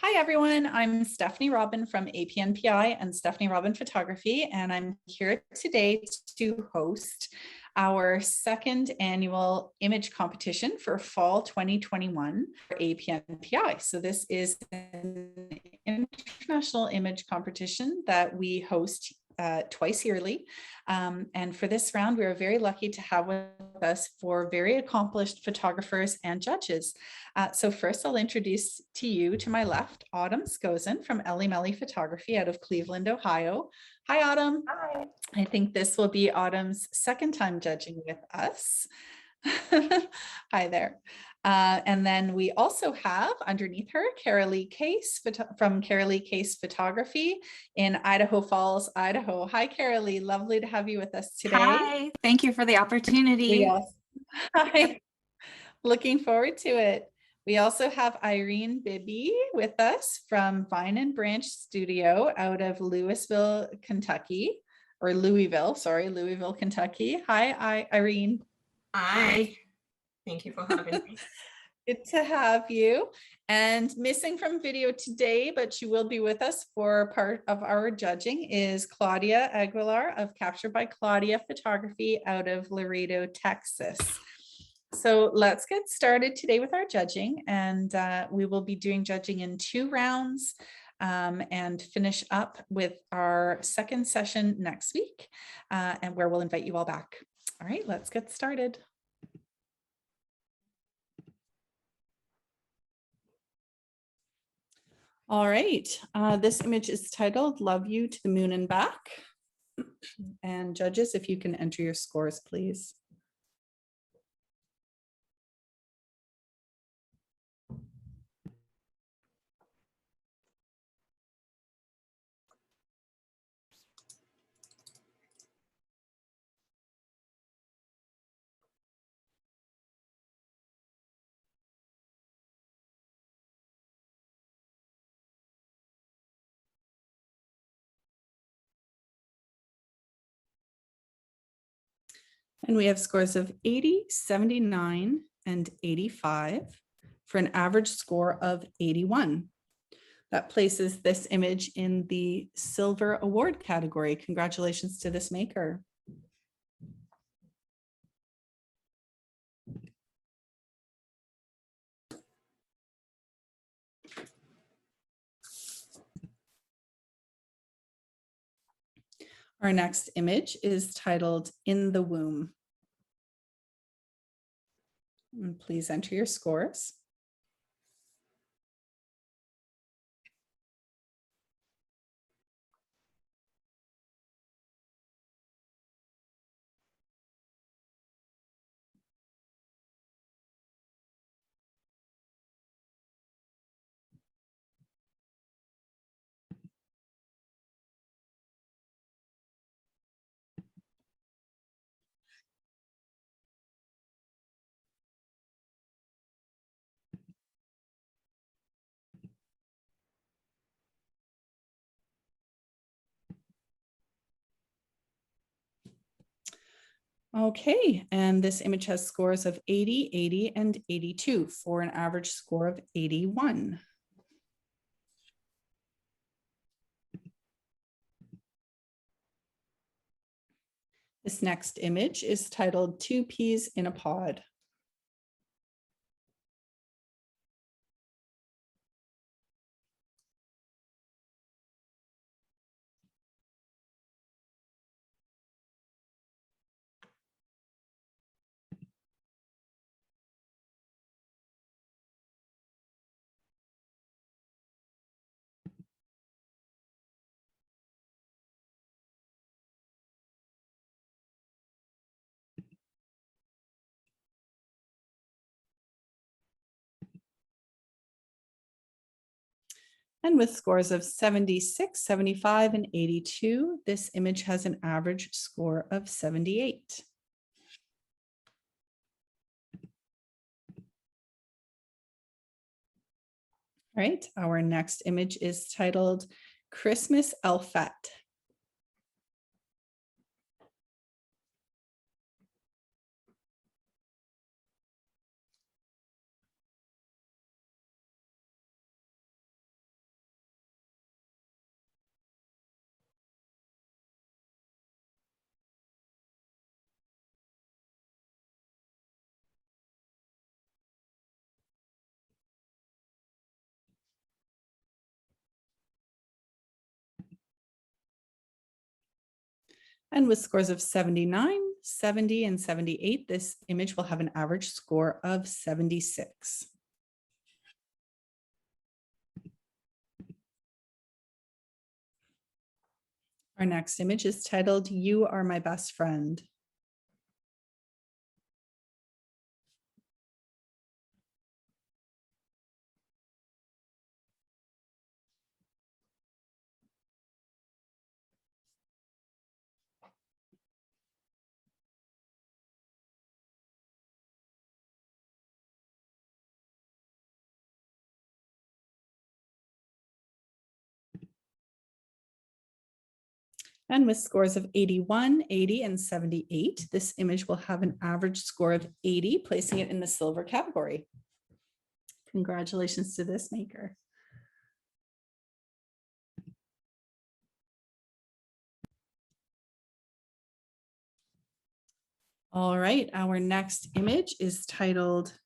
Hi, everyone. I'm Stephanie Robin from APNPI and Stephanie Robin Photography, and I'm here today to host our second annual image competition for fall 2021 for APNPI. So this is an international image competition that we host twice yearly. And for this round, we are very lucky to have with us four very accomplished photographers and judges. So first, I'll introduce to you, to my left, Autumn Skozen from Ellie Melly Photography out of Cleveland, Ohio. Hi, Autumn. Hi. I think this will be Autumn's second time judging with us. Hi there. And then we also have underneath her Caralee Case from Caralee Case Photography in Idaho Falls, Idaho. Hi, Caralee. Lovely to have you with us today. Hi. Thank you for the opportunity. Hi. Looking forward to it. We also have Irene Bibee with us from Vine and Branch Studio out of Louisville, Kentucky, or Louisville, sorry, Louisville, Kentucky. Hi, Irene. Hi, thank you for having me. Good to have you. And missing from video today, but she will be with us for part of our judging, is Claudia Aguilar of Captured by Claudia Photography out of Laredo, Texas. So let's get started today with our judging, and we will be doing judging in 2 rounds and finish up with our second session next week, and where we'll invite you all back. All right, let's get started. All right, this image is titled Love You to the Moon and Back. And judges, if you can enter your scores, please. And we have scores of 80, 79, and 85 for an average score of 81. That places this image in the Silver Award category. Congratulations to this maker. Our next image is titled In the Womb. And please enter your scores. Okay, and this image has scores of 80, 80, and 82 for an average score of 81. This next image is titled Two Peas in a Pod. And with scores of 76, 75, and 82, this image has an average score of 78. All right, our next image is titled Christmas Elfette. And with scores of 79, 70, and 78, this image will have an average score of 76. Our next image is titled, "You Are My Best Friend." And with scores of 81, 80, and 78, this image will have an average score of 80, placing it in the silver category. Congratulations to this maker. All right, our next image is titled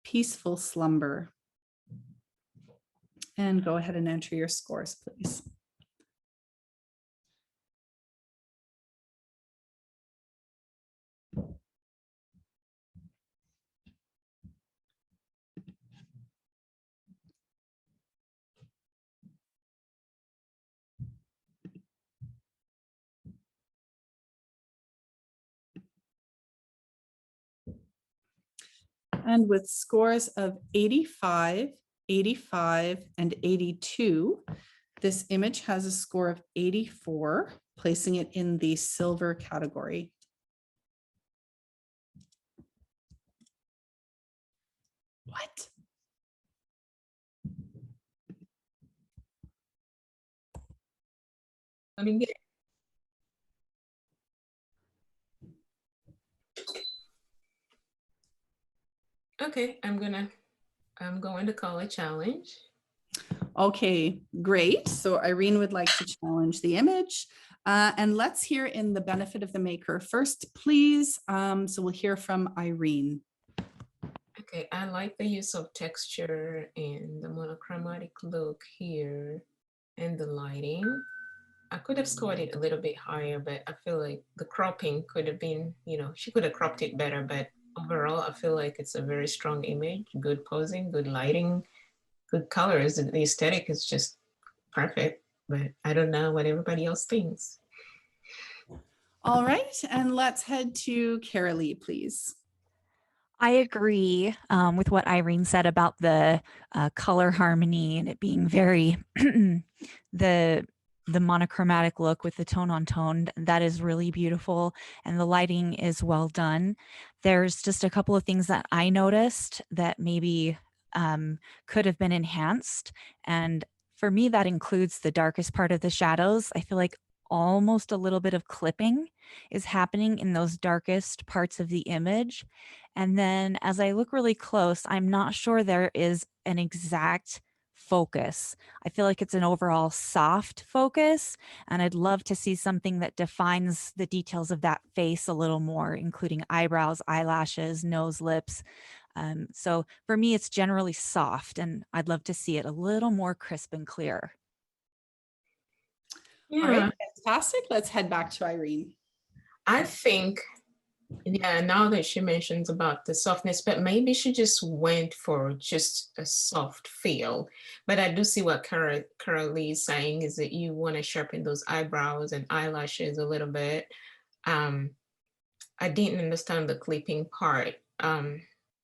"Peaceful Slumber." And go ahead and enter your scores, please. And with scores of 85, 85, and 82, this image has a score of 84, placing it in the silver category. What? Let me get. Okay, I'm going to call a challenge. Okay, great. So Irene would like to challenge the image. And let's hear in the benefit of the maker first, please. So we'll hear from Irene. Okay, I like the use of texture and the monochromatic look here and the lighting. I could have scored it a little bit higher, but I feel like the cropping could have been, she could have cropped it better, but overall, I feel like it's a very strong image, good posing, good lighting, good colors. The aesthetic is just perfect, but I don't know what everybody else thinks. All right, and let's head to Caralee, please. I agree with what Irene said about the color harmony and it being very the monochromatic look with the tone on tone. That is really beautiful, and the lighting is well done. There's just a couple of things that I noticed that maybe could have been enhanced, and for me that includes the darkest part of the shadows. I feel like almost a little bit of clipping is happening in those darkest parts of the image. And then as I look really close, I'm not sure there is an exact focus. I feel like it's an overall soft focus, and I'd love to see something that defines the details of that face a little more, including eyebrows, eyelashes, nose, lips. So for me, it's generally soft, and I'd love to see it a little more crisp and clear. Yeah. All right, fantastic. Let's head back to Irene. I think, yeah, now that she mentions about the softness, but maybe she just went for just a soft feel. But I do see what Caralee is saying is that you want to sharpen those eyebrows and eyelashes a little bit. I didn't understand the clipping part.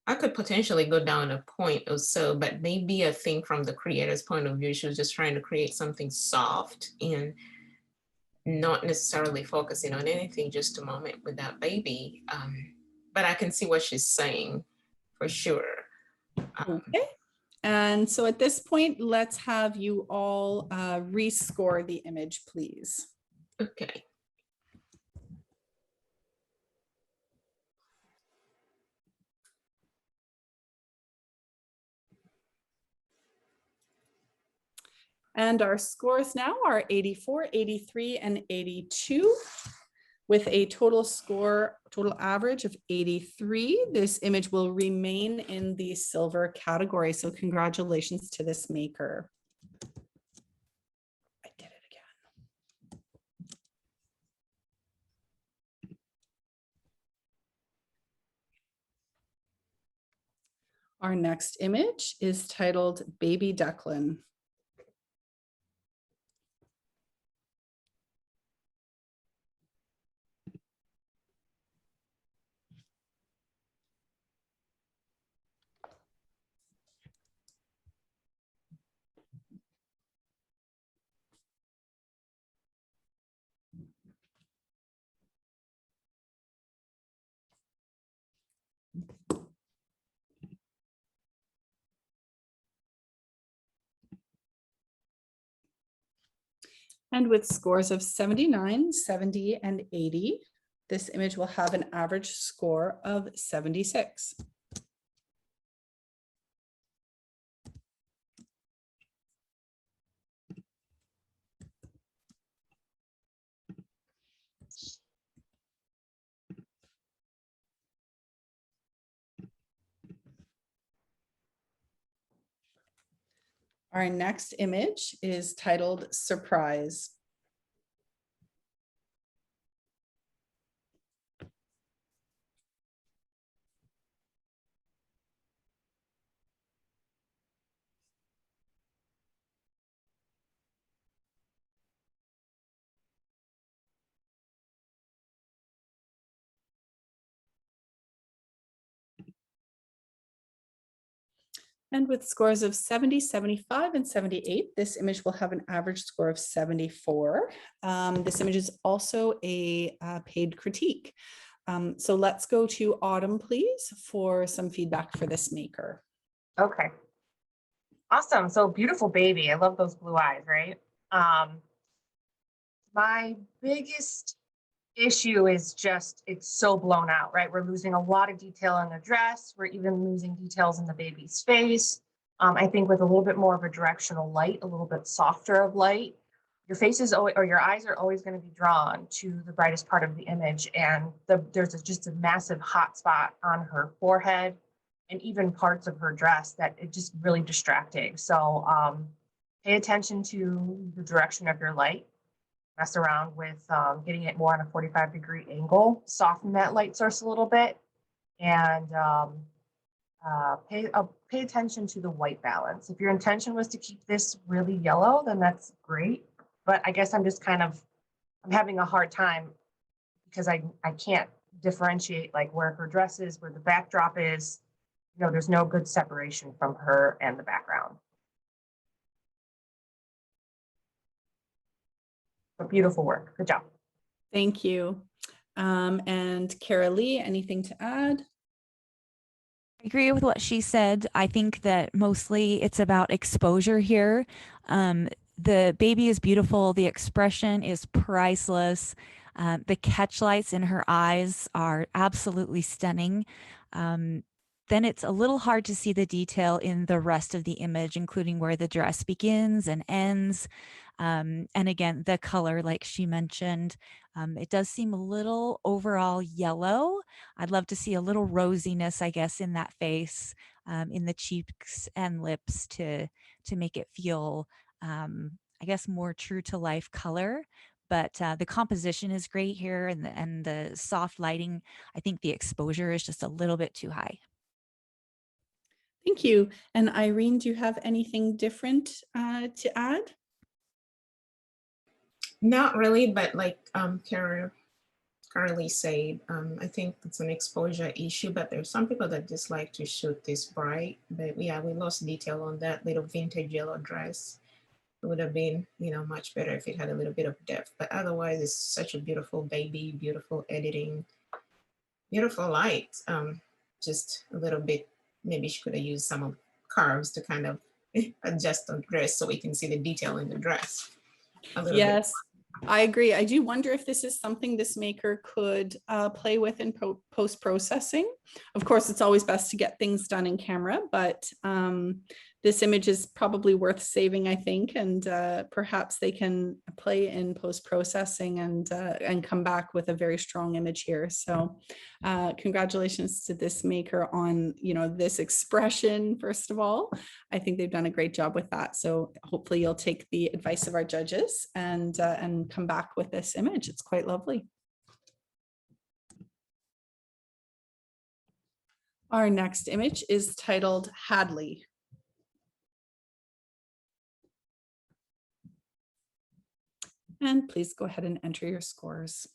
I could potentially go down a point or so, but maybe I think from the creator's point of view, she was just trying to create something soft and not necessarily focusing on anything, just a moment with that baby. But I can see what she's saying for sure. Okay. And so at this point, let's have you all rescore the image, please. Okay. And our scores now are 84, 83, and 82. With a total average of 83, this image will remain in the silver category. So congratulations to this maker. I did it again. Our next image is titled Baby Declan. And with scores of 79, 70, and 80, this image will have an average score of 76. Our next image is titled Surprise. And with scores of 70, 75, and 78, this image will have an average score of 74. This image is also a paid critique. So let's go to Autumn, please, for some feedback for this maker. Okay. Awesome. So beautiful baby. I love those blue eyes, right? My biggest issue is just it's so blown out, right? We're losing a lot of detail in the dress. We're even losing details in the baby's face. I think with a little bit more of a directional light, a little bit softer of light, your face is always, or your eyes are always going to be drawn to the brightest part of the image. And there's just a massive hot spot on her forehead and even parts of her dress that it's just really distracting. So pay attention to the direction of your light. Mess around with getting it more on a 45-degree angle, soften that light source a little bit, and pay attention to the white balance. If your intention was to keep this really yellow, then that's great. But I guess I'm having a hard time because I can't differentiate like where her dress is, where the backdrop is. You know, there's no good separation from her and the background. But beautiful work. Good job. Thank you. And Caralee, anything to add? I agree with what she said. I think that mostly it's about exposure here. The baby is beautiful. The expression is priceless. The catch lights in her eyes are absolutely stunning. Then it's a little hard to see the detail in the rest of the image, including where the dress begins and ends. And again, the color, like she mentioned, it does seem a little overall yellow. I'd love to see a little rosiness, I guess, in that face, in the cheeks and lips to make it feel, I guess, more true to life color. But the composition is great here, and the soft lighting. I think the exposure is just a little bit too high. Thank you. And Irene, do you have anything different to add? Not really, but like Caralee said, I think it's an exposure issue, but there's some people that just like to shoot this bright. But yeah, we lost detail on that little vintage yellow dress. It would have been, much better if it had a little bit of depth. But otherwise, it's such a beautiful baby, beautiful editing, beautiful light. Just a little bit, maybe she could have used some of curves to kind of adjust the dress so we can see the detail in the dress. Yes, I agree. I do wonder if this is something this maker could play with in post-processing. Of course, it's always best to get things done in camera, but this image is probably worth saving, I think, and perhaps they can play in post-processing and come back with a very strong image here. So congratulations to this maker on, this expression, first of all. I think they've done a great job with that. So hopefully you'll take the advice of our judges and come back with this image. It's quite lovely. Our next image is titled Hadley. And please go ahead and enter your scores.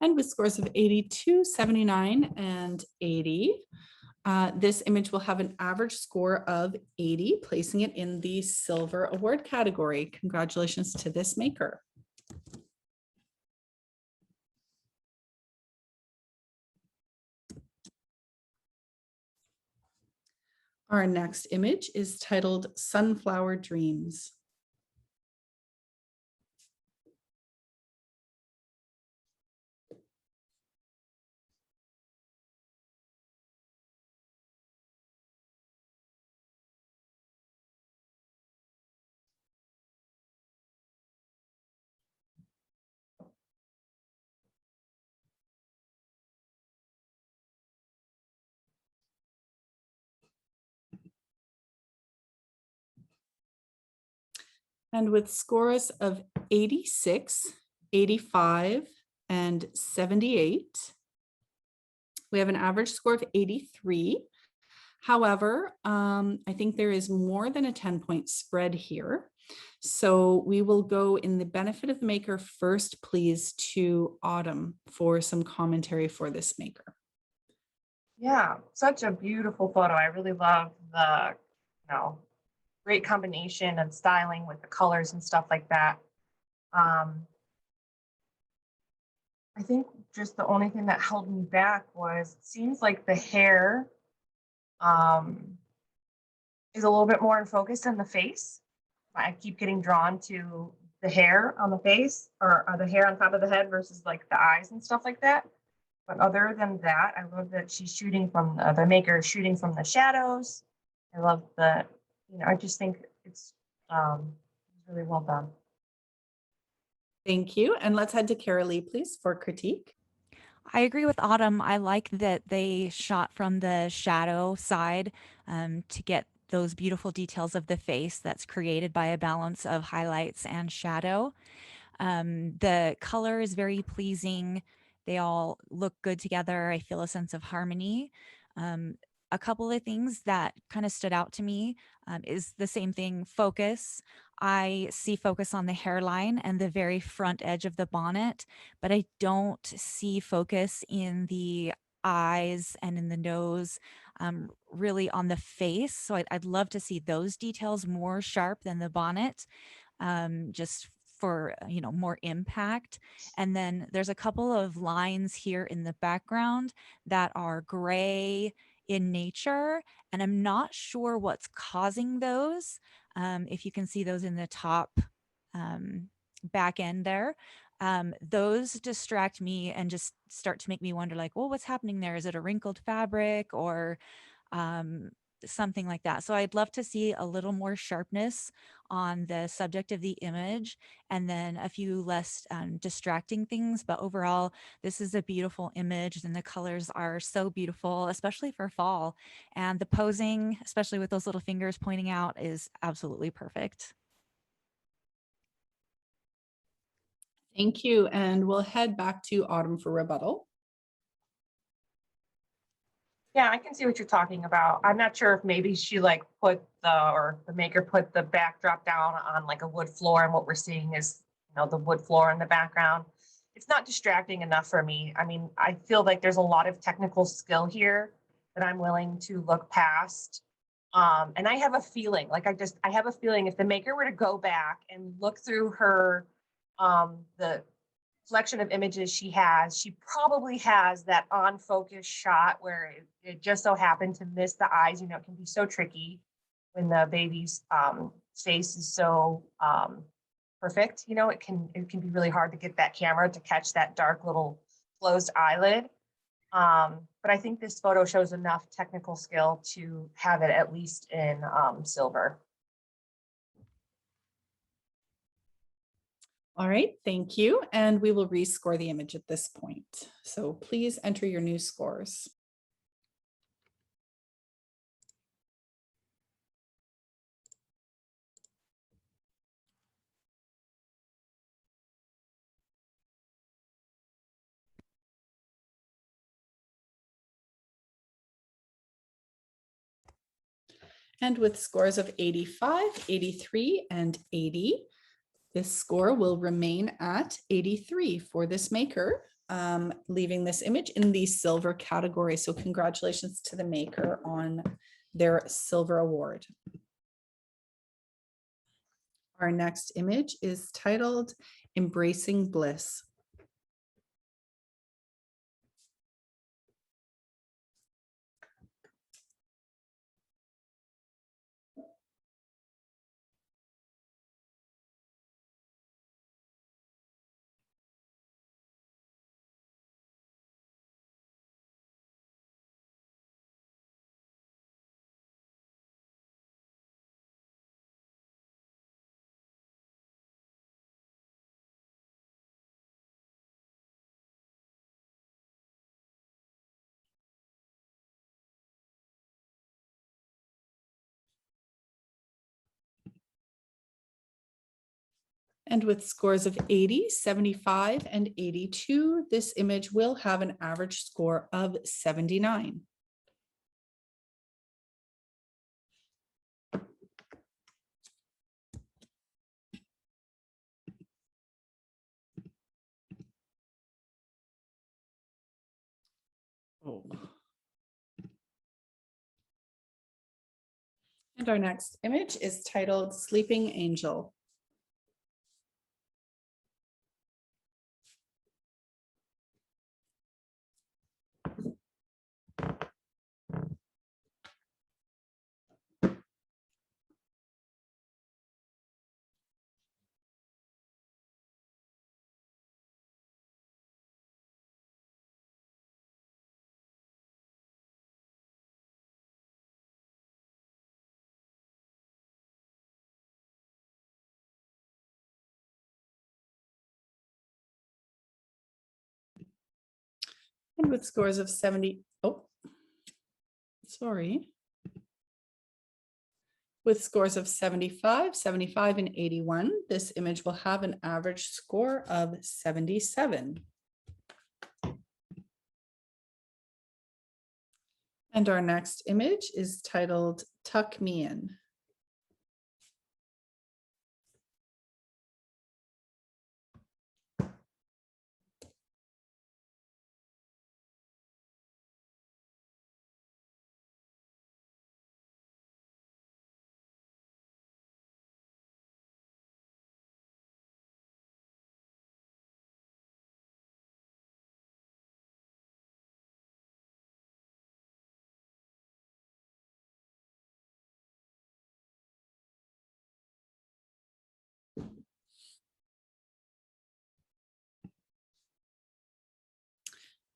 And with scores of 82, 79, and 80, this image will have an average score of 80, placing it in the Silver Award category. Congratulations to this maker. Our next image is titled Sunflower Dreams. And with scores of 86, 85, and 78, we have an average score of 83. However, I think there is more than a 10-point spread here. So we will go in the benefit of the maker first, please, to Autumn for some commentary for this maker. Yeah, such a beautiful photo. I really love the, great combination and styling with the colors and stuff like that. I think just the only thing that held me back was it seems like the hair is a little bit more in focus than the face. I keep getting drawn to the hair on the face or the hair on top of the head versus like the eyes and stuff like that. But other than that, I love that she's shooting from the maker is shooting from the shadows. I love the, I just think it's really well done. Thank you. And let's head to Caralee, please, for critique. I agree with Autumn. I like that they shot from the shadow side to get those beautiful details of the face that's created by a balance of highlights and shadow. The color is very pleasing. They all look good together. I feel a sense of harmony. A couple of things that kind of stood out to me is the same thing, focus. I see focus on the hairline and the very front edge of the bonnet, but I don't see focus in the eyes and in the nose, really on the face. So I'd love to see those details more sharp than the bonnet, just for, more impact. And then there's a couple of lines here in the background that are gray in nature, and I'm not sure what's causing those. If you can see those in the top back end there, those distract me and just start to make me wonder, like, well, what's happening there? Is it a wrinkled fabric or something like that? So I'd love to see a little more sharpness on the subject of the image, and then a few less distracting things. But overall, this is a beautiful image, and the colors are so beautiful, especially for fall. And the posing, especially with those little fingers pointing out, is absolutely perfect. Thank you. And we'll head back to Autumn for rebuttal. Yeah, I can see what you're talking about. I'm not sure if maybe she like put the maker put the backdrop down on like a wood floor, and what we're seeing is, the wood floor in the background. It's not distracting enough for me. I mean, I feel like there's a lot of technical skill here that I'm willing to look past. And I have a feeling, I have a feeling if the maker were to go back and look through her, the collection of images she probably has that on focus shot where it just so happened to miss the eyes. It can be so tricky when the baby's face is so perfect. It can be really hard to get that camera to catch that dark little closed eyelid. But I think this photo shows enough technical skill to have it at least in silver. All right, thank you. And we will rescore the image at this point. So please enter your new scores. And with scores of 85, 83, and 80, this score will remain at 83 for this maker, leaving this image in the silver category. So congratulations to the maker on their silver award. Our next image is titled Embracing Bliss. And with scores of 80, 75, and 82, this image will have an average score of 79. Oh. And our next image is titled Sleeping Angel. And with scores of 70, With scores of 75, 75, and 81, this image will have an average score of 77. And our next image is titled Tuck Me In.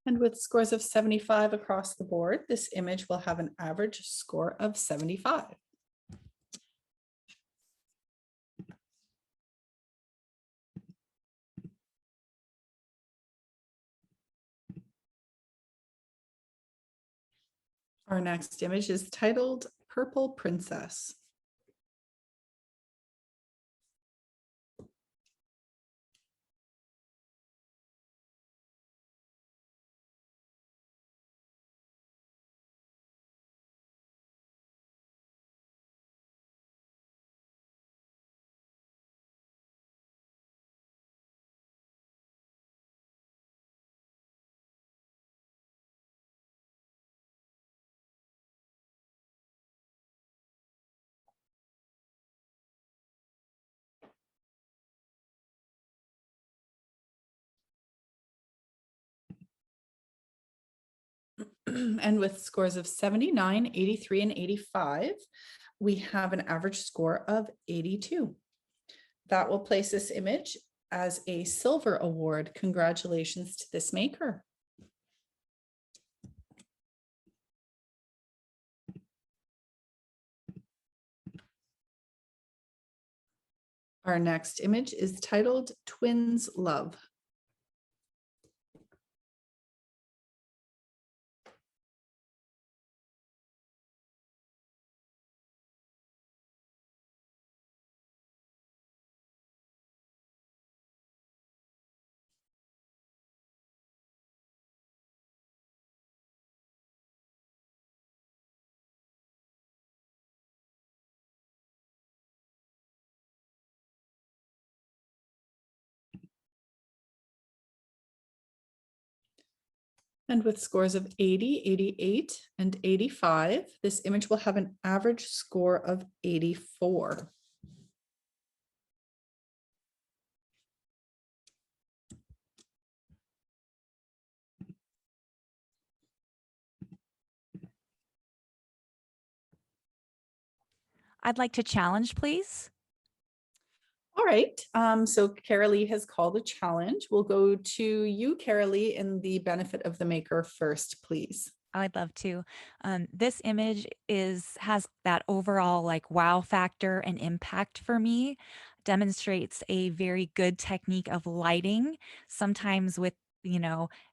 And with scores of 75 across the board, this image will have an average score of 75. Our next image is titled Purple Princess. And with scores of 79, 83, and 85, we have an average score of 82. That will place this image as a silver award. Congratulations to this maker. Our next image is titled Twins Love. And with scores of 80, 88, and 85, this image will have an average score of 84. I'd like to challenge, please. All right, so Caralee has called a challenge. We'll go to you, Caralee, in the benefit of the maker first, please. I'd love to. This image has that overall like wow factor and impact for me. Demonstrates a very good technique of lighting, sometimes with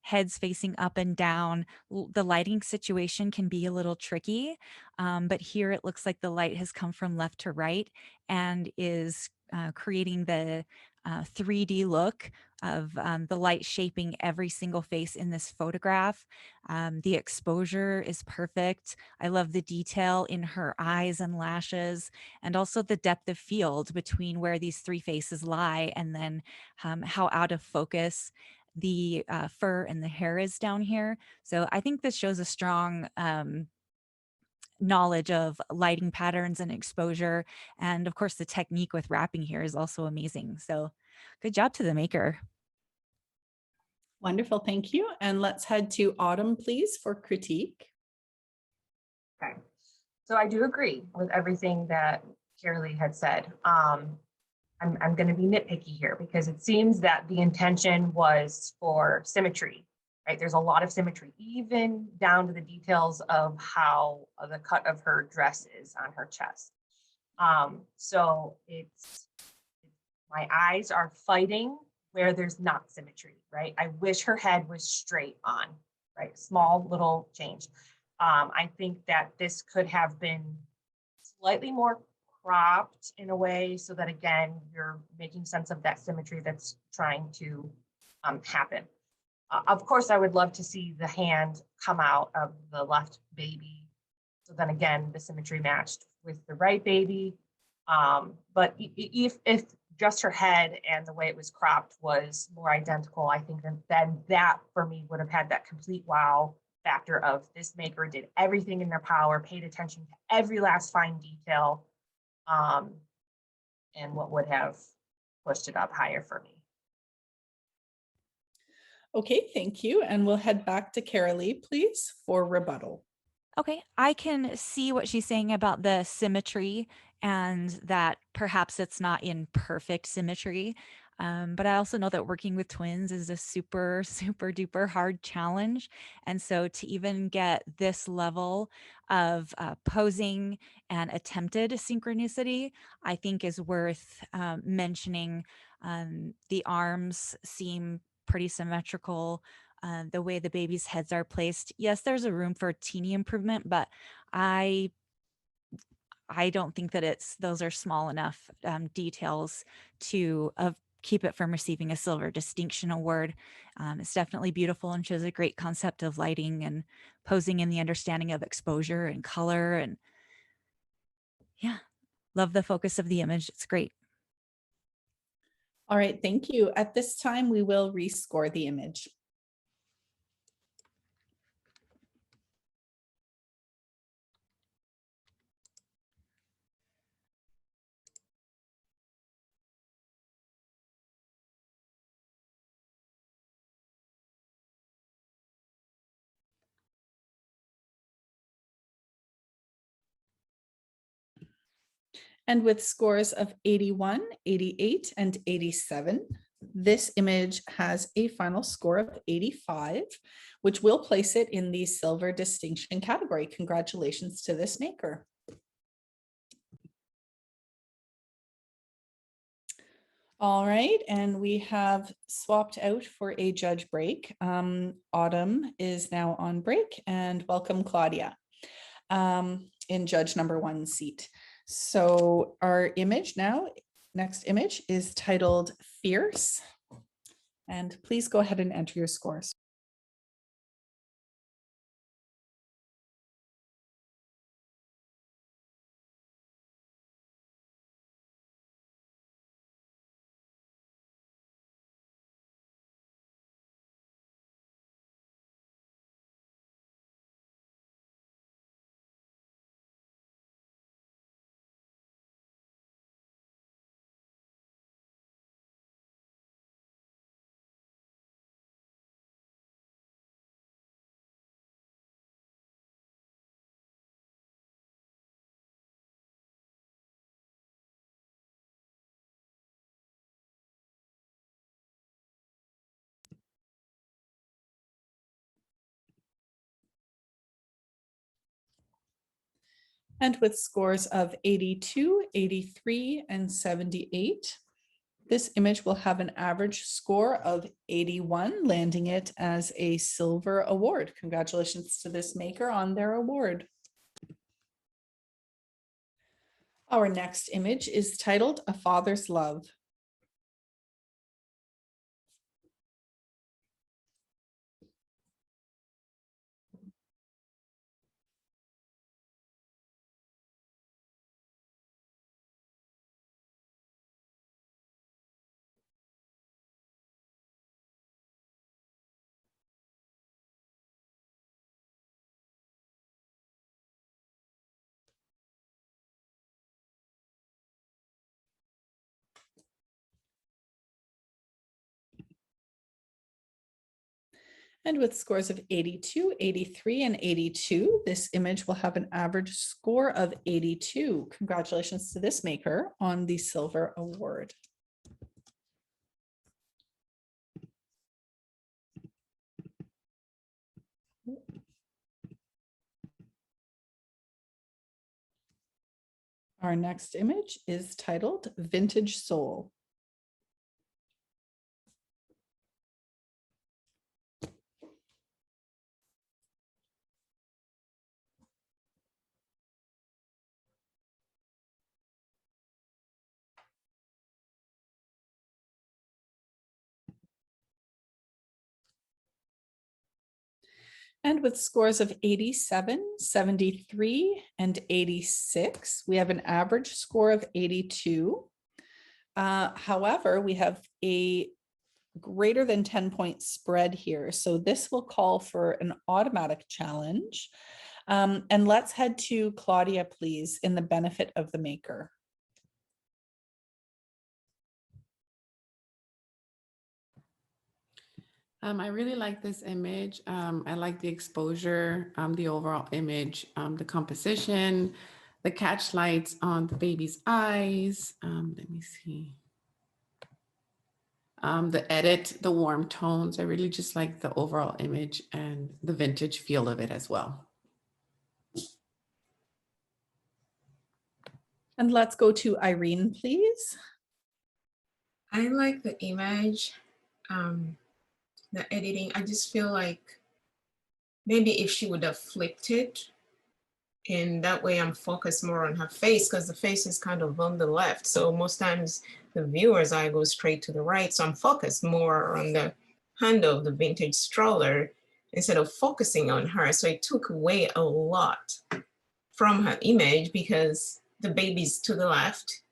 heads facing up and down. The lighting situation can be a little tricky, but here it looks like the light has come from left to right and is creating the 3D look of the light shaping every single face in this photograph. The exposure is perfect. I love the detail in her eyes and lashes, and also the depth of field between where these three faces lie, and then how out of focus the fur and the hair is down here. So I think this shows a strong knowledge of lighting patterns and exposure. And of course, the technique with wrapping here is also amazing. So good job to the maker. Wonderful, thank you. And let's head to Autumn, please, for critique. Okay, so I do agree with everything that Caralee had said. I'm going to be nitpicky here because it seems that the intention was for symmetry, right? There's a lot of symmetry, even down to the details of how the cut of her dress is on her chest. So my eyes are fighting where there's not symmetry, right? I wish her head was straight on, right? Small little change. I think that this could have been slightly more cropped in a way so that, again, you're making sense of that symmetry that's trying to happen. Of course, I would love to see the hand come out of the left baby. So then again, the symmetry matched with the right baby. But if just her head and the way it was cropped was more identical, I think then that for me would have had that complete wow factor of this maker did everything in their power, paid attention to every last fine detail, and what would have pushed it up higher for me. Okay, thank you. And we'll head back to Caralee, please, for rebuttal. Okay, I can see what she's saying about the symmetry and that perhaps it's not in perfect symmetry. But I also know that working with twins is a super, super duper hard challenge. And so to even get this level of posing and attempted synchronicity, I think is worth mentioning. The arms seem pretty symmetrical. The way the baby's heads are placed. Yes, there's a room for teeny improvement, but I don't think that those are small enough details to keep it from receiving a Silver Distinction Award. It's definitely beautiful and shows a great concept of lighting and posing in the understanding of exposure and color. And yeah, love the focus of the image. It's great. All right, thank you. At this time, we will rescore the image. And with scores of 81, 88, and 87, this image has a final score of 85, which will place it in the Silver Distinction category. Congratulations to this maker. All right, and we have swapped out for a judge break. Autumn is now on break, and welcome Claudia in judge number 1 seat. So our image now, next image is titled Fierce. And please go ahead and enter your scores. And with scores of 82, 83, and 78, this image will have an average score of 81, landing it as a silver award. Congratulations to this maker on their award. Our next image is titled A Father's Love. And with scores of 82, 83, and 82, this image will have an average score of 82. Congratulations to this maker on the silver award. Our next image is titled Vintage Soul. And with scores of 87, 73, and 86, we have an average score of 82. However, we have a greater than 10-point spread here. So this will call for an automatic challenge. And let's head to Claudia, please, in the benefit of the maker. I really like this image. I like the exposure, the overall image, the composition, the catch lights on the baby's eyes. Let me see. The edit, the warm tones. I really just like the overall image and the vintage feel of it as well. And let's go to Irene, please. I like the image, the editing. I just feel like maybe if she would have flipped it, and that way I'm focused more on her face, because the face is kind of on the left. So most times the viewer's eye goes straight to the right. So I'm focused more on the handle of the vintage stroller instead of focusing on her. So it took away a lot from her image because the baby's to the left.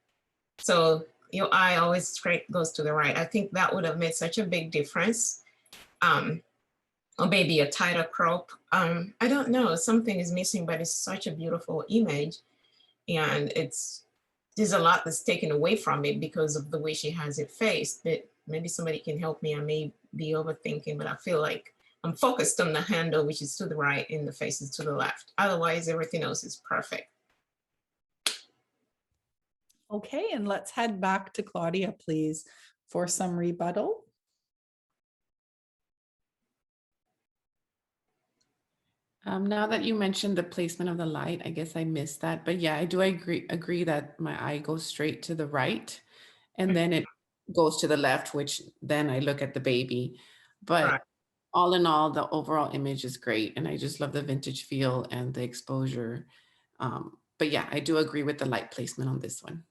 So your eye always straight goes to the right. I think that would have made such a big difference. Or maybe a tighter crop. I don't know, something is missing, but it's such a beautiful image. And there's a lot that's taken away from it because of the way she has it faced. But maybe somebody can help me. I may be overthinking, but I feel like I'm focused on the handle, which is to the right, and the face is to the left. Otherwise, everything else is perfect. Okay, and let's head back to Claudia, please, for some rebuttal. Now that you mentioned the placement of the light, I guess I missed that. But yeah, I do agree that my eye goes straight to the right. And then it goes to the left, which then I look at the baby. But Right. all in all, the overall image is great. And I just love the vintage feel and the exposure. But yeah, I do agree with the light placement on this one.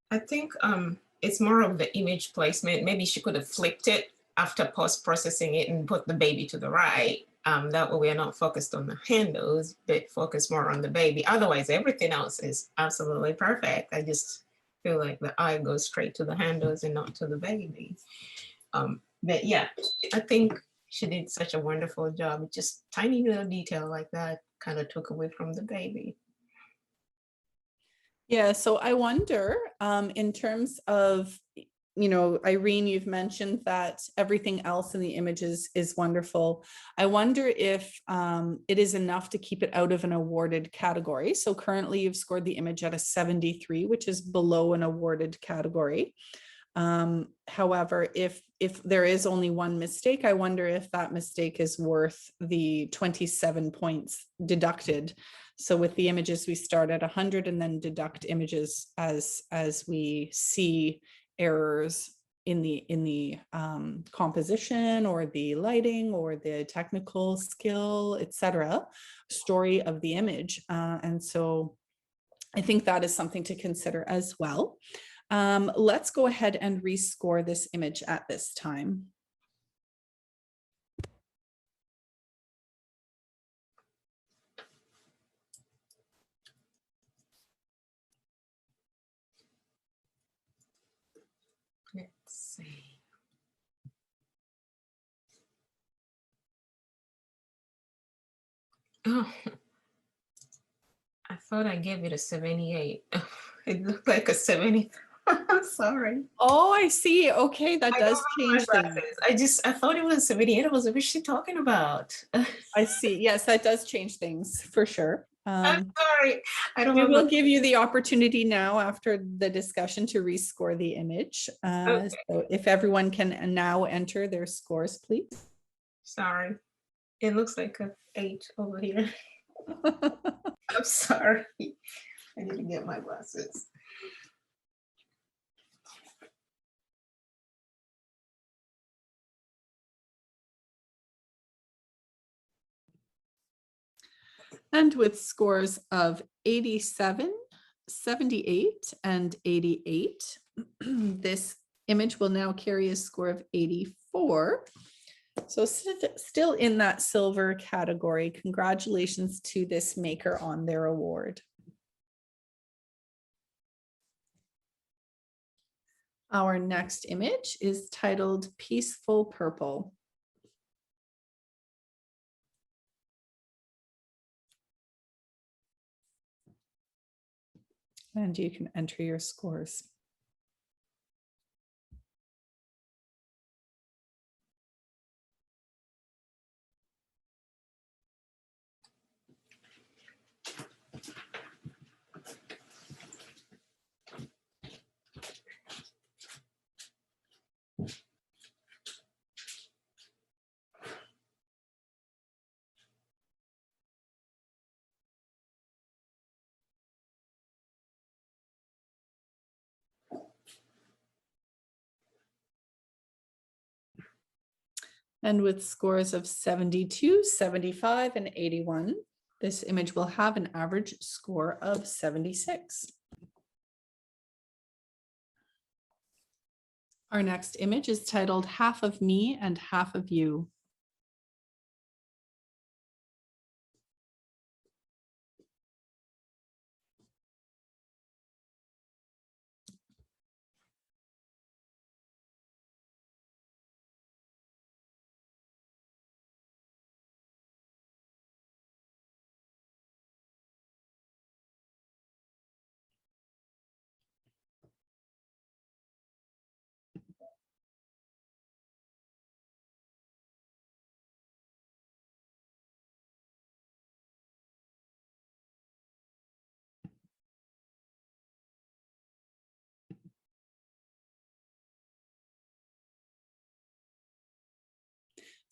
I think it's more of the image placement. Maybe she could have flipped it after post-processing it and put the baby to the right. That way we're not focused on the handles, but focus more on the baby. Otherwise, everything else is absolutely perfect. I just feel like the eye goes straight to the handles and not to the baby. But yeah, I think she did such a wonderful job. Just tiny little detail like that kind of took away from the baby. Yeah, so I wonder, in terms of, you know, Irene, you've mentioned that everything else in the images is wonderful. I wonder if it is enough to keep it out of an awarded category. So currently you've scored the image at a 73, which is below an awarded category. However, if there is only one mistake, I wonder if that mistake is worth the 27 points deducted. So with the images, we start at 100 and then deduct images as we see errors in the composition or the lighting or the technical skill, etc., story of the image. And so I think that is something to consider as well. Let's go ahead and rescore this image at this time. Let's see. Oh, I thought I gave it a 78. It looked like a 70. I'm sorry. Oh, I see. Okay, that does change things. I thought it was 78. I was like, what's she talking about? I see. Yes, that does change things for sure. I'm sorry. I don't We will remember. give you the opportunity now after the discussion to rescore the image. Okay. So if everyone can now enter their scores, please. Sorry. It looks like a 8 over here. I'm sorry. I need to get my glasses. And with scores of 87, 78, and 88, this image will now carry a score of 84. So still in that silver category. Congratulations to this maker on their award. Our next image is titled Peaceful Purple. And you can enter your scores. And with scores of 72, 75, and 81, this image will have an average score of 76. Our next image is titled Half of Me and Half of You.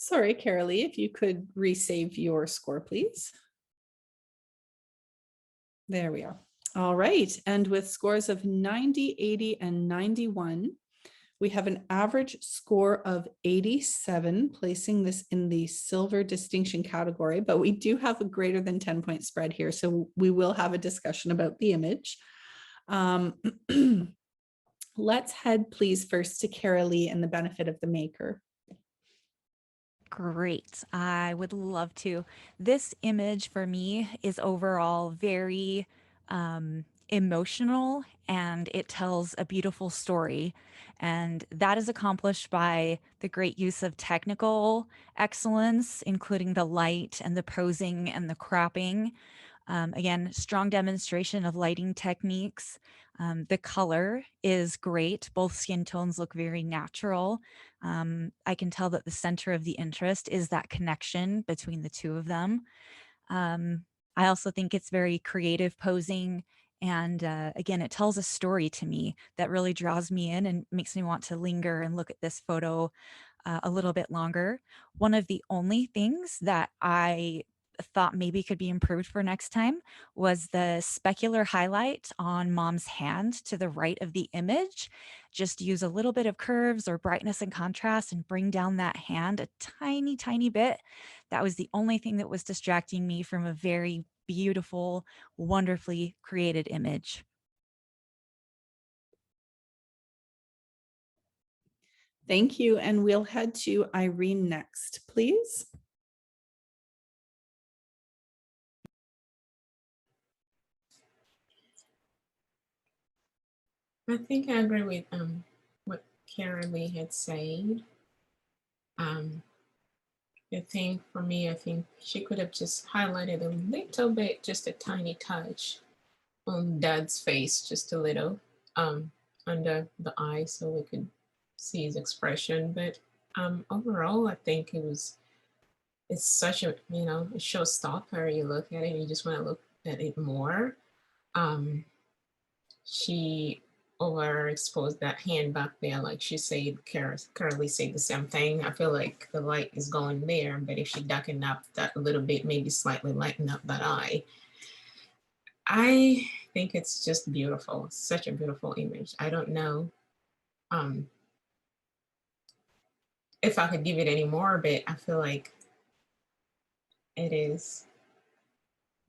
Sorry, Caralee, if you could resave your score, please. There we are. All right, and with scores of 90, 80, and 91, we have an average score of 87, placing this in the silver distinction category, but we do have a greater than 10-point spread here, so we will have a discussion about the image. Let's head please first to Caralee and the benefit of the maker. Great. I would love to. This image for me is overall very emotional, and it tells a beautiful story. And that is accomplished by the great use of technical excellence, including the light and the posing and the cropping. Again, strong demonstration of lighting techniques. The color is great. Both skin tones look very natural. I can tell that the center of the interest is that connection between the two of them. I also think it's very creative posing. And again, it tells a story to me that really draws me in and makes me want to linger and look at this photo a little bit longer. One of the only things that I thought maybe could be improved for next time was the specular highlight on mom's hand to the right of the image. Just use a little bit of curves or brightness and contrast and bring down that hand a tiny, tiny bit. That was the only thing that was distracting me from a very beautiful, wonderfully created image. Thank you, and we'll head to Irene next, please. I think I agree with what Caralee had said. I think for me, I think she could have just highlighted a little bit, just a tiny touch on Dad's face, just a little under the eye, so we could see his expression. But overall, I think it's such a, you know, a showstopper. You look at it, and you just want to look at it more. She overexposed that hand back there, like she said. Caralee said the same thing. I feel like the light is going there, but if she darkened up that a little bit, maybe slightly lighten up that eye. I think it's just beautiful. Such a beautiful image. I don't know if I could give it any more, but I feel like it is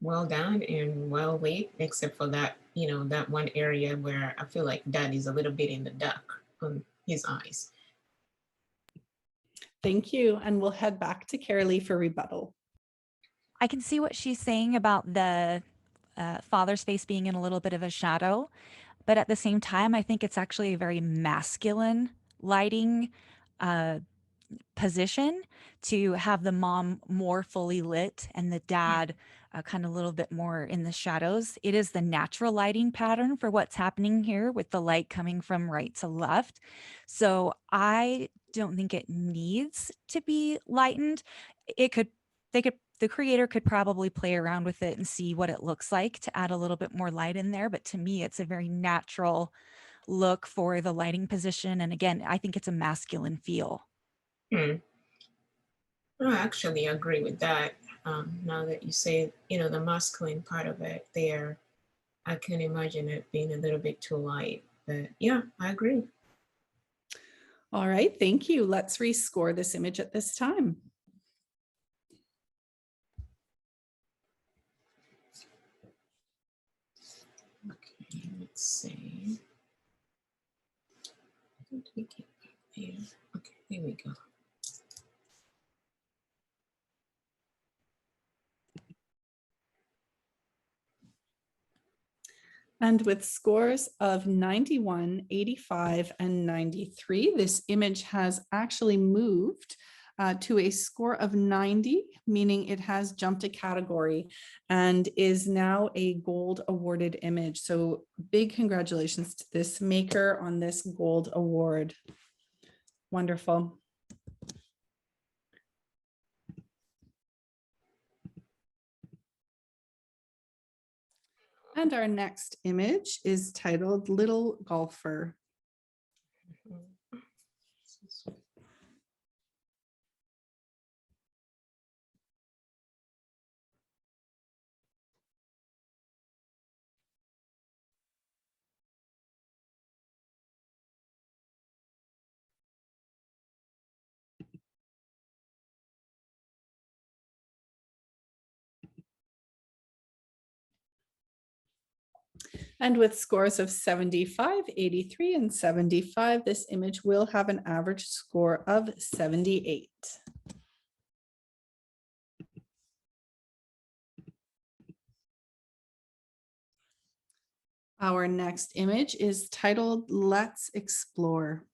well done and well lit, except for that, you know, that one area where I feel like Daddy's a little bit in the dark on his eyes. Thank you, and we'll head back to Caralee for rebuttal. I can see what she's saying about the father's face being in a little bit of a shadow, but at the same time, I think it's actually a very masculine lighting position to have the mom more fully lit and the dad kind of a little bit more in the shadows. It is the natural lighting pattern for what's happening here with the light coming from right to left. So I don't think it needs to be lightened. The creator could probably play around with it and see what it looks like to add a little bit more light in there. But to me, it's a very natural look for the lighting position. And again, I think it's a masculine feel. I actually agree with that. Now that you say, you know, the masculine part of it there, I can imagine it being a little bit too light. But yeah, I agree. All right, thank you. Let's rescore this image at this time. Okay, let's see. How did we get back there? Okay, here we go. And with scores of 91, 85, and 93, this image has actually moved to a score of 90, meaning it has jumped a category and is now a gold awarded image. So big congratulations to this maker on this gold award. Wonderful. And our next image is titled Little Golfer. And with scores of 75, 83, and 75, this image will have an average score of 78. Our next image is titled Let's Explore.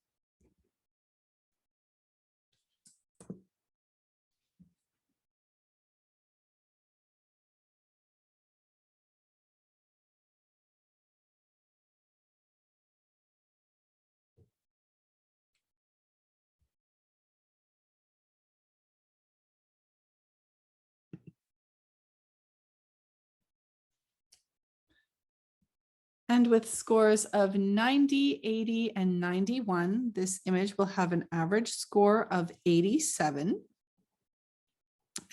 And with scores of 90, 80, and 91, this image will have an average score of 87.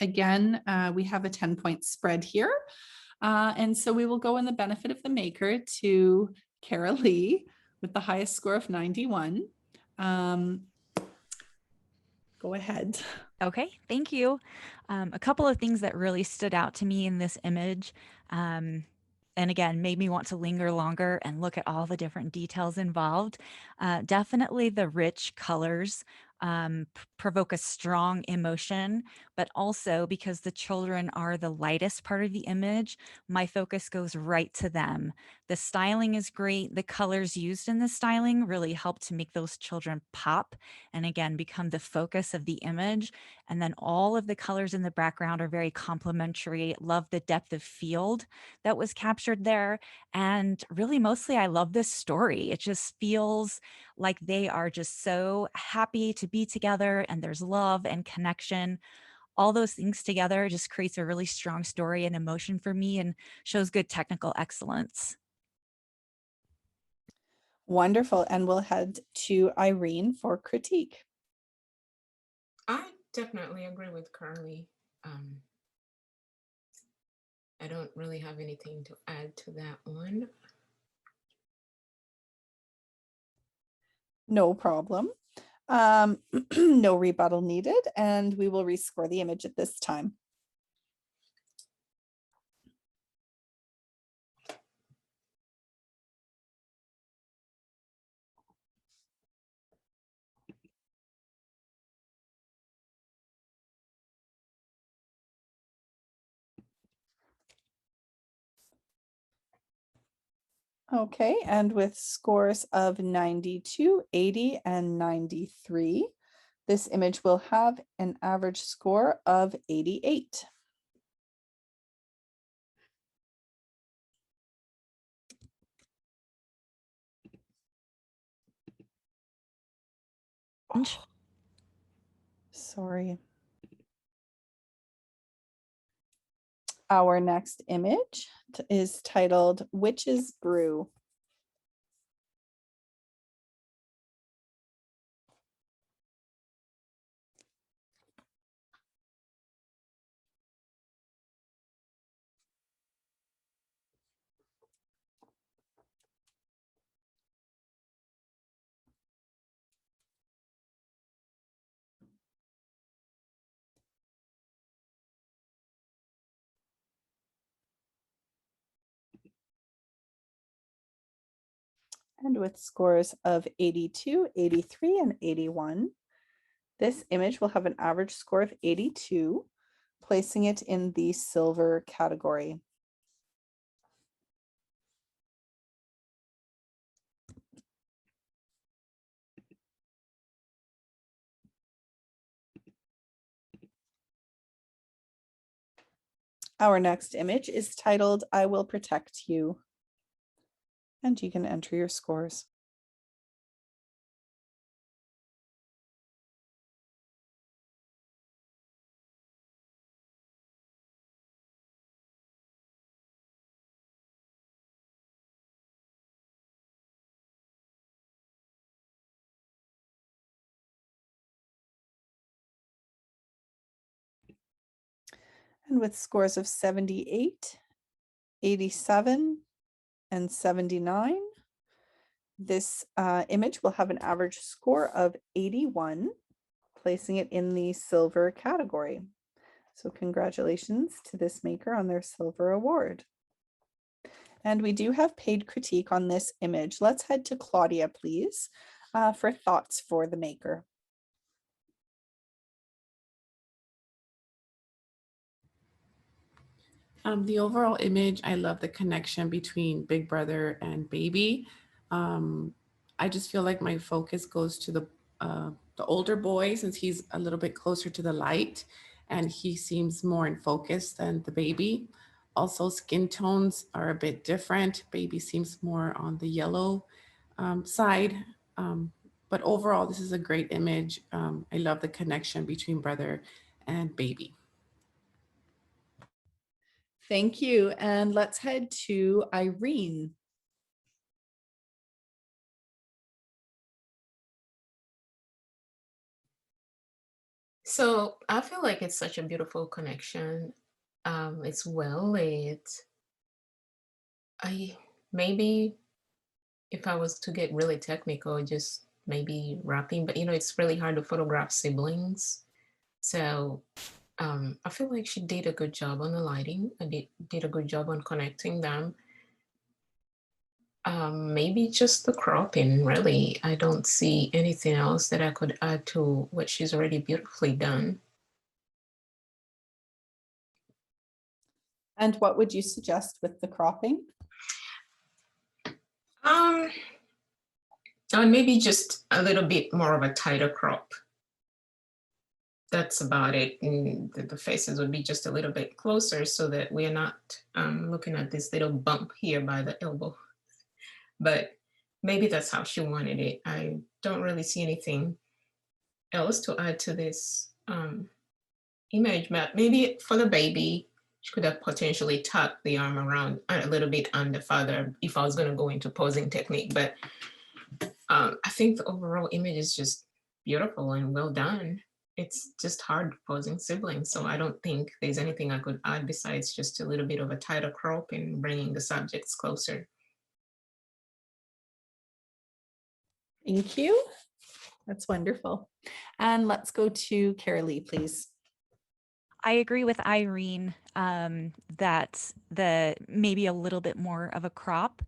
Again, we have a 10-point spread here. And so we will go in the benefit of the maker to Caralee with the highest score of 91. Go ahead. Okay, thank you. A couple of things that really stood out to me in this image, and again, made me want to linger longer and look at all the different details involved. Definitely the rich colors provoke a strong emotion, but also because the children are the lightest part of the image, my focus goes right to them. The styling is great. The colors used in the styling really help to make those children pop and again, become the focus of the image. And then all of the colors in the background are very complementary. Love the depth of field that was captured there. And really, mostly, I love this story. It just feels like they are just so happy to be together and there's love and connection. All those things together just creates a really strong story and emotion for me and shows good technical excellence. Wonderful. And we'll head to Irene for critique. I definitely agree with Carly. I don't really have anything to add to that one. No problem. No rebuttal needed, and we will rescore the image at this time. Okay, and with scores of 92, 80, and 93, this image will have an average score of 88. Oh, sorry. Our next image is titled Witch's Brew. And with scores of 82, 83, and 81, this image will have an average score of 82, placing it in the silver category. Our next image is titled I Will Protect You. And you can enter your scores. And with scores of 78, 87, and 79, this image will have an average score of 81, placing it in the silver category. So congratulations to this maker on their silver award. And we do have paid critique on this image. Let's head to Claudia, please, for thoughts for the maker. The overall image, I love the connection between Big Brother and Bibee. I just feel like my focus goes to the older boy, since he's a little bit closer to the light and he seems more in focus than the baby. Also, skin tones are a bit different. Bibee seems more on the yellow side. But overall, this is a great image. I love the connection between brother and Bibee. Thank you. And let's head to Irene. So I feel like it's such a beautiful connection. It's well lit. Maybe if I was to get really technical, just maybe wrapping, but it's really hard to photograph siblings. So I feel like she did a good job on the lighting. I did a good job on connecting them. Maybe just the cropping, really. I don't see anything else that I could add to what she's already beautifully done. And what would you suggest with the cropping? And maybe just a little bit more of a tighter crop. That's about it. And the faces would be just a little bit closer so that we're not looking at this little bump here by the elbow. But maybe that's how she wanted it. I don't really see anything else to add to this image, but maybe for the baby, she could have potentially tucked the arm around a little bit on the father if I was going to go into posing technique. But I think the overall image is just beautiful and well done. It's just hard posing siblings, so I don't think there's anything I could add besides just a little bit of a tighter crop and bringing the subjects closer. Thank you. That's wonderful. And let's go to Caralee, please. I agree with Irene that maybe a little bit more of a crop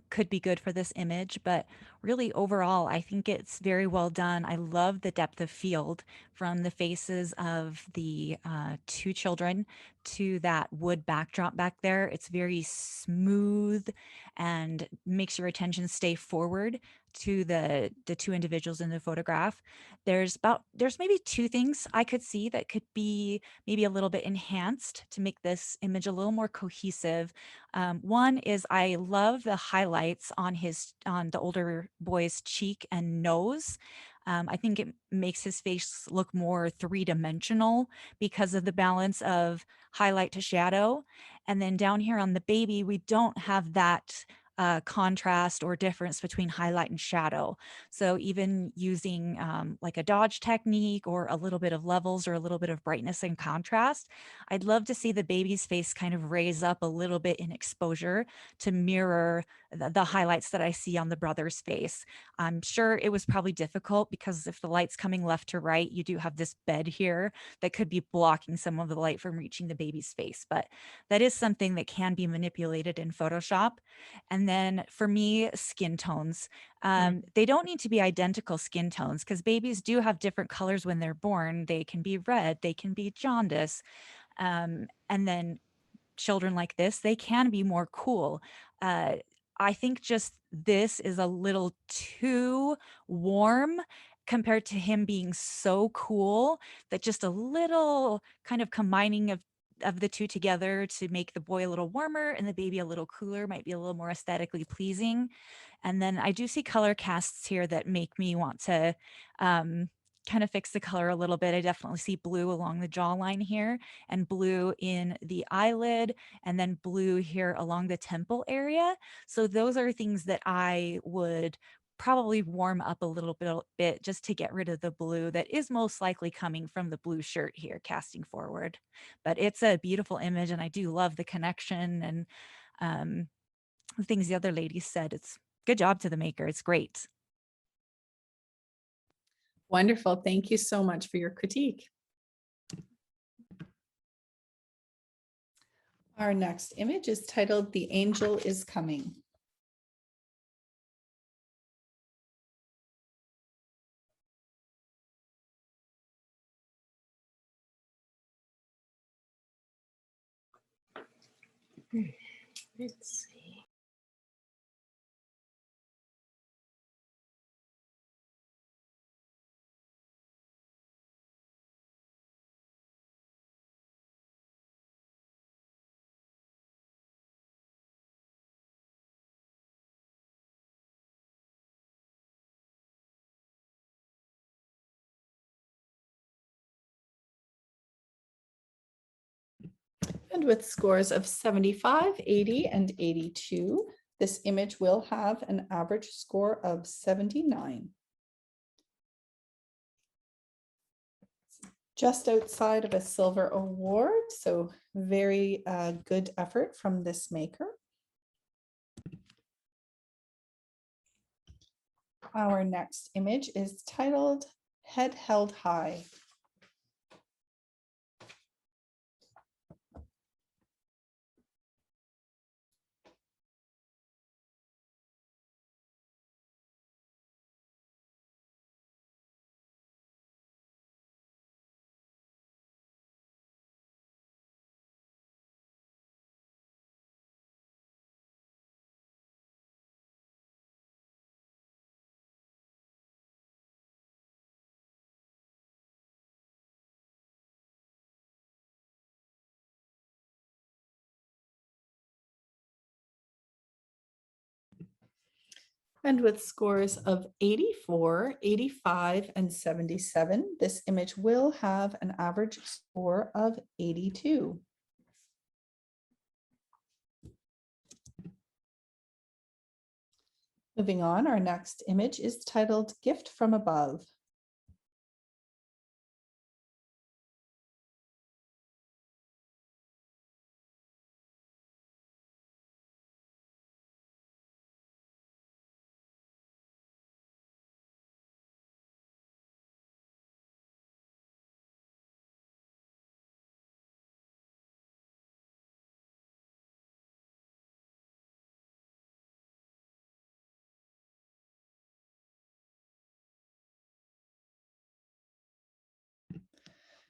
could be good for this image, but really overall, I think it's very well done. I love the depth of field from the faces of the two children to that wood backdrop back there. It's very smooth and makes your attention stay forward to the two individuals in the photograph. There's maybe two things I could see that could be maybe a little bit enhanced to make this image a little more cohesive. One is I love the highlights on the older boy's cheek and nose. I think it makes his face look more three-dimensional because of the balance of highlight to shadow. And then down here on the baby, we don't have that contrast or difference between highlight and shadow. So even using like a dodge technique or a little bit of levels or a little bit of brightness and contrast, I'd love to see the baby's face kind of raise up a little bit in exposure to mirror the highlights that I see on the brother's face. I'm sure it was probably difficult because if the light's coming left to right, you do have this bed here that could be blocking some of the light from reaching the baby's face. But that is something that can be manipulated in Photoshop. And then for me, skin tones. They don't need to be identical skin tones because babies do have different colors when they're born. They can be red, they can be jaundice. And then children like this, they can be more cool. I think just this is a little too warm compared to him being so cool that just a little kind of combining of the two together to make the boy a little warmer and the baby a little cooler might be a little more aesthetically pleasing. And then I do see color casts here that make me want to kind of fix the color a little bit. I definitely see blue along the jawline here and blue in the eyelid and then blue here along the temple area. So those are things that I would probably warm up a little bit just to get rid of the blue that is most likely coming from the blue shirt here casting forward. But it's a beautiful image and I do love the connection and the things the other ladies said. It's good job to the maker. It's great. Wonderful. Thank you so much for your critique. Our next image is titled "The Angel is Coming." Let's see. And with scores of 75, 80, and 82, this image will have an average score of 79. Just outside of a silver award, so very good effort from this maker. Our next image is titled "Head Held High." And with scores of 84, 85, and 77, this image will have an average score of 82. Moving on, our next image is titled "Gift from Above."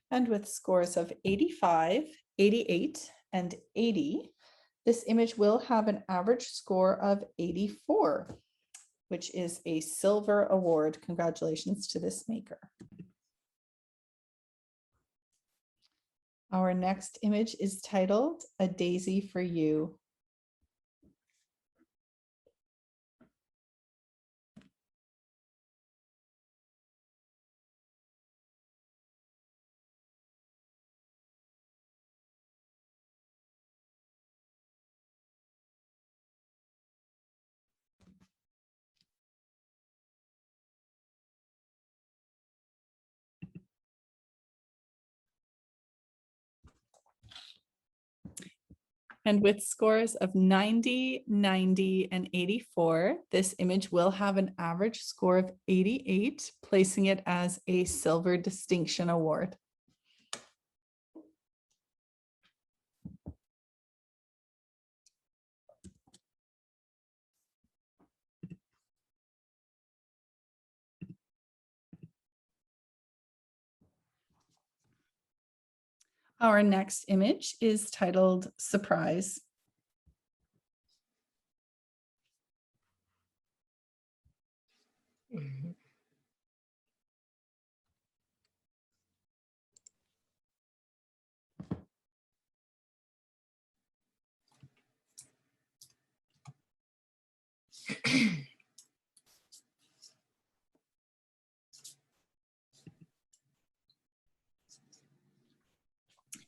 And with scores of 85, 88, and 80, this image will have an average score of 84, which is a silver award. Congratulations to this maker. Our next image is titled "A Daisy for You." And with scores of 90, 90, and 84, this image will have an average score of 88, placing it as a silver distinction award. Our next image is titled "Surprise." Mhm.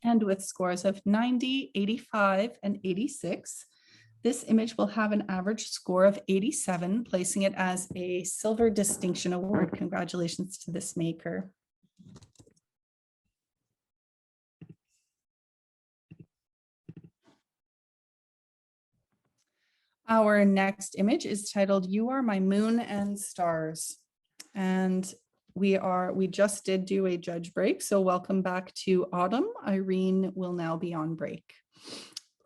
And with scores of 90, 85, and 86, this image will have an average score of 87, placing it as a silver distinction award. Congratulations to this maker. Our next image is titled "You Are My Moon and Stars." And we just did do a judge break, so welcome back to Autumn. Irene will now be on break.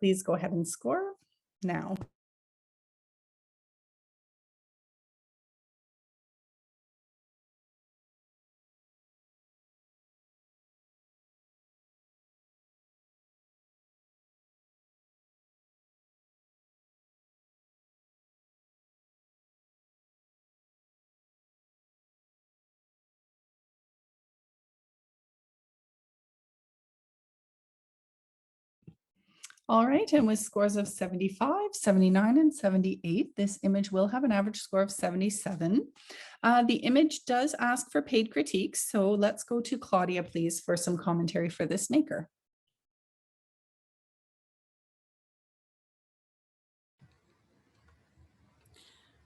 Please go ahead and score now. All right, and with scores of 75, 79, and 78, this image will have an average score of 77. The image does ask for paid critiques, so let's go to Claudia, please, for some commentary for this maker.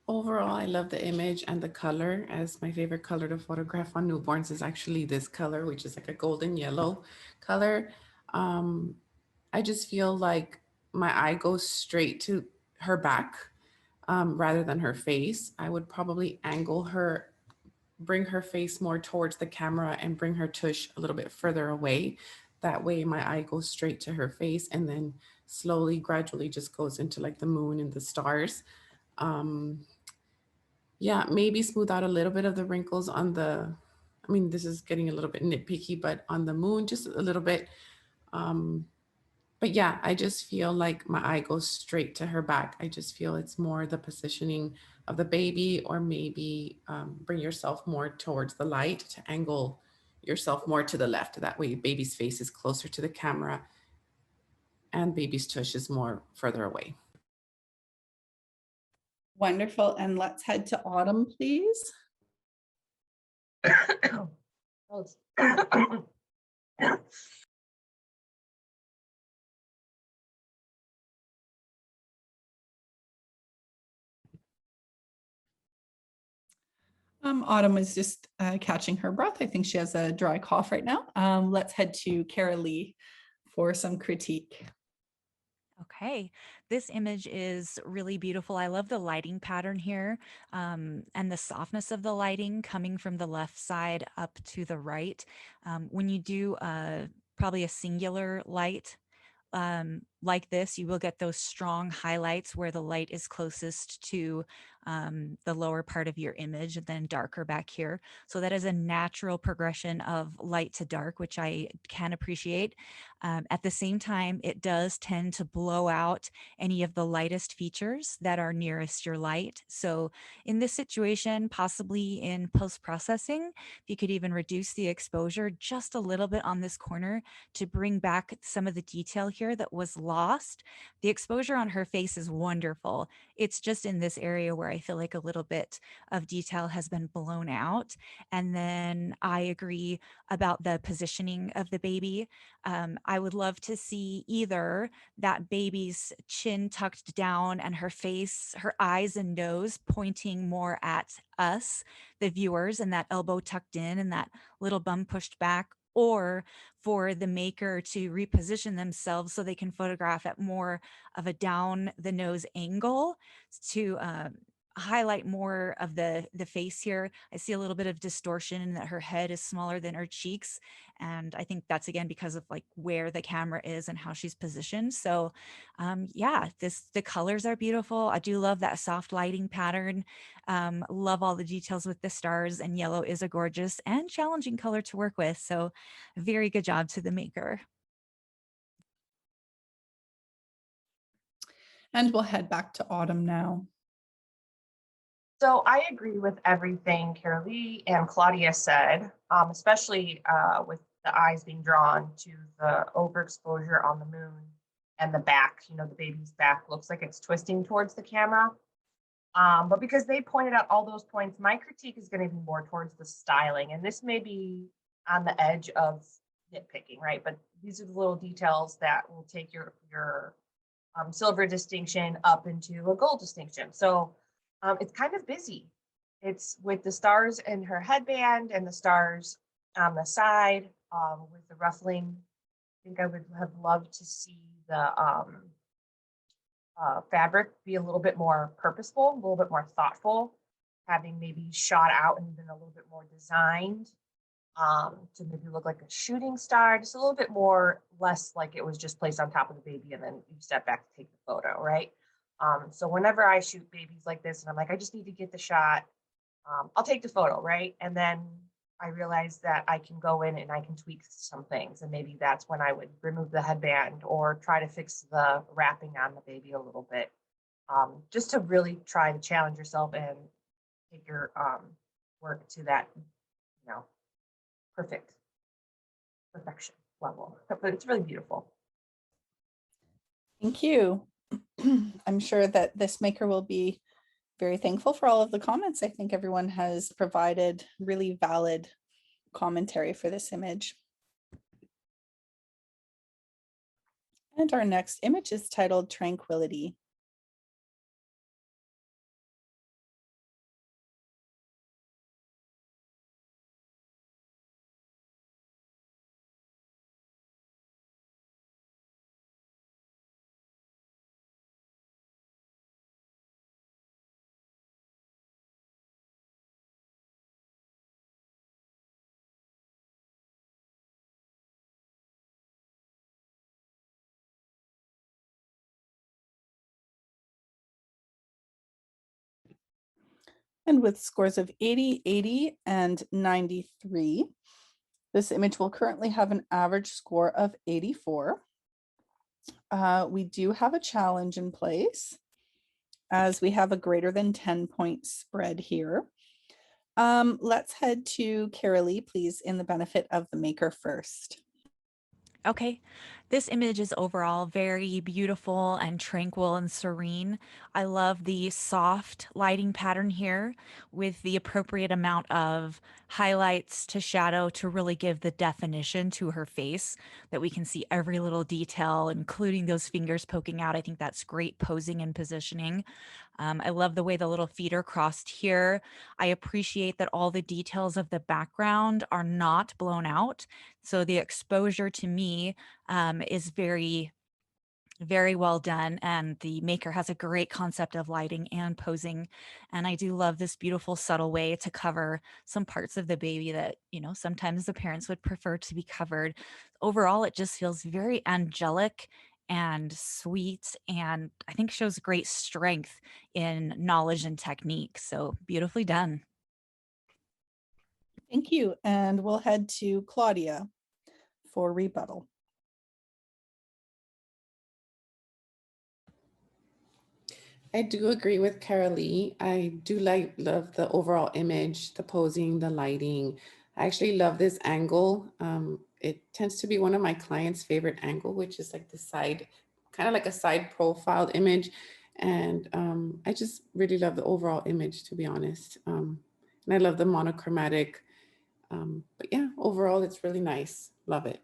Overall, I love the image and the color, as my favorite color to photograph on newborns is actually this color, which is like a golden yellow color. I just feel like my eye goes straight to her back rather than her face. I would probably angle her, bring her face more towards the camera and bring her tush a little bit further away. That way my eye goes straight to her face and then slowly, gradually just goes into like the moon and the stars. Yeah, maybe smooth out a little bit of the wrinkles on the, I mean, this is getting a little bit nitpicky, but on the moon, just a little bit. But yeah, I just feel like my eye goes straight to her back. I just feel it's more the positioning of the baby, or maybe bring yourself more towards the light to angle yourself more to the left. That way baby's face is closer to the camera and baby's tush is more further away. Wonderful, and let's head to Autumn, please. Autumn is just catching her breath. I think she has a dry cough right now. Let's head to Caralee for some critique. Okay, this image is really beautiful. I love the lighting pattern here, and the softness of the lighting coming from the left side up to the right. When you do probably a singular light like this, you will get those strong highlights where the light is closest to the lower part of your image and then darker back here. So that is a natural progression of light to dark, which I can appreciate. At the same time, it does tend to blow out any of the lightest features that are nearest your light. So in this situation, possibly in post-processing, you could even reduce the exposure just a little bit on this corner to bring back some of the detail here that was lost. The exposure on her face is wonderful. It's just in this area where I feel like a little bit of detail has been blown out. And then I agree about the positioning of the baby. I would love to see either that baby's chin tucked down and her face, her eyes and nose pointing more at us, the viewers, and that elbow tucked in and that little bum pushed back, or for the maker to reposition themselves so they can photograph at more of a down the nose angle to highlight more of the face here. I see a little bit of distortion in that her head is smaller than her cheeks. And I think that's again because of like where the camera is and how she's positioned. So yeah, the colors are beautiful. I do love that soft lighting pattern. Love all the details with the stars, and yellow is a gorgeous and challenging color to work with. So very good job to the maker. And we'll head back to Autumn now. So I agree with everything Caralee and Claudia said, especially with the eyes being drawn to the overexposure on the moon and the back. You know, the baby's back looks like it's twisting towards the camera. But because they pointed out all those points, my critique is going to be more towards the styling. And this may be on the edge of nitpicking, right? But these are the little details that will take your silver distinction up into a gold distinction. So it's kind of busy. It's with the stars in her headband and the stars on the side with the ruffling. I think I would have loved to see the fabric be a little bit more purposeful, a little bit more thoughtful, having maybe shot out and been a little bit more designed. to maybe look like a shooting star, just a little bit more, less like it was just placed on top of the baby and then you step back to take the photo, right? So whenever I shoot babies like this and I'm like, I just need to get the shot, I'll take the photo, right? And then I realized that I can go in and I can tweak some things. And maybe that's when I would remove the headband or try to fix the wrapping on the baby a little bit, just to really try to challenge yourself and take your work to that, you know, perfection level. But it's really beautiful. Thank you. I'm sure that this maker will be very thankful for all of the comments. I think everyone has provided really valid commentary for this image. And our next image is titled Tranquility. And with scores of 80, 80, and 93, this image will currently have an average score of 84. We do have a challenge in place as we have a greater than 10-point spread here. Let's head to Caralee, please, in the benefit of the maker first. Okay, this image is overall very beautiful and tranquil and serene. I love the soft lighting pattern here with the appropriate amount of highlights to shadow to really give the definition to her face, that we can see every little detail, including those fingers poking out. I think that's great posing and positioning. I love the way the little feet are crossed here. I appreciate that all the details of the background are not blown out. So the exposure to me is very, very well done. And the maker has a great concept of lighting and posing. And I do love this beautiful, subtle way to cover some parts of the baby that, you know, sometimes the parents would prefer to be covered. Overall, it just feels very angelic and sweet, and I think shows great strength in knowledge and technique. So beautifully done. Thank you. And we'll head to Claudia for rebuttal. I do agree with Caralee. I do love the overall image, the posing, the lighting. I actually love this angle. It tends to be one of my clients' favorite angle, which is like the side, kind of like a side profiled image. And I just really love the overall image, to be honest. And I love the monochromatic. But yeah, overall, it's really nice. Love it.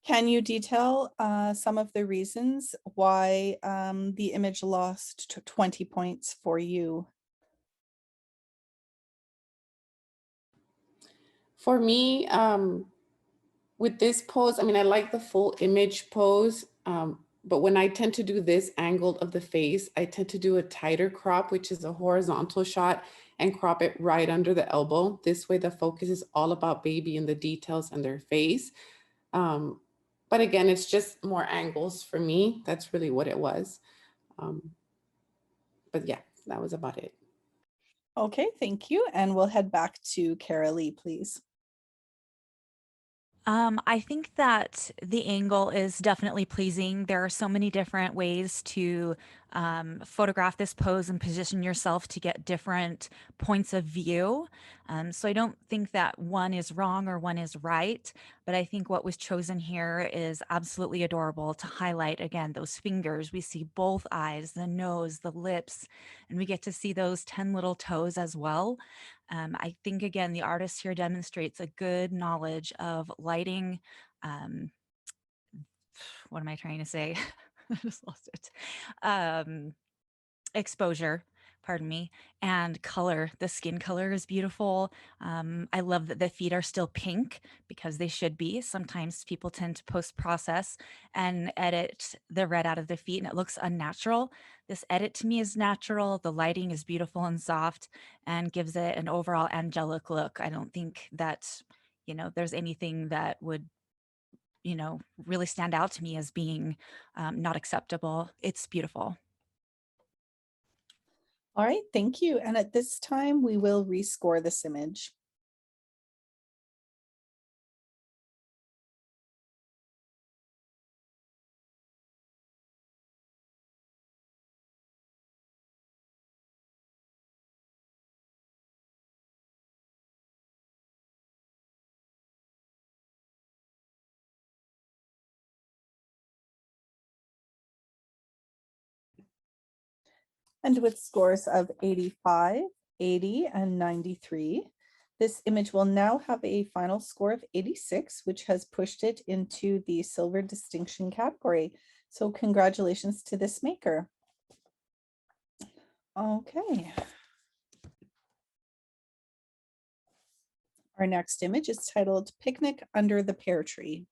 Can you detail some of the reasons why the image lost 20 points for you? For me, with this pose, I mean, I like the full image pose, but when I tend to do this angle of the face, I tend to do a tighter crop, which is a horizontal shot, and crop it right under the elbow. This way the focus is all about baby and the details and their face. But again, it's just more angles for me. That's really what it was. But yeah, that was about it. Okay, thank you. And we'll head back to Caralee, please. I think that the angle is definitely pleasing. There are so many different ways to photograph this pose and position yourself to get different points of view. So I don't think that one is wrong or one is right, but I think what was chosen here is absolutely adorable to highlight, again, those fingers. We see both eyes, the nose, the lips, and we get to see those 10 little toes as well. I think, again, the artist here demonstrates a good knowledge of lighting. What am I trying to say? I just lost it. Exposure, pardon me, and color. The skin color is beautiful. I love that the feet are still pink because they should be. Sometimes people tend to post-process and edit the red out of the feet and it looks unnatural. This edit to me is natural. The lighting is beautiful and soft and gives it an overall angelic look. I don't think that, there's anything that would, really stand out to me as being not acceptable. It's beautiful. All right, thank you. And at this time, we will rescore this image. And with scores of 85, 80, and 93, this image will now have a final score of 86, which has pushed it into the silver distinction category. So congratulations to this maker. Okay. Our next image is titled Picnic Under the Pear Tree.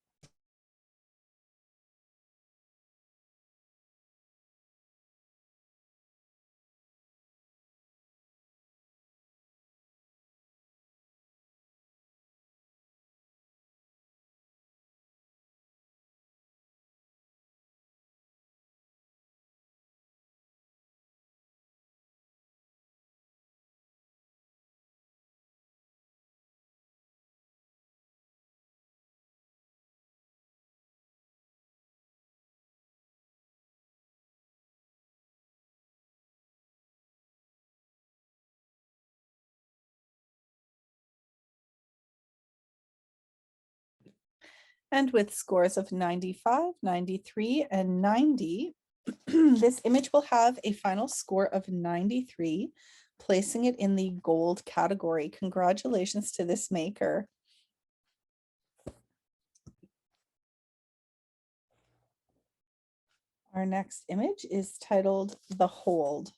And with scores of 95, 93, and 90, this image will have a final score of 93, placing it in the gold category. Congratulations to this maker. Our next image is titled The Hold.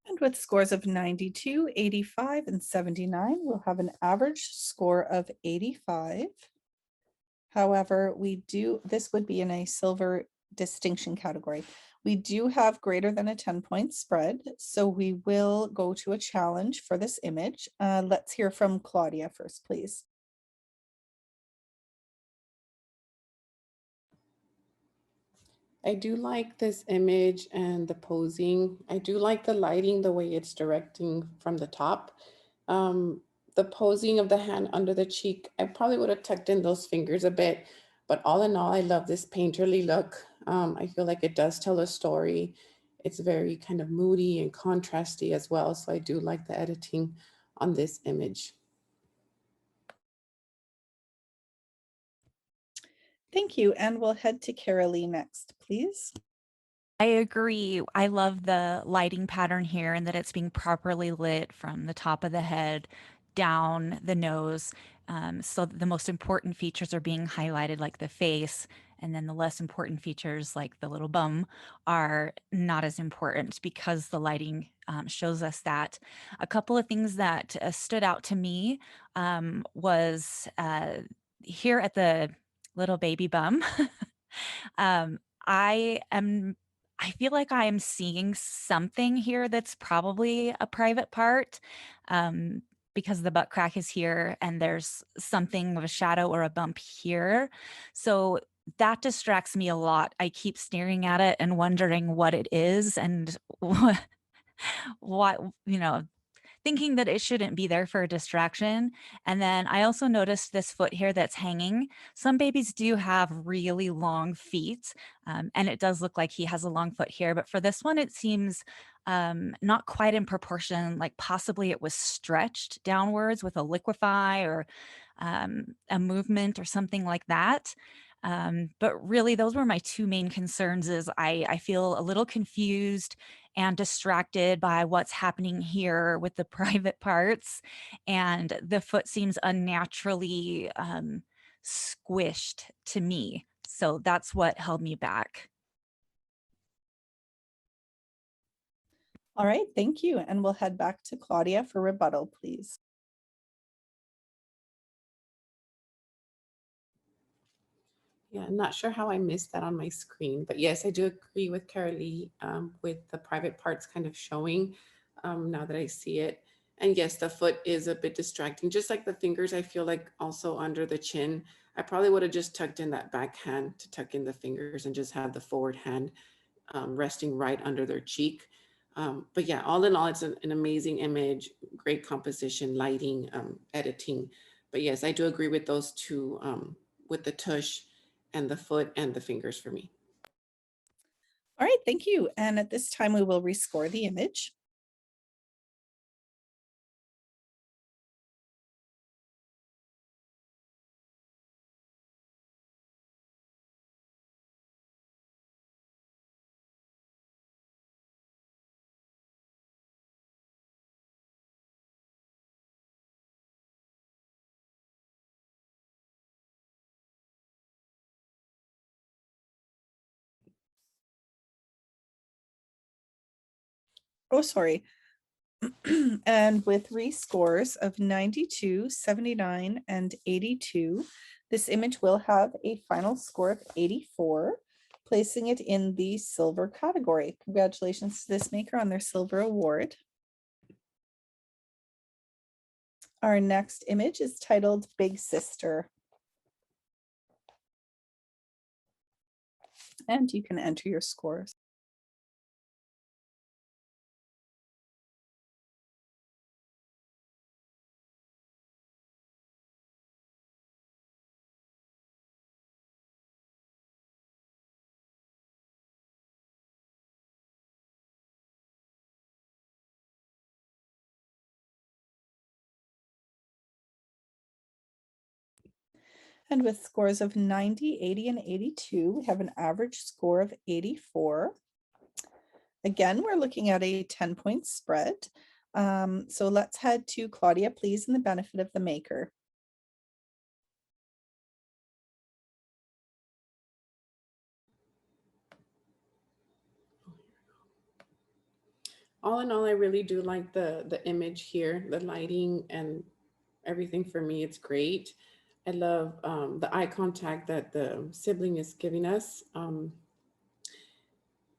And with scores of 92, 85, and 79, we'll have an average score of 85. However, this would be in a silver distinction category. We do have greater than a 10-point spread, so we will go to a challenge for this image. Let's hear from Claudia first, please. I do like this image and the posing. I do like the lighting, the way it's directing from the top. The posing of the hand under the cheek, I probably would have tucked in those fingers a bit, but all in all, I love this painterly look. I feel like it does tell a story. It's very kind of moody and contrasty as well. So I do like the editing on this image. Thank you. And we'll head to Caralee next, please. I agree. I love the lighting pattern here and that it's being properly lit from the top of the head down the nose. So the most important features are being highlighted, like the face, and then the less important features like the little bum are not as important because the lighting shows us that. A couple of things that stood out to me was here at the little baby bum. I feel like I am seeing something here that's probably a private part because the butt crack is here and there's something of a shadow or a bump here. So that distracts me a lot. I keep staring at it and wondering what it is and what, thinking that it shouldn't be there for a distraction. And then I also noticed this foot here that's hanging. Some babies do have really long feet, and it does look like he has a long foot here. But for this one, it seems not quite in proportion, like possibly it was stretched downwards with a liquefy or a movement or something like that. But really, those were my two main concerns. Is I feel a little confused and distracted by what's happening here with the private parts, and the foot seems unnaturally squished to me. So that's what held me back. All right, thank you. And we'll head back to Claudia for rebuttal, please. Yeah, I'm not sure how I missed that on my screen, but yes, I do agree with Caralee with the private parts kind of showing now that I see it. And yes, the foot is a bit distracting, just like the fingers. I feel like also under the chin, I probably would have just tucked in that back hand to tuck in the fingers and just have the forward hand resting right under their cheek. But yeah, all in all, it's an amazing image, great composition, lighting, editing. But yes, I do agree with those two, with the tush and the foot and the fingers for me. All right, thank you. And at this time, we will rescore the image. Oh, sorry. And with rescores of 92, 79, and 82, this image will have a final score of 84, placing it in the silver category. Congratulations to this maker on their silver award. Our next image is titled Big Sister. And you can enter your scores. And with scores of 90, 80, and 82, we have an average score of 84. Again, we're looking at a 10-point spread. So let's head to Claudia, please, in the benefit of the maker. All in all, I really do like the image here, the lighting and everything. For me, it's great. I love the eye contact that the sibling is giving us.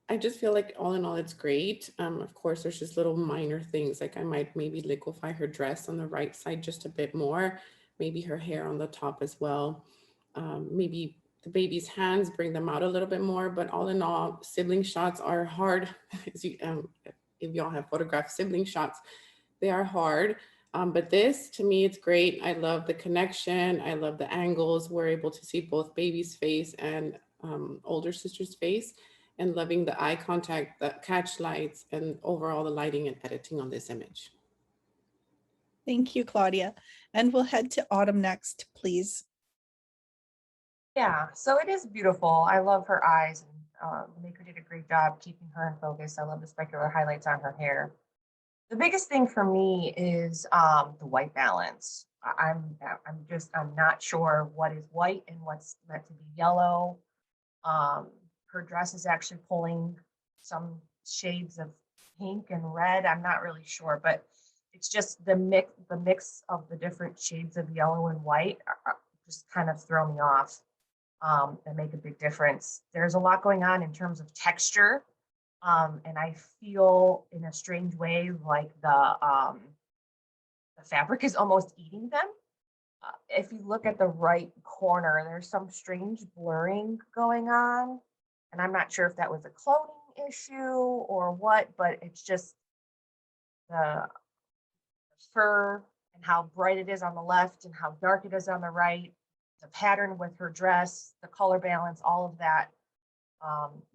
I just feel like all in all, it's great. Of course, there's just little minor things, like I might maybe liquefy her dress on the right side just a bit more, maybe her hair on the top as well. Maybe the baby's hands, bring them out a little bit more, but all in all, sibling shots are hard. If y'all have photographed sibling shots, they are hard. But this, to me, it's great. I love the connection. I love the angles. We're able to see both baby's face and older sister's face, and loving the eye contact, the catch lights, and overall the lighting and editing on this image. Thank you, Claudia. And we'll head to Autumn next, please. Yeah, so it is beautiful. I love her eyes, and the maker did a great job keeping her in focus. I love the specular highlights on her hair. The biggest thing for me is the white balance. I'm not sure what is white and what's meant to be yellow. Her dress is actually pulling some shades of pink and red. I'm not really sure, but it's just the mix of the different shades of yellow and white just kind of throw me off and make a big difference. There's a lot going on in terms of texture. And I feel in a strange way like the fabric is almost eating them. If you look at the right corner, there's some strange blurring going on. And I'm not sure if that was a cloning issue or what, but it's just the fur and how bright it is on the left and how dark it is on the right, the pattern with her dress, the color balance, all of that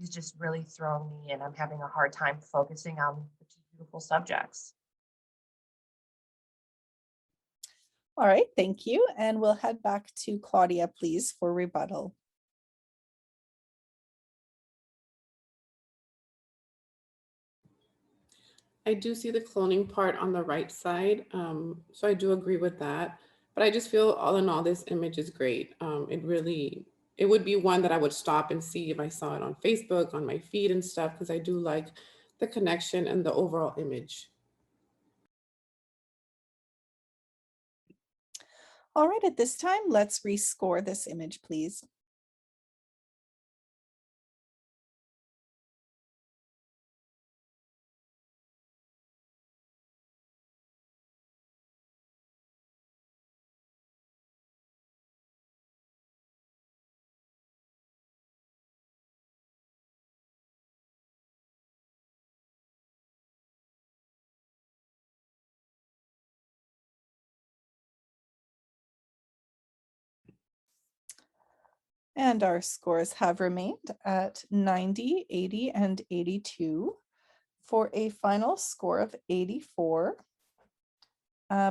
is just really throwing me, and I'm having a hard time focusing on the two beautiful subjects. All right, thank you. And we'll head back to Claudia, please, for rebuttal. I do see the cloning part on the right side, so I do agree with that. But I just feel all in all, this image is great. It would be one that I would stop and see if I saw it on Facebook, on my feed and stuff, because I do like the connection and the overall image. All right, at this time, let's rescore this image, please. And our scores have remained at 90, 80, and 82 for a final score of 84,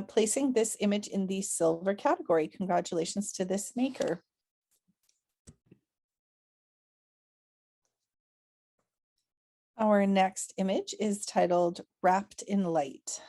placing this image in the silver category. Congratulations to this maker. Our next image is titled Wrapped in Light.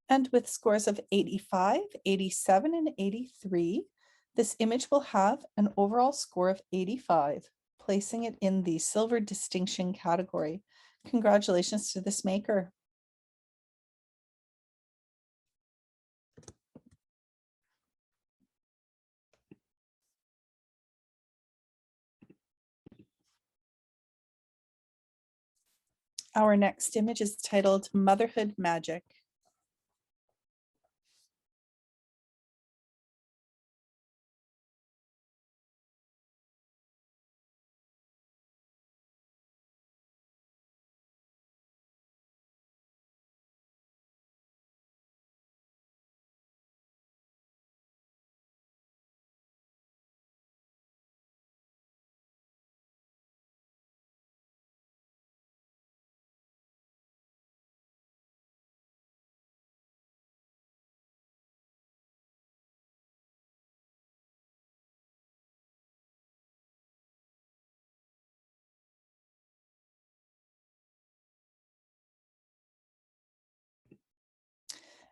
And with scores of 85, 87, and 83, this image will have an overall score of 85, placing it in the silver distinction category. Congratulations to this maker. Our next image is titled Motherhood Magic.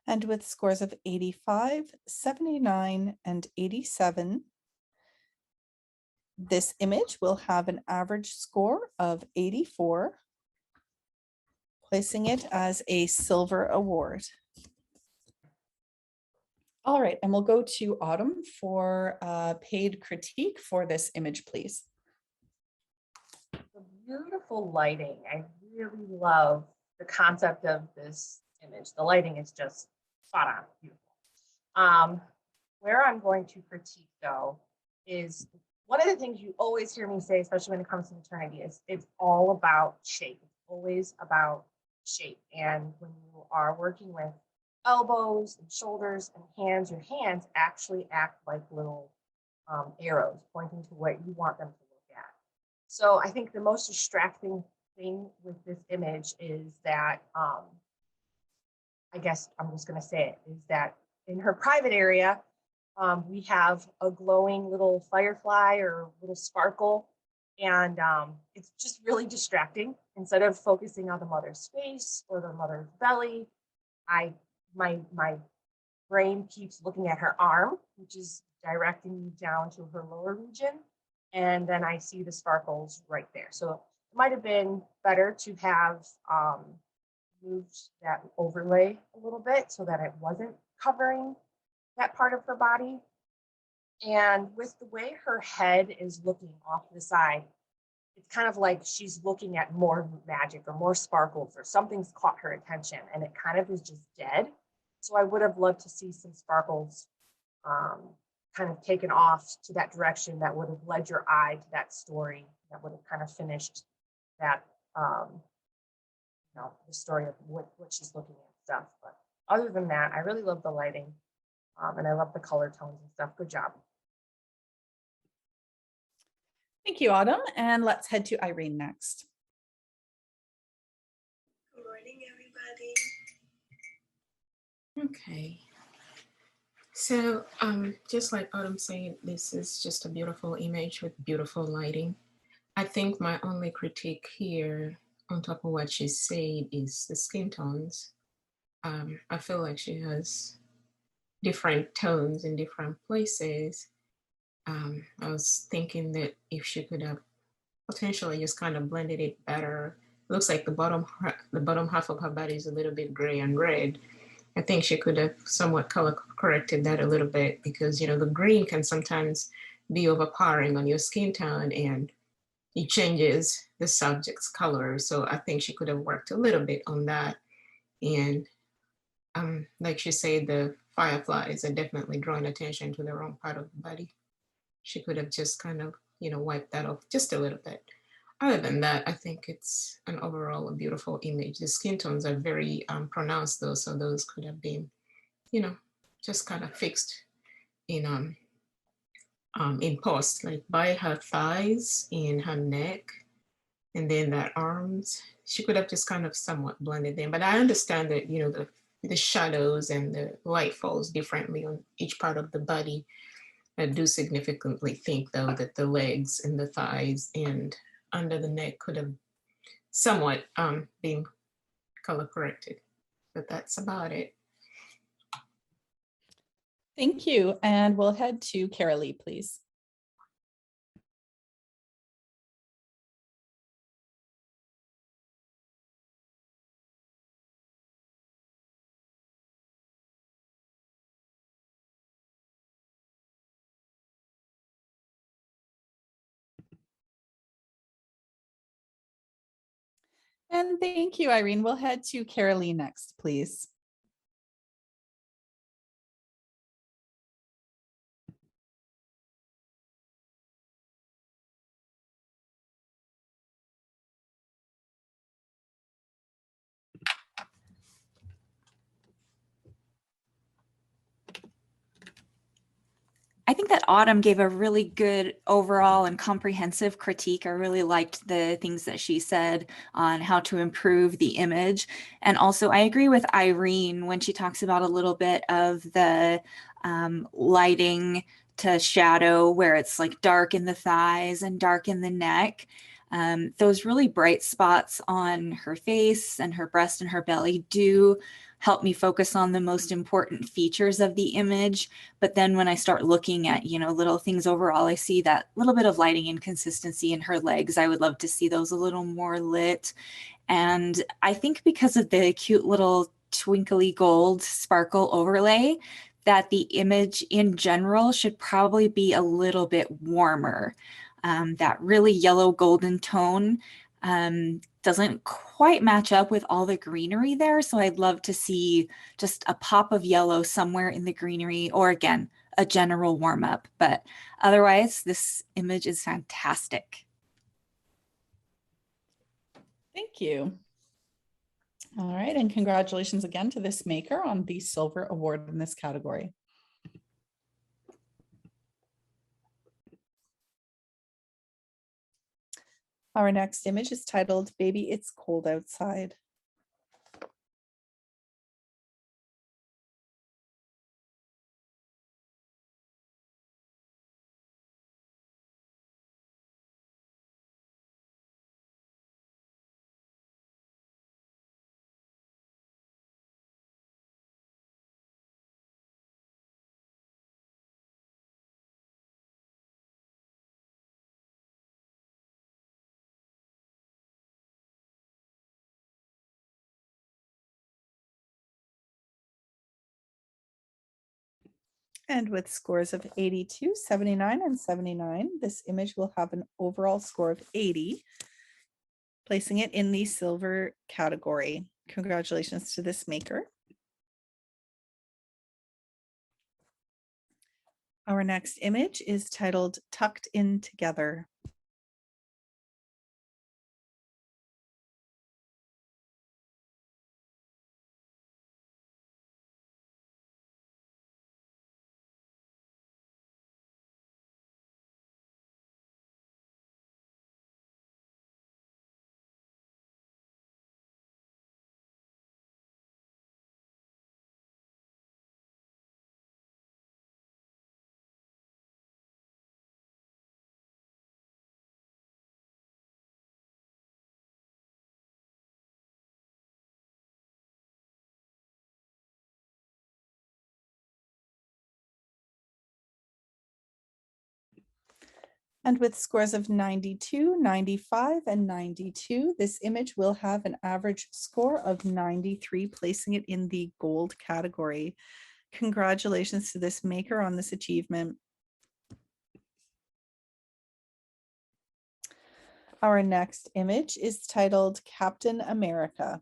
And with scores of 85, 79, and 87, this image will have an average score of 84, placing it as a silver award. All right, and we'll go to Autumn for a paid critique for this image, please. The beautiful lighting. I really love the concept of this image. The lighting is just spot on, beautiful. Where I'm going to critique though is one of the things you always hear me say, especially when it comes to maternity, is it's all about shape. It's always about shape. And when you are working with elbows and shoulders and hands, your hands actually act like little arrows pointing to what you want them to look at. So I think the most distracting thing with this image is that, I guess I'm just going to say it, is that in her private area, we have a glowing little firefly or little sparkle, and it's just really distracting. Instead of focusing on the mother's face or the mother's belly, my brain keeps looking at her arm, which is directing me down to her lower region, and then I see the sparkles right there. So it might have been better to have moved that overlay a little bit so that it wasn't covering that part of her body. And with the way her head is looking off to the side, it's kind of like she's looking at more magic or more sparkles or something's caught her attention and it kind of is just dead. So I would have loved to see some sparkles kind of taken off to that direction that would have led your eye to that story, that would have kind of finished that, the story of what she's looking at stuff. But other than that, I really love the lighting and I love the color tones and stuff. Good job. Thank you, Autumn. And let's head to Irene next. Good morning, everybody. Okay. So just like Autumn said, this is just a beautiful image with beautiful lighting. I think my only critique here on top of what she said is the skin tones. I feel like she has different tones in different places. I was thinking that if she could have potentially just kind of blended it better. It looks like the bottom half of her body is a little bit gray and red. I think she could have somewhat color corrected that a little bit because, you know, the green can sometimes be overpowering on your skin tone and it changes the subject's color. So I think she could have worked a little bit on that. And like she said, the fireflies are definitely drawing attention to the wrong part of the body. She could have just kind of, you know, wiped that off just a little bit. Other than that, I think it's an overall a beautiful image. The skin tones are very pronounced though, so those could have been, you know, just kind of fixed in post, like by her thighs, in her neck, and then that arms. She could have just kind of somewhat blended them. But I understand that, you know, the shadows and the light falls differently on each part of the body. I do significantly think though that the legs and the thighs and under the neck could have somewhat been color corrected, but that's about it. Thank you. And we'll head to Caralee, please. And thank you, Irene. We'll head to Caralee next, please. I think that Autumn gave a really good overall and comprehensive critique. I really liked the things that she said on how to improve the image. And also I agree with Irene when she talks about a little bit of the lighting to shadow where it's like dark in the thighs and dark in the neck. Those really bright spots on her face and her breast and her belly do help me focus on the most important features of the image. But then when I start looking at, you know, little things overall, I see that little bit of lighting inconsistency in her legs. I would love to see those a little more lit. And I think because of the cute little twinkly gold sparkle overlay, that the image in general should probably be a little bit warmer. That really yellow golden tone doesn't quite match up with all the greenery there. So I'd love to see just a pop of yellow somewhere in the greenery, or again, a general warm up. But otherwise, this image is fantastic. Thank you. All right, and congratulations again to this maker on the Silver Award in this category. Our next image is titled "Baby, It's Cold Outside." And with scores of 82, 79, and 79, this image will have an overall score of 80, placing it in the silver category. Congratulations to this maker. Our next image is titled Tucked In Together. And with scores of 92, 95, and 92, this image will have an average score of 93, placing it in the gold category. Congratulations to this maker on this achievement. Our next image is titled Captain America.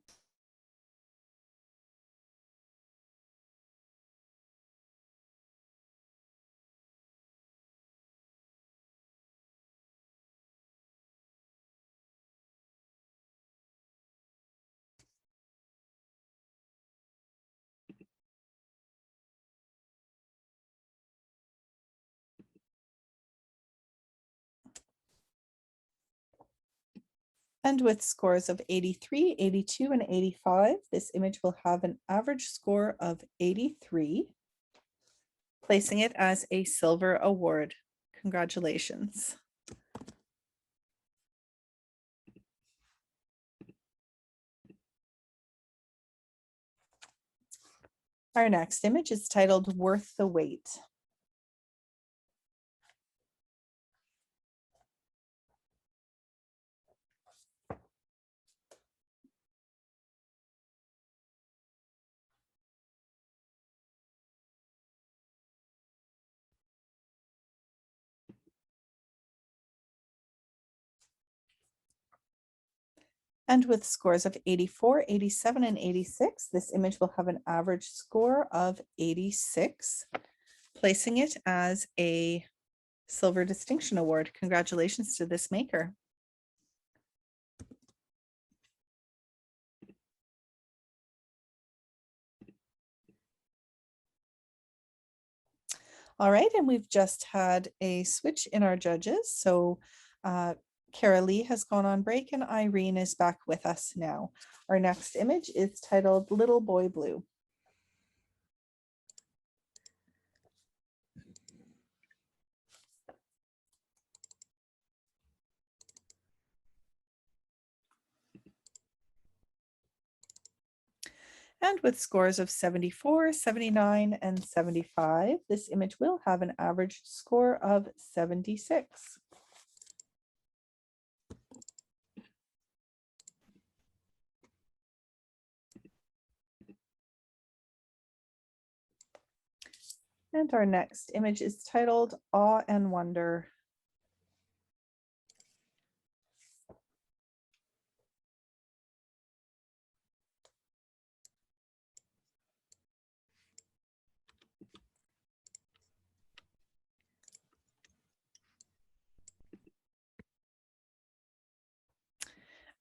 And with scores of 83, 82, and 85, this image will have an average score of 83, placing it as a silver award. Congratulations. Our next image is titled Worth the Wait. And with scores of 84, 87, and 86, this image will have an average score of 86, placing it as a Silver Distinction Award. Congratulations to this maker. All right, and we've just had a switch in our judges. So Caralee has gone on break and Irene is back with us now. Our next image is titled Little Boy Blue. And with scores of 74, 79, and 75, this image will have an average score of 76. And our next image is titled Awe and Wonder.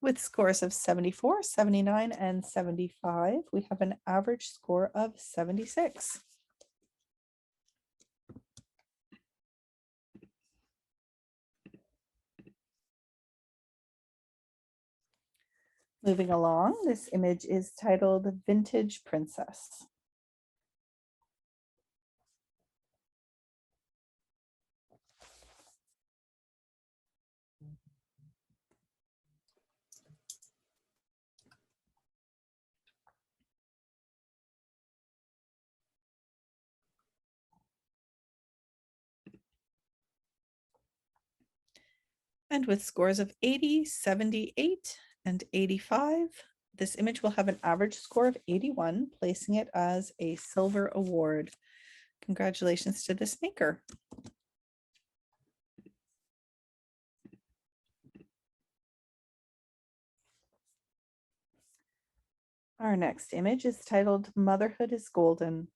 With scores of 74, 79, and 75, we have an average score of 76. Moving along, this image is titled Vintage Princess. And with scores of 80, 78, and 85, this image will have an average score of 81, placing it as a silver award. Congratulations to this maker. Our next image is titled Motherhood is Golden.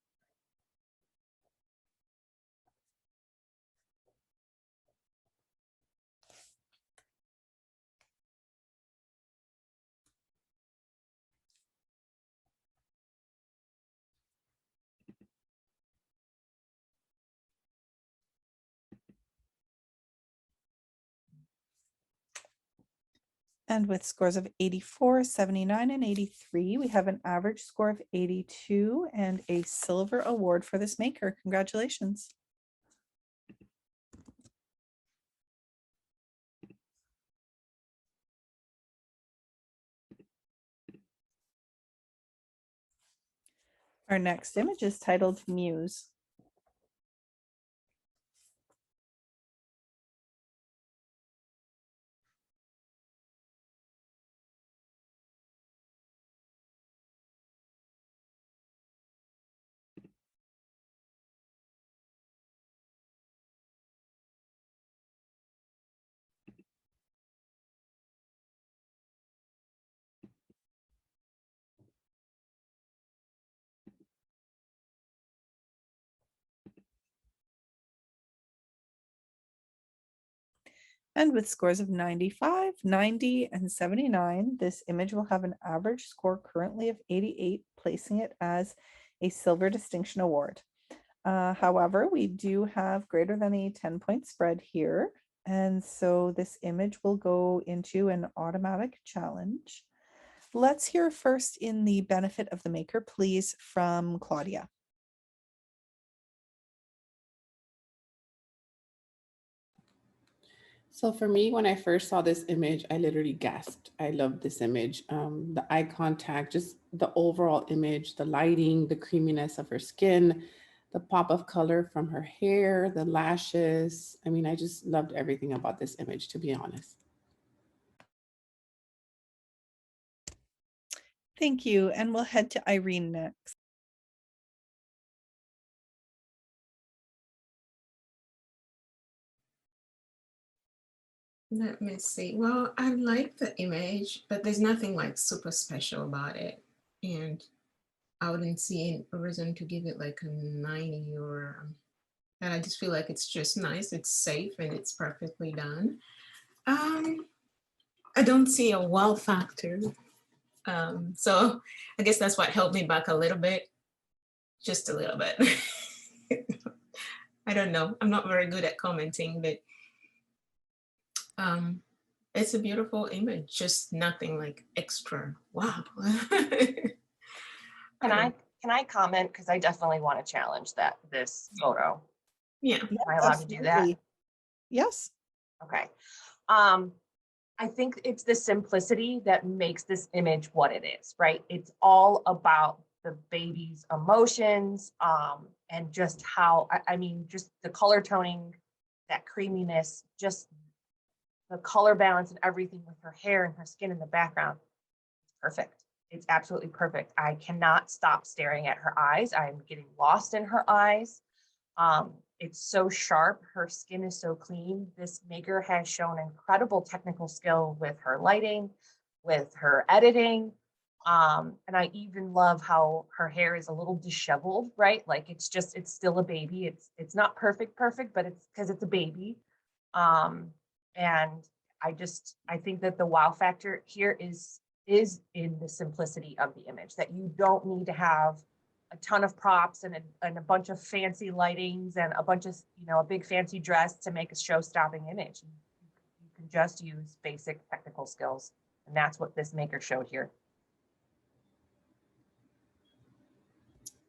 And with scores of 84, 79, and 83, we have an average score of 82 and a silver award for this maker. Congratulations. Our next image is titled Muse. And with scores of 95, 90, and 79, this image will have an average score currently of 88, placing it as a silver distinction award. However, we do have greater than a 10-point spread here. And so this image will go into an automatic challenge. Let's hear first in the benefit of the maker, please, from Claudia. So for me, when I first saw this image, I literally gasped. I loved this image. The eye contact, just the overall image, the lighting, the creaminess of her skin, the pop of color from her hair, the lashes. I mean, I just loved everything about this image, to be honest. Thank you. And we'll head to Irene next. Let me see. Well, I like the image, but there's nothing like super special about it. And I wouldn't see a reason to give it like a 90 or, and I just feel like it's just nice. It's safe and it's perfectly done. I don't see a wow factor. So I guess that's what held me back a little bit, just a little bit. I don't know. I'm not very good at commenting, but it's a beautiful image, just nothing like extra. Wow. Can I comment? Because I definitely want to challenge this photo. Yeah. Am I allowed to do that? Absolutely. Yes. Okay. I think it's the simplicity that makes this image what it is, right? It's all about the baby's emotions, and just how, I mean, just the color toning, that creaminess, just the color balance and everything with her hair and her skin in the background. It's perfect. It's absolutely perfect. I cannot stop staring at her eyes. I'm getting lost in her eyes. It's so sharp. Her skin is so clean. This maker has shown incredible technical skill with her lighting, with her editing. And I even love how her hair is a little disheveled, right? Like it's still a baby. It's not perfect, but it's because it's a baby. And I think that the wow factor here is in the simplicity of the image, that you don't need to have a ton of props and a bunch of fancy lightings and a bunch of, a big fancy dress to make a show-stopping image. You can just use basic technical skills. And that's what this maker showed here.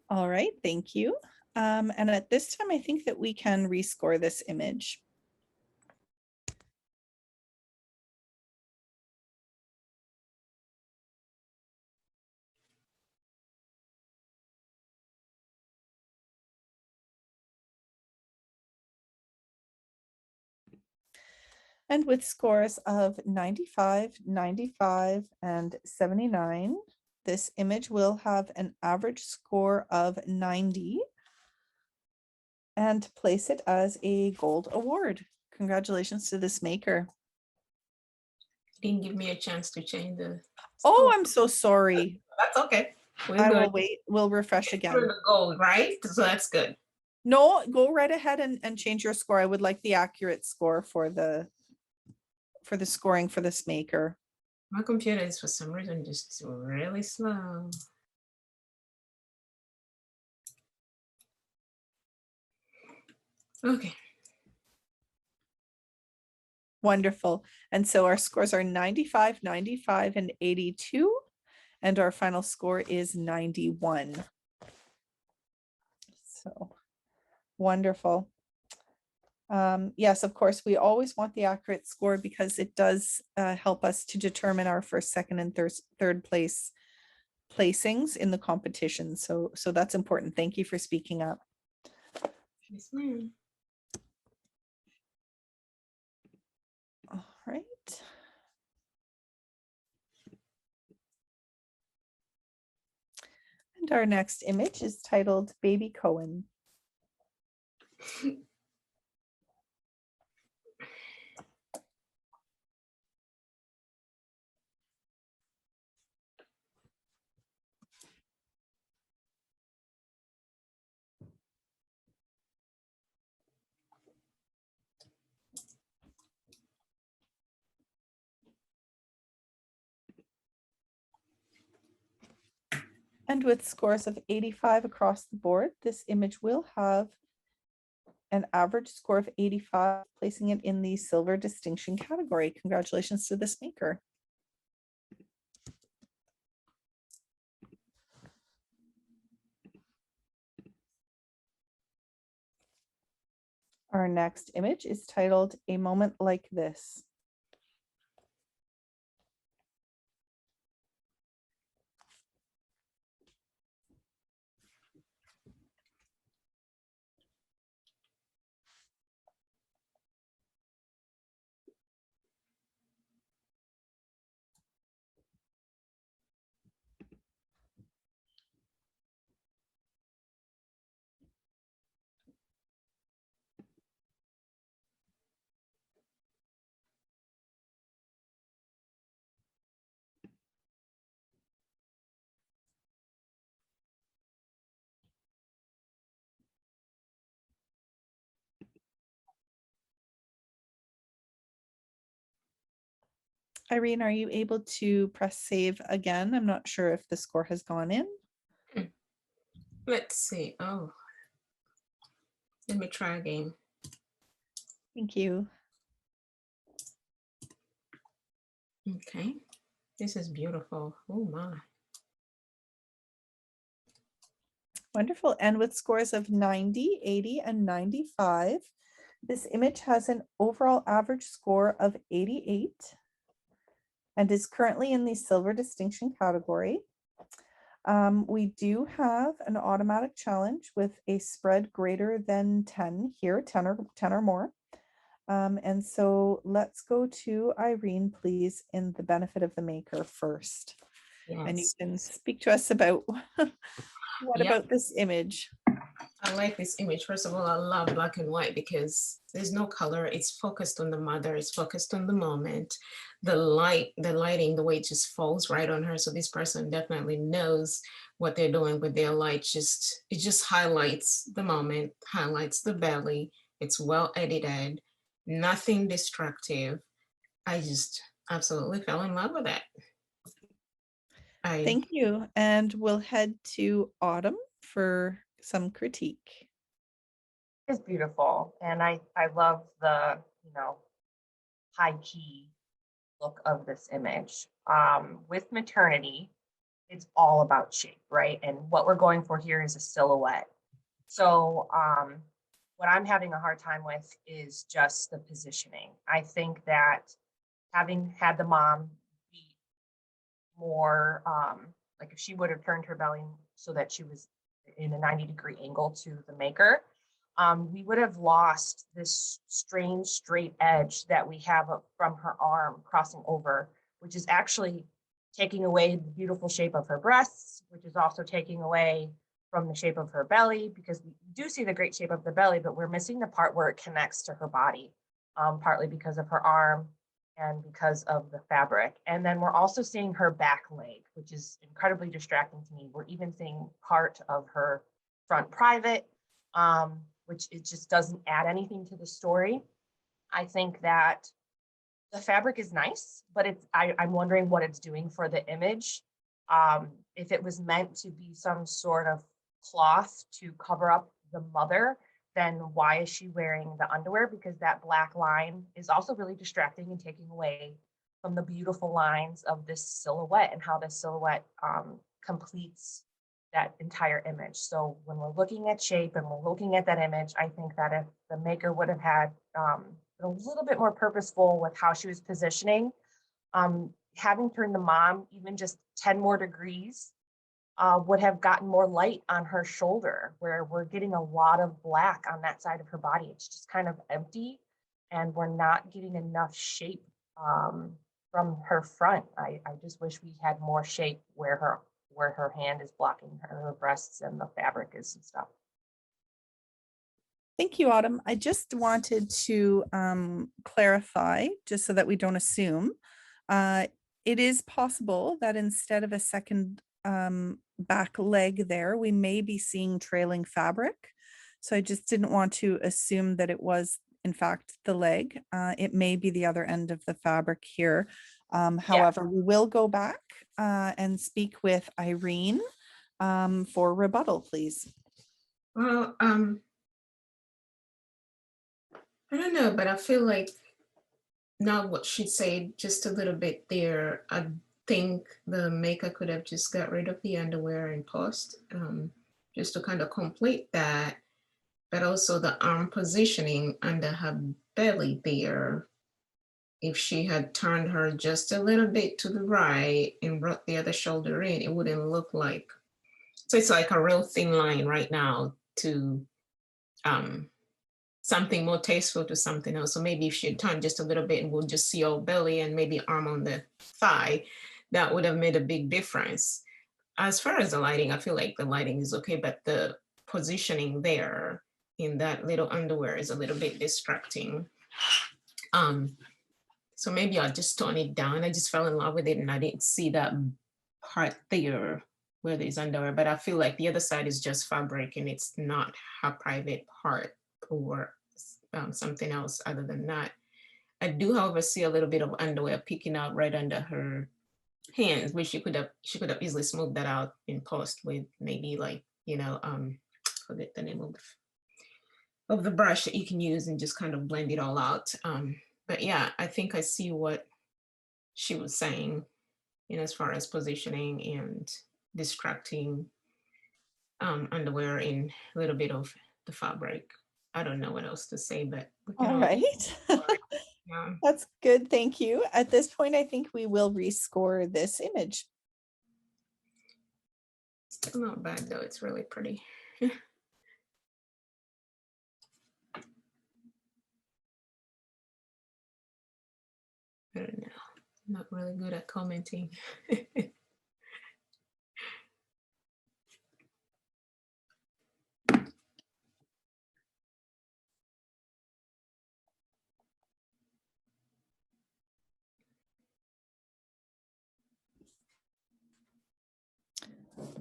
All right, thank you. And at this time, I think that we can rescore this image. And with scores of 95, 95, and 79, this image will have an average score of 90. and place it as a gold award. Congratulations to this maker. Didn't give me a chance to change the. Oh, score. I'm so sorry. That's okay. We're I good. will wait. We'll refresh Through again. the gold, right? So that's good. No, go right ahead and change your score. I would like the accurate score for the scoring for this maker. My computer is for some reason just really slow. Okay. Wonderful. And so our scores are 95, 95, and 82. And our final score is 91. So wonderful. Yes, of course, we always want the accurate score because it does help us to determine our first, second, and third place placings in the competition. So that's important. Thank you for speaking up. Yes, ma'am. All right. And our next image is titled Baby Cohen. And with scores of 85 across the board, this image will have an average score of 85, placing it in the silver distinction category. Congratulations to this maker. Our next image is titled A Moment Like This. Irene, are you able to press save again? I'm not sure if the score has gone in. Let's see. Oh, let me try again. Thank you. Okay. This is beautiful. Oh my. Wonderful. And with scores of 90, 80, and 95, this image has an overall average score of 88 and is currently in the silver distinction category. We do have an automatic challenge with a spread greater than 10 here, 10 or more. And so let's go to Irene, please, in the benefit of the maker first. Yes. And you can speak to us about what about this image? I like this image. First of all, I love black and white because there's no color. It's focused on the mother. It's focused on the moment. The lighting, the way it just falls right on her. So this person definitely knows what they're doing with their light. It just highlights the moment, highlights the belly. It's well edited, nothing destructive. I just absolutely fell in love with that. Thank you. And we'll head to Autumn for some critique. It's beautiful. And I love the, high key look of this image. With maternity, it's all about shape, right? And what we're going for here is a silhouette. So what I'm having a hard time with is just the positioning. I think that having had the mom be more, like if she would have turned her belly so that she was in a 90-degree angle to the maker, we would have lost this strange straight edge that we have from her arm crossing over, which is actually taking away the beautiful shape of her breasts, which is also taking away from the shape of her belly, because we do see the great shape of the belly, but we're missing the part where it connects to her body, partly because of her arm and because of the fabric. And then we're also seeing her back leg, which is incredibly distracting to me. We're even seeing part of her front private, which it just doesn't add anything to the story. I think that the fabric is nice, but I'm wondering what it's doing for the image. If it was meant to be some sort of cloth to cover up the mother, then why is she wearing the underwear? Because that black line is also really distracting and taking away from the beautiful lines of this silhouette and how this silhouette completes that entire image. So when we're looking at shape and we're looking at that image, I think that if the maker would have had a little bit more purposeful with how she was positioning, having turned the mom even just 10 more degrees would have gotten more light on her shoulder, where we're getting a lot of black on that side of her body. It's just kind of empty, and we're not getting enough shape from her front. I just wish we had more shape where her hand is blocking her breasts and the fabric is and stuff. Thank you, Autumn. I just wanted to clarify, just so that we don't assume, it is possible that instead of a second back leg there, we may be seeing trailing fabric. So I just didn't want to assume that it was in fact the leg. It may be the other end of the fabric here. However, we will go back and speak with Irene for rebuttal, please. Well, I don't know, but I feel like now what she said just a little bit there, I think the maker could have just got rid of the underwear and post, just to kind of complete that. But also the arm positioning under her belly there, if she had turned her just a little bit to the right and brought the other shoulder in, it wouldn't look like, so it's like a real thin line right now to something more tasteful to something else. So maybe if she had turned just a little bit and we'll just see all belly and maybe arm on the thigh, that would have made a big difference. As far as the lighting, I feel like the lighting is okay, but the positioning there in that little underwear is a little bit distracting. So maybe I'll just tone it down. I just fell in love with it and I didn't see that part there where there's underwear, but I feel like the other side is just fabric and it's not her private part or something else other than that. I do, however, see a little bit of underwear peeking out right under her hands, which she could have easily smoothed that out in post with maybe like, you know, forget the name of the brush that you can use and just kind of blend it all out. But yeah, I think I see what she was saying, you know, as far as positioning and distracting underwear in a little bit of the fabric. I don't know what else to say, but all right. Yeah. That's good. Thank you. At this point, I think we will rescore this image. Still not bad though. It's really pretty. I don't know. I'm not really good at commenting.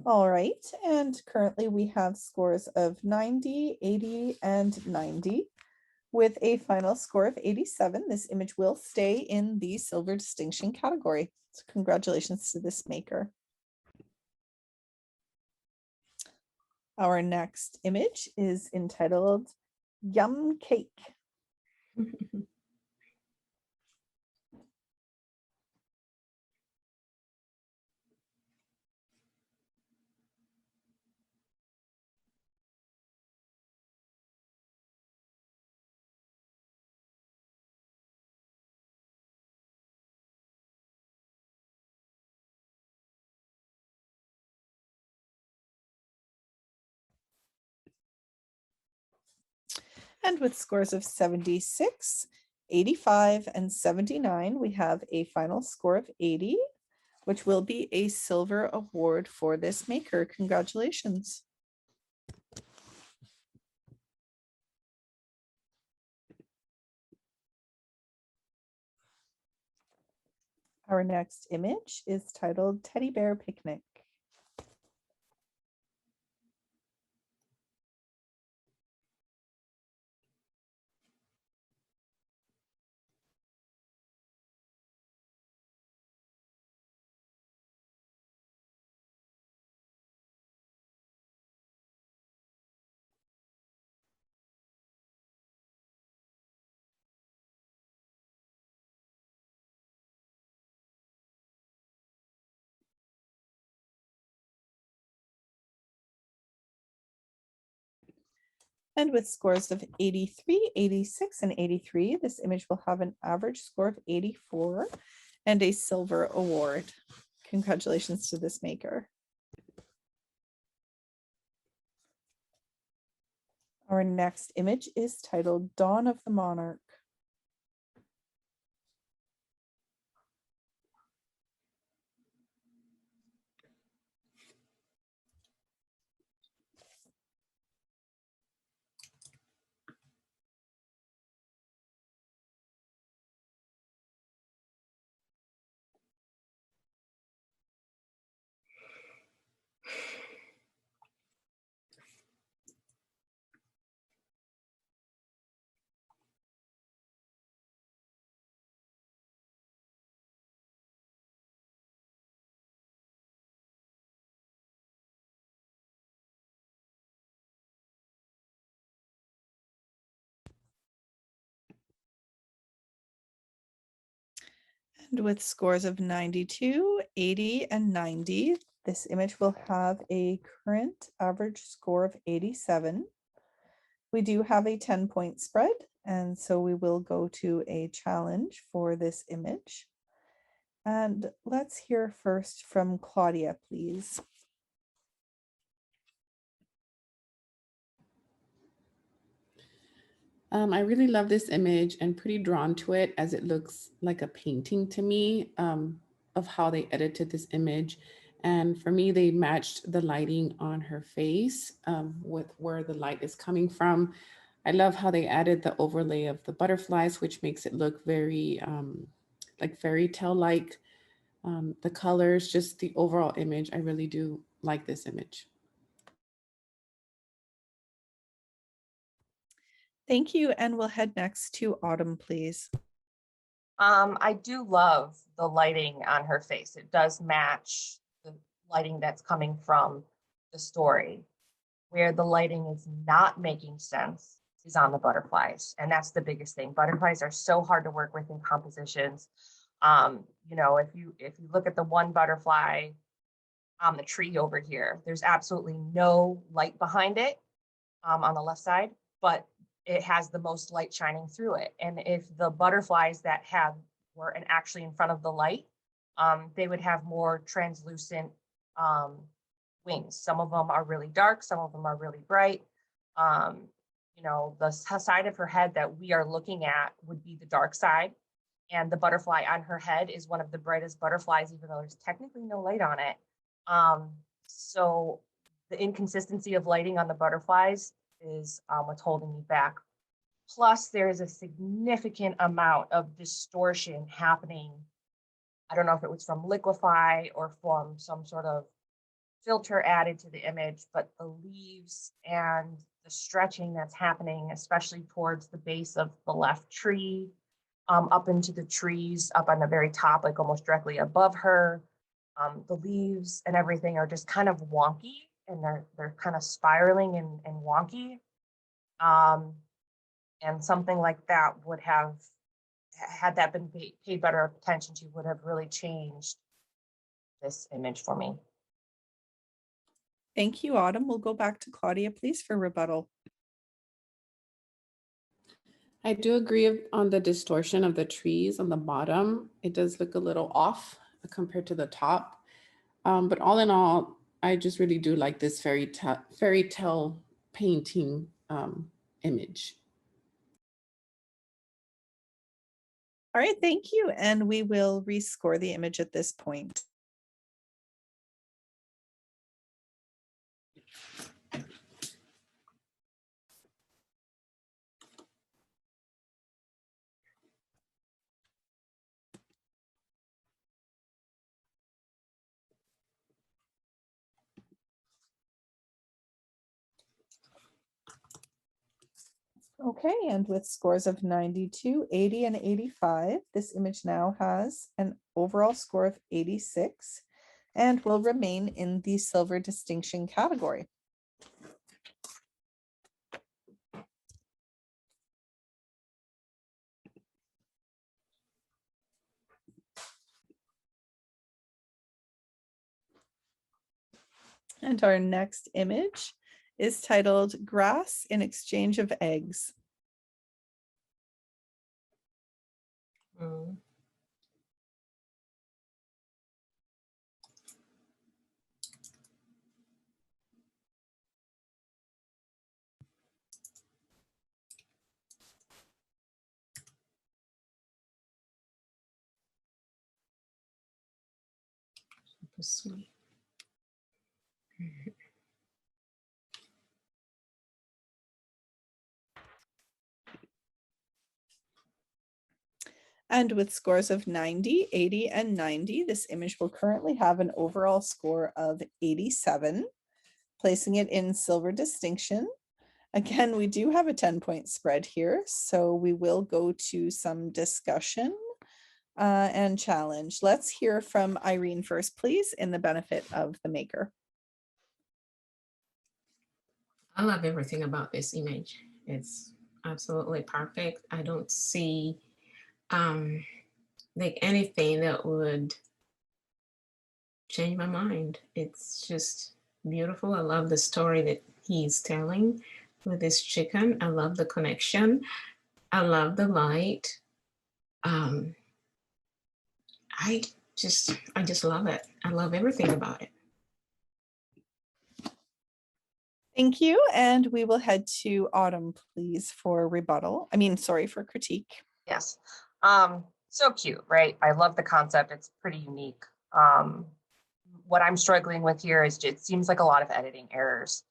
All right, and currently we have scores of 90, 80, and 90. With a final score of 87, this image will stay in the silver distinction category. So congratulations to this maker. Our next image is entitled Yum Cake. And with scores of 76, 85, and 79, we have a final score of 80, which will be a silver award for this maker. Congratulations. Our next image is titled Teddy Bear Picnic. And with scores of 83, 86, and 83, this image will have an average score of 84 and a silver award. Congratulations to this maker. Our next image is titled Dawn of the Monarch. And with scores of 92, 80, and 90, this image will have a current average score of 87. We do have a 10-point spread, and so we will go to a challenge for this image. And let's hear first from Claudia, please. I really love this image and pretty drawn to it as it looks like a painting to me of how they edited this image. And for me, they matched the lighting on her face with where the light is coming from. I love how they added the overlay of the butterflies, which makes it look very like fairy tale-like. The colors, just the overall image. I really do like this image. Thank you, and we'll head next to Autumn, please. I do love the lighting on her face. It does match the lighting that's coming from the story. Where the lighting is not making sense is on the butterflies. And that's the biggest thing. Butterflies are so hard to work with in compositions. You know, if you look at the one butterfly on the tree over here, there's absolutely no light behind it on the left side, but it has the most light shining through it. And if the butterflies that were actually in front of the light, they would have more translucent wings. Some of them are really dark, some of them are really bright. You know, the side of her head that we are looking at would be the dark side. And the butterfly on her head is one of the brightest butterflies, even though there's technically no light on it. So the inconsistency of lighting on the butterflies is what's holding me back. Plus, there is a significant amount of distortion happening. I don't know if it was from Liquify or from some sort of filter added to the image, but the leaves and the stretching that's happening, especially towards the base of the left tree, up into the trees, up on the very top, like almost directly above her. The leaves and everything are just kind of wonky, and they're kind of spiraling and wonky. And something like that would have, had that been paid better attention to, would have really changed this image for me. Thank you, Autumn. We'll go back to Claudia, please, for rebuttal. I do agree on the distortion of the trees on the bottom. It does look a little off compared to the top. But all in all, I just really do like this fairy tale painting image. All right, thank you. And we will rescore the image at this point. Okay, and with scores of 92, 80, and 85, this image now has an overall score of 86 and will remain in the silver distinction category. And our next image is titled Grass in Exchange of Eggs. Mm. Super sweet. And with scores of 90, 80, and 90, this image will currently have an overall score of 87, placing it in silver distinction. Again, we do have a 10-point spread here, so we will go to some discussion and challenge. Let's hear from Irene first, please, in the benefit of the maker. I love everything about this image. It's absolutely perfect. I don't see like anything that would change my mind. It's just beautiful. I love the story that he's telling with this chicken. I love the connection. I love the light. I just love it. I love everything about it. Thank you. And we will head to Autumn, please, for rebuttal. Sorry, for critique. Yes. So cute, right? I love the concept. It's pretty unique. What I'm struggling with here is it seems like a lot of editing errors.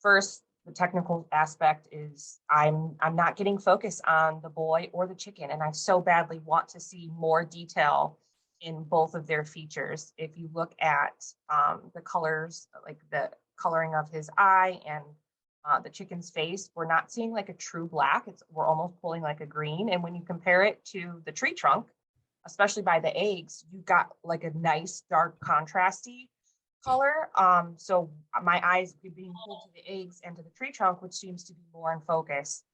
First, the technical aspect is I'm not getting focus on the boy or the chicken, and I so badly want to see more detail in both of their features. If you look at the colors, like the coloring of his eye and the chicken's face, we're not seeing like a true black. We're almost pulling like a green. And when you compare it to the tree trunk, especially by the eggs, you got like a nice dark contrasty color. So my eyes being pulled to the eggs and to the tree trunk, which seems to be more in focus.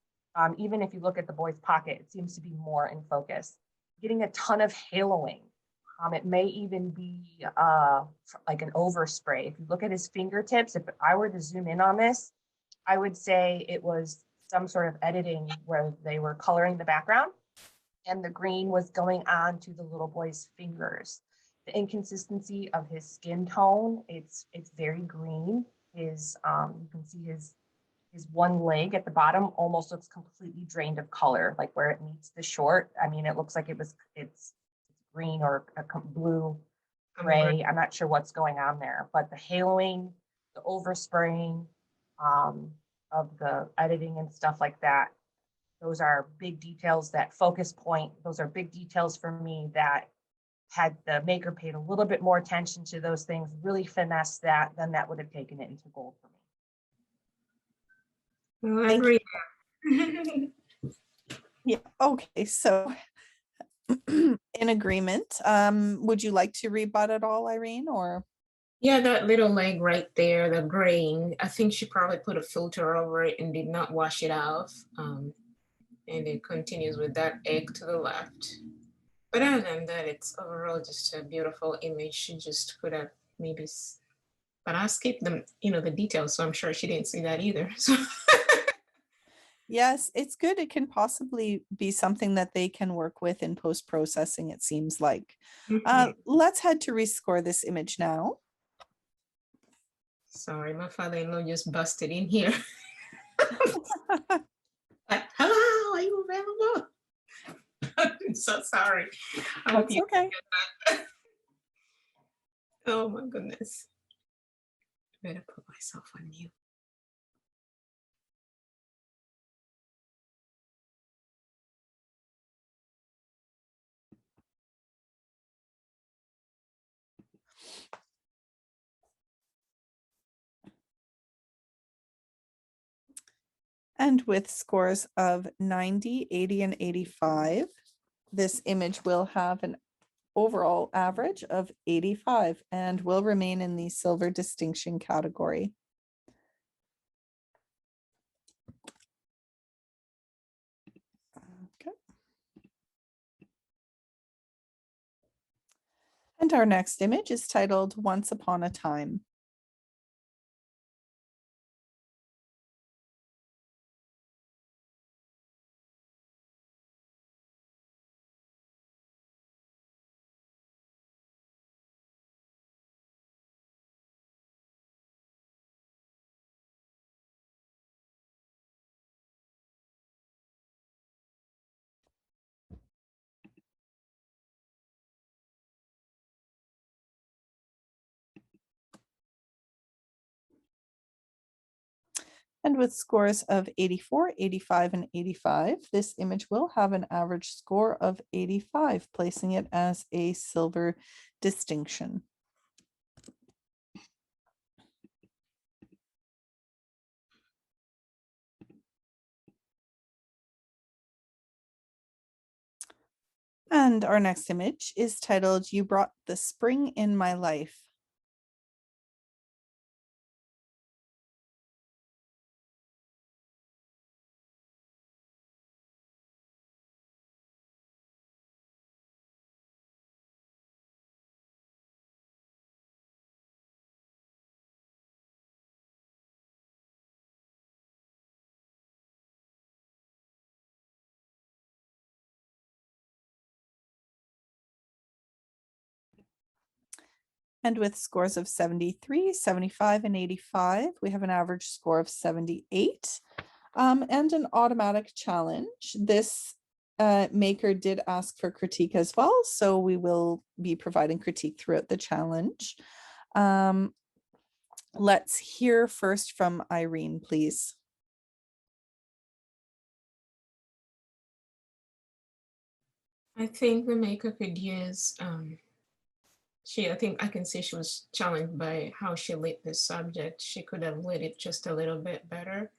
Even if you look at the boy's pocket, it seems to be more in focus. Getting a ton of haloing. It may even be like an overspray. If you look at his fingertips, if I were to zoom in on this, I would say it was some sort of editing where they were coloring the background and the green was going on to the little boy's fingers. The inconsistency of his skin tone, it's very green. His you can see his one leg at the bottom almost looks completely drained of color, like where it meets the short. It looks like it's green or a blue gray. I'm not sure what's going on there, but the haloing, the overspraying of the editing and stuff like that, those are big details. That focus point, those are big details for me that had the maker paid a little bit more attention to those things, really finesse that, then that would have taken it into gold for me. Well, I agree. Yeah, okay, so in agreement. Would you like to rebut at all, Irene, or? Yeah, that little leg right there, the graying, I think she probably put a filter over it and did not wash it off. And it continues with that egg to the left. But other than that, it's overall just a beautiful image. She just could have maybe, but I skipped them, the details, so I'm sure she didn't see that either. So. Yes, it's good. It can possibly be something that they can work with in post-processing, it seems like. Let's head to rescore this image now. Sorry, my father-in-law just busted in here. Like, hello, are you available? I'm so sorry. I hope you okay. Oh my goodness. I better put myself on mute. And with scores of 90, 80, and 85, this image will have an overall average of 85 and will remain in the silver distinction category. Okay. And our next image is titled Once Upon a Time. And with scores of 84, 85, and 85, this image will have an average score of 85, placing it as a silver distinction. And our next image is titled You Brought the Spring in My Life. And with scores of 73, 75, and 85, we have an average score of 78 and an automatic challenge. This maker did ask for critique as well, so we will be providing critique throughout the challenge. Let's hear first from Irene, please. I think the maker could use, I think I can see she was challenged by how she lit this subject. She could have lit it just a little bit better.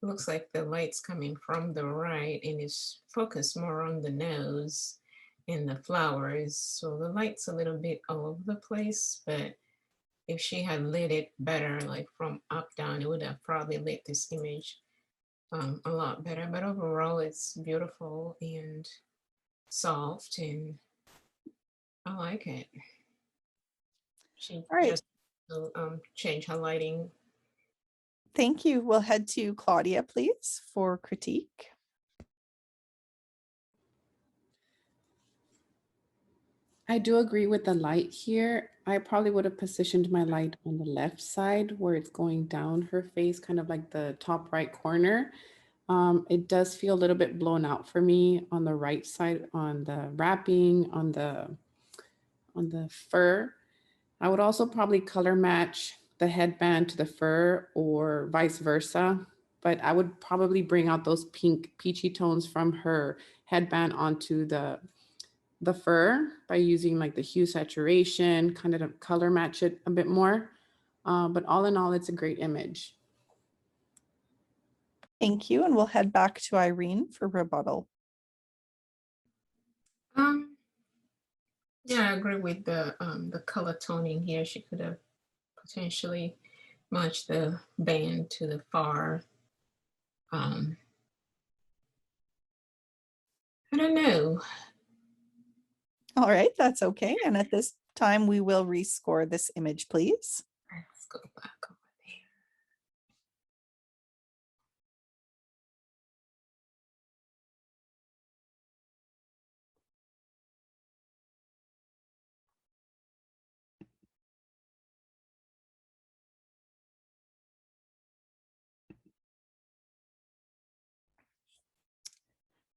It looks like the light's coming from the right and is focused more on the nose and the flowers. So the light's a little bit all over the place, but if she had lit it better, like from up down, it would have probably lit this image a lot better. But overall, it's beautiful and soft, and I like it. She just changed her lighting. Thank you. We'll head to Claudia, please, for critique. I do agree with the light here. I probably would have positioned my light on the left side where it's going down her face, kind of like the top right corner. It does feel a little bit blown out for me on the right side, on the wrapping, on the fur. I would also probably color match the headband to the fur or vice versa, but I would probably bring out those pink peachy tones from her headband onto the fur by using like the hue saturation, kind of to color match it a bit more. But all in all, it's a great image. Thank you. And we'll head back to Irene for rebuttal. Yeah, I agree with the color toning here. She could have potentially matched the band to the far. I don't know. All right, that's okay. And at this time, we will rescore this image, please. Let's go back over there.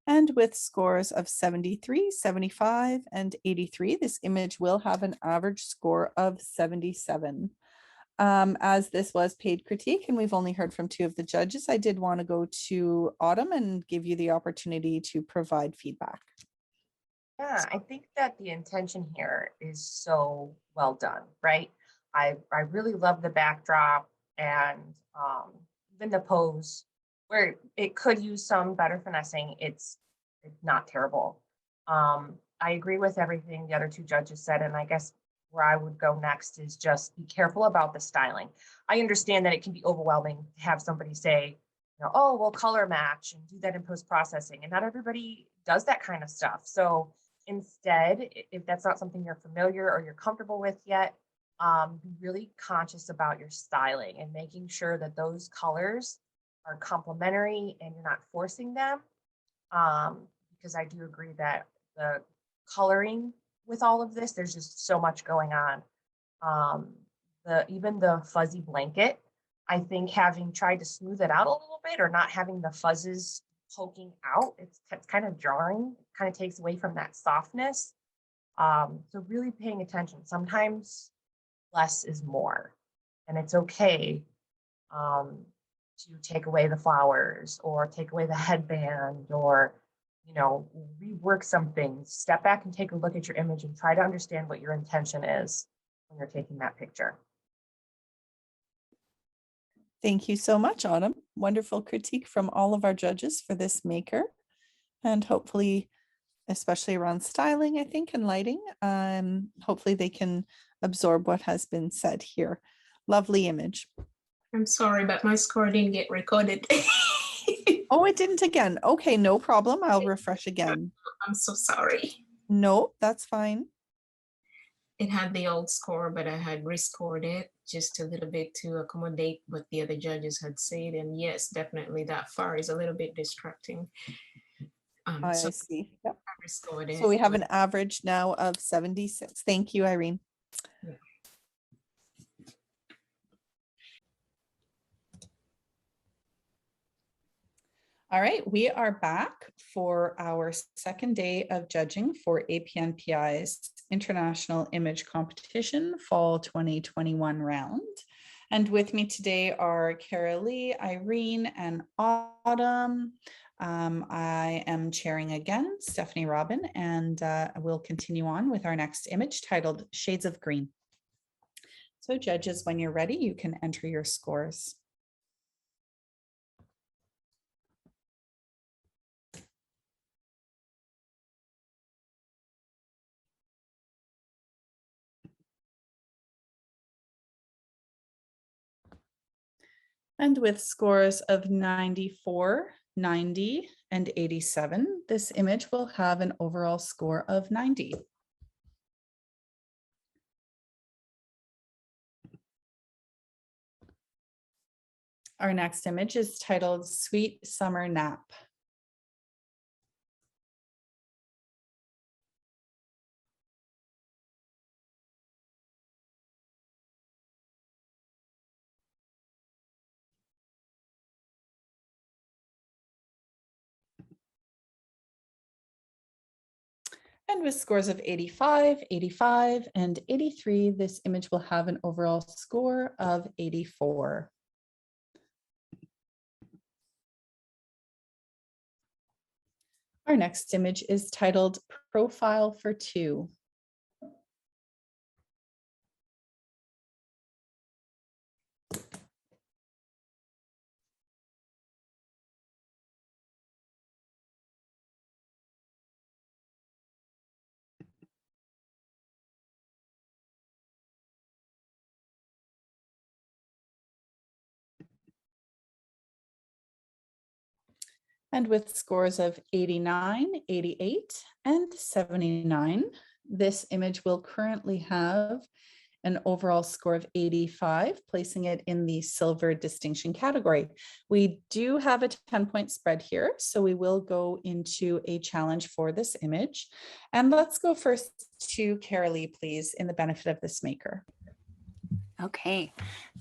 And with scores of 73, 75, and 83, this image will have an average score of 77. As this was paid critique and we've only heard from two of the judges, I did want to go to Autumn and give you the opportunity to provide feedback. Yeah, I think that the intention here is so well done, right? I really love the backdrop and even the pose where it could use some better finessing, it's not terrible. I agree with everything the other two judges said, and I guess where I would go next is just be careful about the styling. I understand that it can be overwhelming to have somebody say, you know, oh, we'll color match and do that in post-processing, and not everybody does that kind of stuff. So instead, if that's not something you're familiar or you're comfortable with yet, be really conscious about your styling and making sure that those colors are complementary and you're not forcing them. Because I do agree that the coloring with all of this, there's just so much going on. Even the fuzzy blanket, I think having tried to smooth it out a little bit or not having the fuzzes poking out, it's kind of jarring, kind of takes away from that softness. So really paying attention. Sometimes less is more, and it's okay to take away the flowers or take away the headband or, you know, rework some things. Step back and take a look at your image and try to understand what your intention is when you're taking that picture. Thank you so much, Autumn. Wonderful critique from all of our judges for this maker. And hopefully, especially around styling, I think, and lighting, hopefully they can absorb what has been said here. Lovely image. I'm sorry, but my score didn't get recorded. Oh, it didn't again. Okay, no problem. I'll refresh again. I'm so sorry. No, that's fine. It had the old score, but I had rescored it just a little bit to accommodate what the other judges had said. And yes, definitely that far is a little bit distracting. I So see. Yep. I rescored it. So we have an average now of 76. Thank you, Irene. Yeah. All right, we are back for our second day of judging for APNPI's International Image Competition Fall 2021 round. And with me today are Caralee, Irene, and Autumn. I am chairing again, Stephanie Robin, and we'll continue on with our next image titled Shades of Green. So judges, when you're ready, you can enter your scores. And with scores of 94, 90, and 87, this image will have an overall score of 90. Our next image is titled Sweet Summer Nap. And with scores of 85, 85, and 83, this image will have an overall score of 84. Our next image is titled Profile for Two. And with scores of 89, 88, and 79, this image will currently have an overall score of 85, placing it in the silver distinction category. We do have a 10-point spread here, so we will go into a challenge for this image. And let's go first to Caralee, please, in the benefit of this maker. Okay,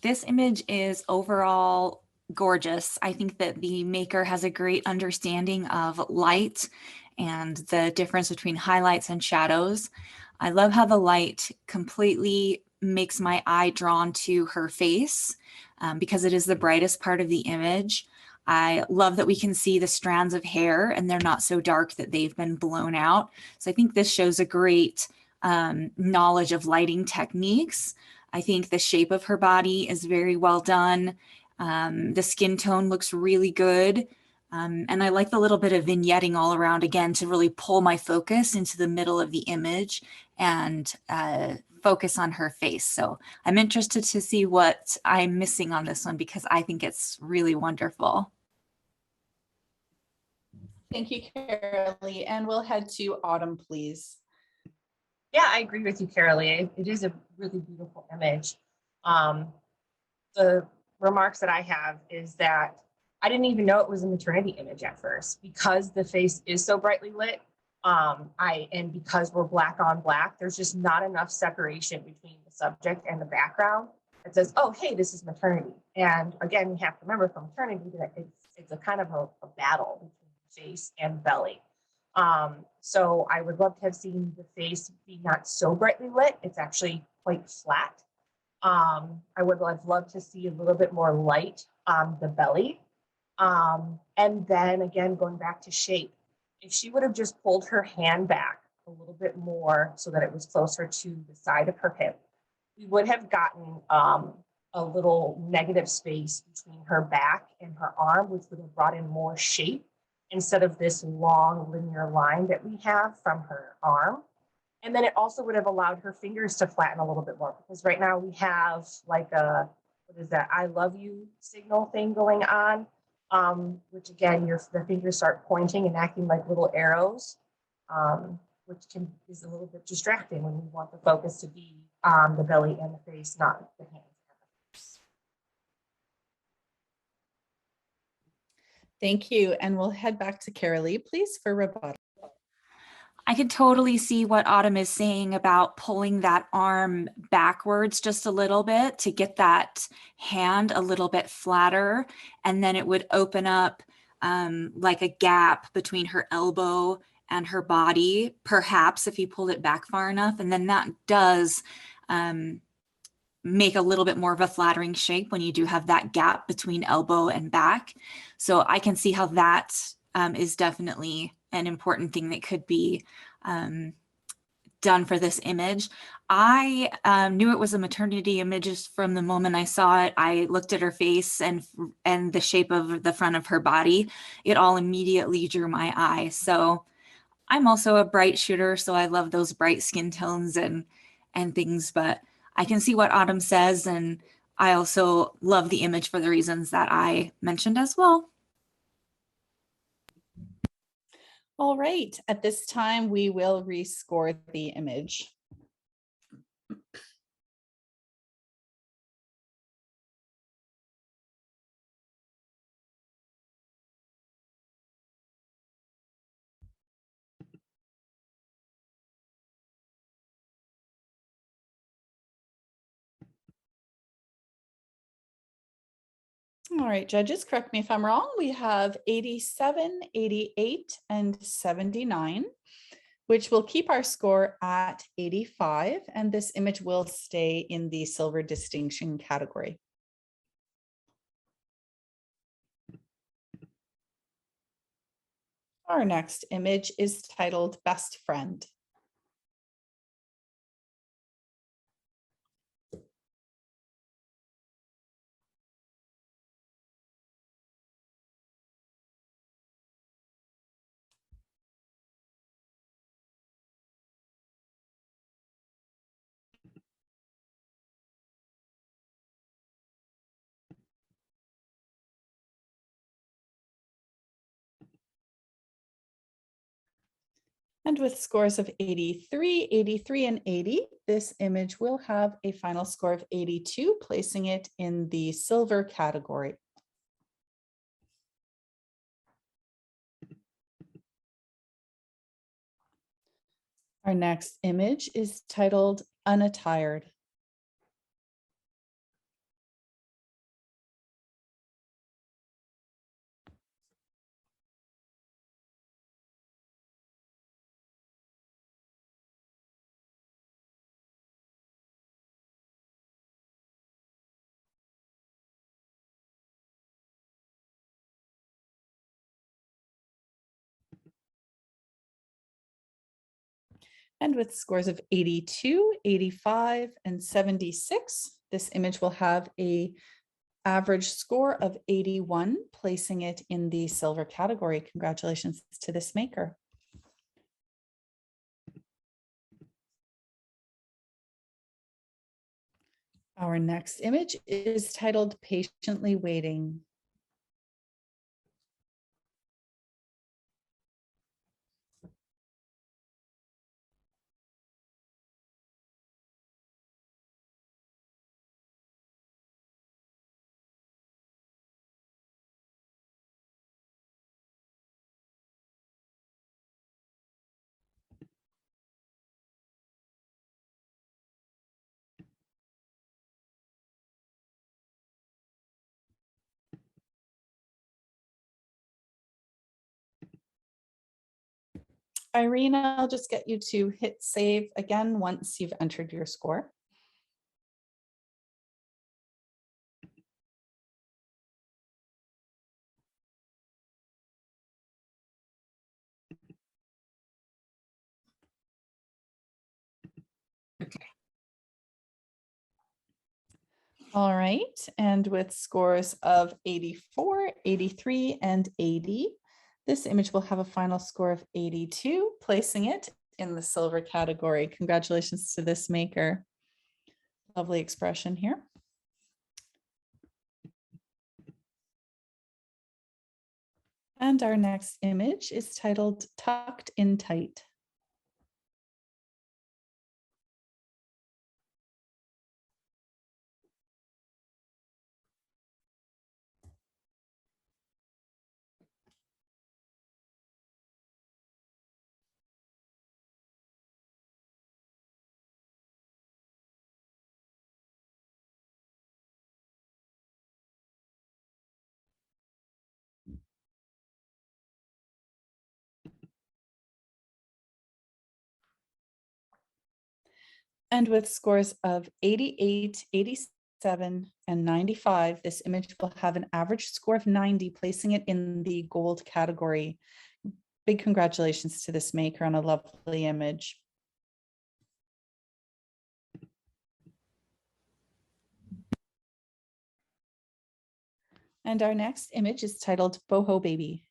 this image is overall gorgeous. I think that the maker has a great understanding of light and the difference between highlights and shadows. I love how the light completely makes my eye drawn to her face because it is the brightest part of the image. I love that we can see the strands of hair and they're not so dark that they've been blown out. So I think this shows a great knowledge of lighting techniques. I think the shape of her body is very well done. The skin tone looks really good. And I like the little bit of vignetting all around again to really pull my focus into the middle of the image and focus on her face. So I'm interested to see what I'm missing on this one because I think it's really wonderful. Thank you, Caralee. And we'll head to Autumn, please. Yeah, I agree with you, Caralee. It is a really beautiful image. The remarks that I have is that I didn't even know it was a maternity image at first because the face is so brightly lit. And because we're black on black, there's just not enough separation between the subject and the background that says, oh, hey, this is maternity. And again, we have to remember for maternity that it's a kind of a battle between the face and belly. So I would love to have seen the face be not so brightly lit. It's actually quite flat. I would have loved to see a little bit more light on the belly. And then again, going back to shape, if she would have just pulled her hand back a little bit more so that it was closer to the side of her hip, we would have gotten a little negative space between her back and her arm, which would have brought in more shape instead of this long linear line that we have from her arm. And then it also would have allowed her fingers to flatten a little bit more because right now we have like a, what is that, I love you signal thing going on, which again, the fingers start pointing and acting like little arrows, which is a little bit distracting when we want the focus to be on the belly and the face, not the hands. Thank you. And we'll head back to Caralee, please, for rebuttal. I can totally see what Autumn is saying about pulling that arm backwards just a little bit to get that hand a little bit flatter. And then it would open up like a gap between her elbow and her body, perhaps if you pulled it back far enough. And then that does make a little bit more of a flattering shape when you do have that gap between elbow and back. So I can see how that is definitely an important thing that could be done for this image. I knew it was a maternity image just from the moment I saw it. I looked at her face and the shape of the front of her body. It all immediately drew my eye. So I'm also a bright shooter, so I love those bright skin tones and things, but I can see what Autumn says, and I also love the image for the reasons that I mentioned as well. All right, at this time, we will rescore the image. All right, judges, correct me if I'm wrong. We have 87, 88, and 79, which will keep our score at 85. And this image will stay in the silver distinction category. Our next image is titled Best Friend. And with scores of 83, 83, and 80, this image will have a final score of 82, placing it in the silver category. Our next image is titled Unattired. And with scores of 82, 85, and 76, this image will have a average score of 81, placing it in the silver category. Congratulations to this maker. Our next image is titled Patiently Waiting. Irene, I'll just get you to hit save again once you've entered your score. Okay. All right, and with scores of 84, 83, and 80, this image will have a final score of 82, placing it in the silver category. Congratulations to this maker. Lovely expression here. And our next image is titled Tucked in Tight. And with scores of 88, 87, and 95, this image will have an average score of 90, placing it in the gold category. Big congratulations to this maker on a lovely image. And our next image is titled Boho Baby.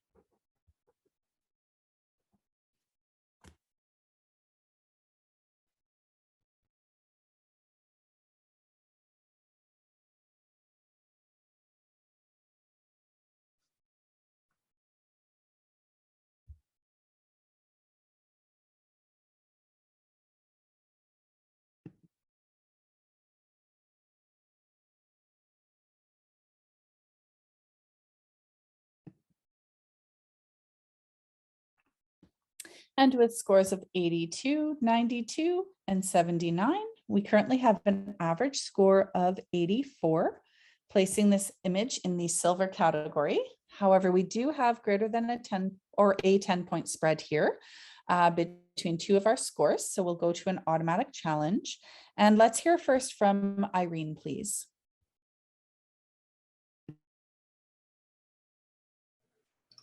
And with scores of 82, 92, and 79, we currently have an average score of 84, placing this image in the silver category. However, we do have greater than a 10 or a 10-point spread here between two of our scores. So we'll go to an automatic challenge. And let's hear first from Irene, please.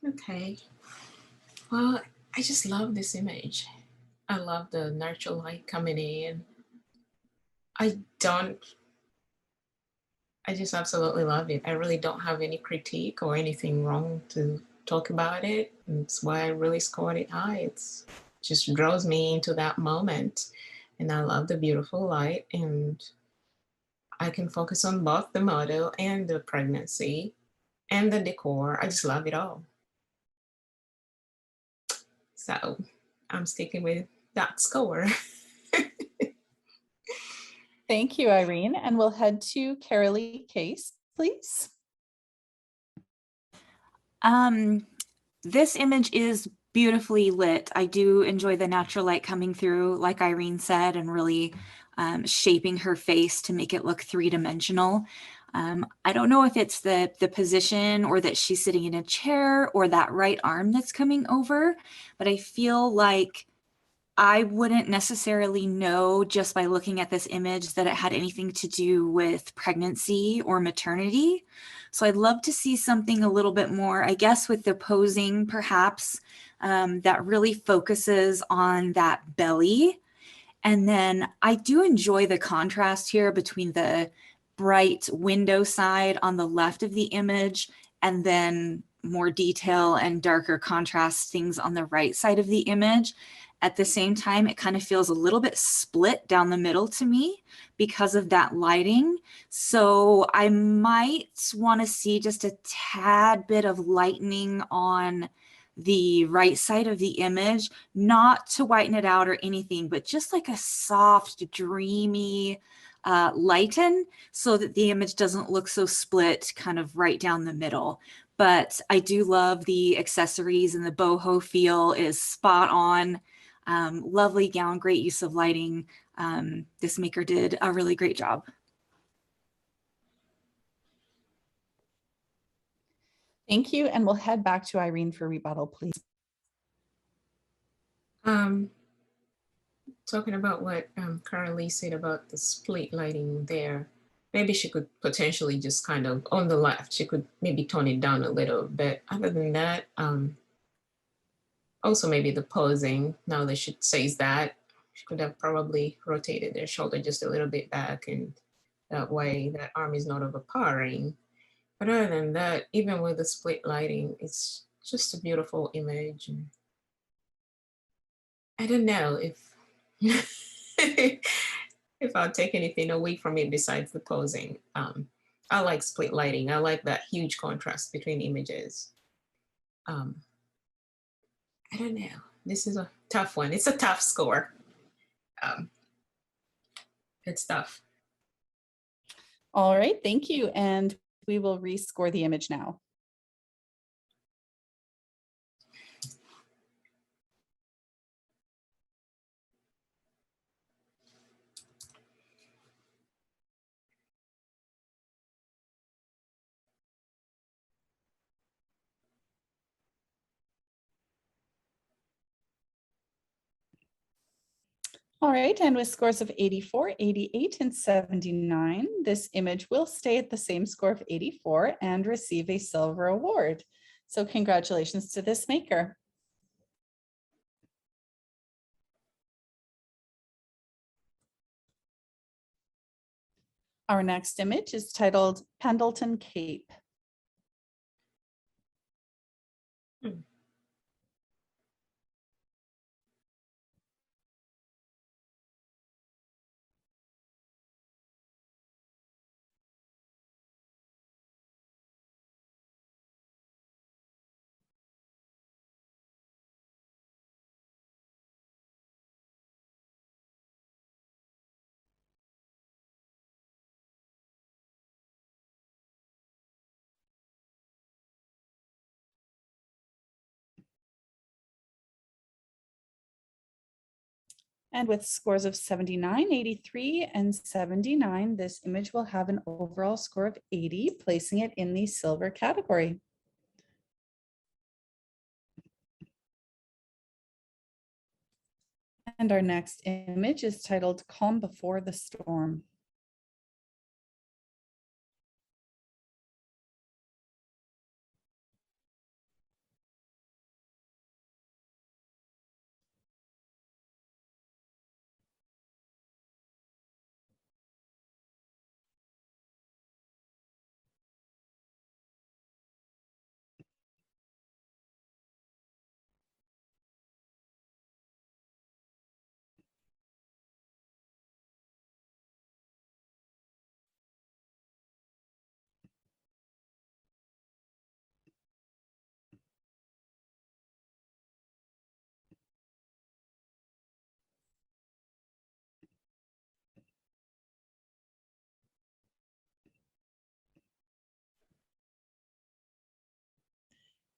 Okay. Well, I just love this image. I love the natural light coming in. I just absolutely love it. I really don't have any critique or anything wrong to talk about it. That's why I really scored it high. It's just draws me into that moment. And I love the beautiful light, and I can focus on both the model and the pregnancy and the decor. I just love it all. So I'm sticking with that score. Thank you, Irene. And we'll head to Caralee Case, please. This image is beautifully lit. I do enjoy the natural light coming through, like Irene said, and really shaping her face to make it look three-dimensional. I don't know if it's the position or that she's sitting in a chair or that right arm that's coming over, but I feel like I wouldn't necessarily know just by looking at this image that it had anything to do with pregnancy or maternity. So I'd love to see something a little bit more, I guess, with the posing perhaps, that really focuses on that belly. And then I do enjoy the contrast here between the bright window side on the left of the image, and then more detail and darker contrast things on the right side of the image. At the same time, it kind of feels a little bit split down the middle to me because of that lighting. So I might want to see just a tad bit of lightening on the right side of the image, not to whiten it out or anything, but just like a soft, dreamy lighten so that the image doesn't look so split kind of right down the middle. But I do love the accessories, and the boho feel is spot on. Lovely gown, great use of lighting. This maker did a really great job. Thank you. And we'll head back to Irene for rebuttal, please. Talking about what Caralee said about the split lighting there, maybe she could potentially just kind of, on the left, she could maybe tone it down a little bit. Other than that, also maybe the posing, now that she says that, she could have probably rotated their shoulder just a little bit back, and that way that arm is not overpowering. But other than that, even with the split lighting, it's just a beautiful image. And I don't know if if I'll take anything away from it besides the posing. I like split lighting. I like that huge contrast between images. I don't know. This is a tough one. It's a tough score. It's tough. All right, thank you. And we will rescore the image now. All right, and with scores of 84, 88, and 79, this image will stay at the same score of 84 and receive a silver award. So congratulations to this maker. Our next image is titled Pendleton Cape. And with scores of 79, 83, and 79, this image will have an overall score of 80, placing it in the silver category. And our next image is titled Calm Before the Storm.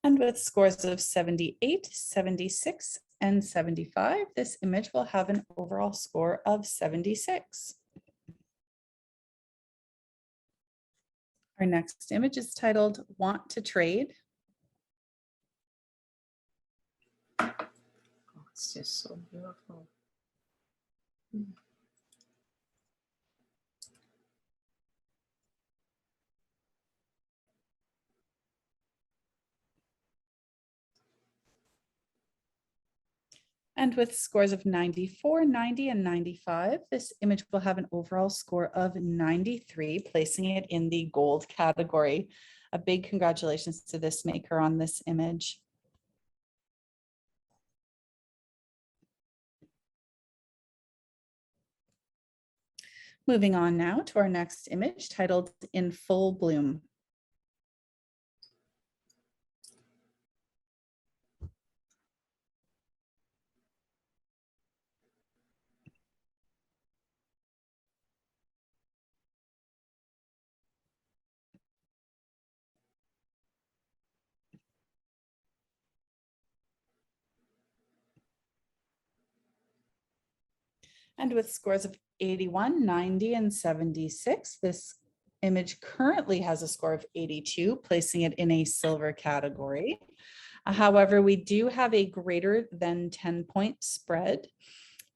And with scores of 78, 76, and 75, this image will have an overall score of 76. Our next image is titled Want to Trade. Oh, it's just so beautiful. And with scores of 94, 90, and 95, this image will have an overall score of 93, placing it in the gold category. A big congratulations to this maker on this image. Moving on now to our next image titled In Full Bloom. And with scores of 81, 90, and 76, this image currently has a score of 82, placing it in a silver category. However, we do have a greater than 10-point spread.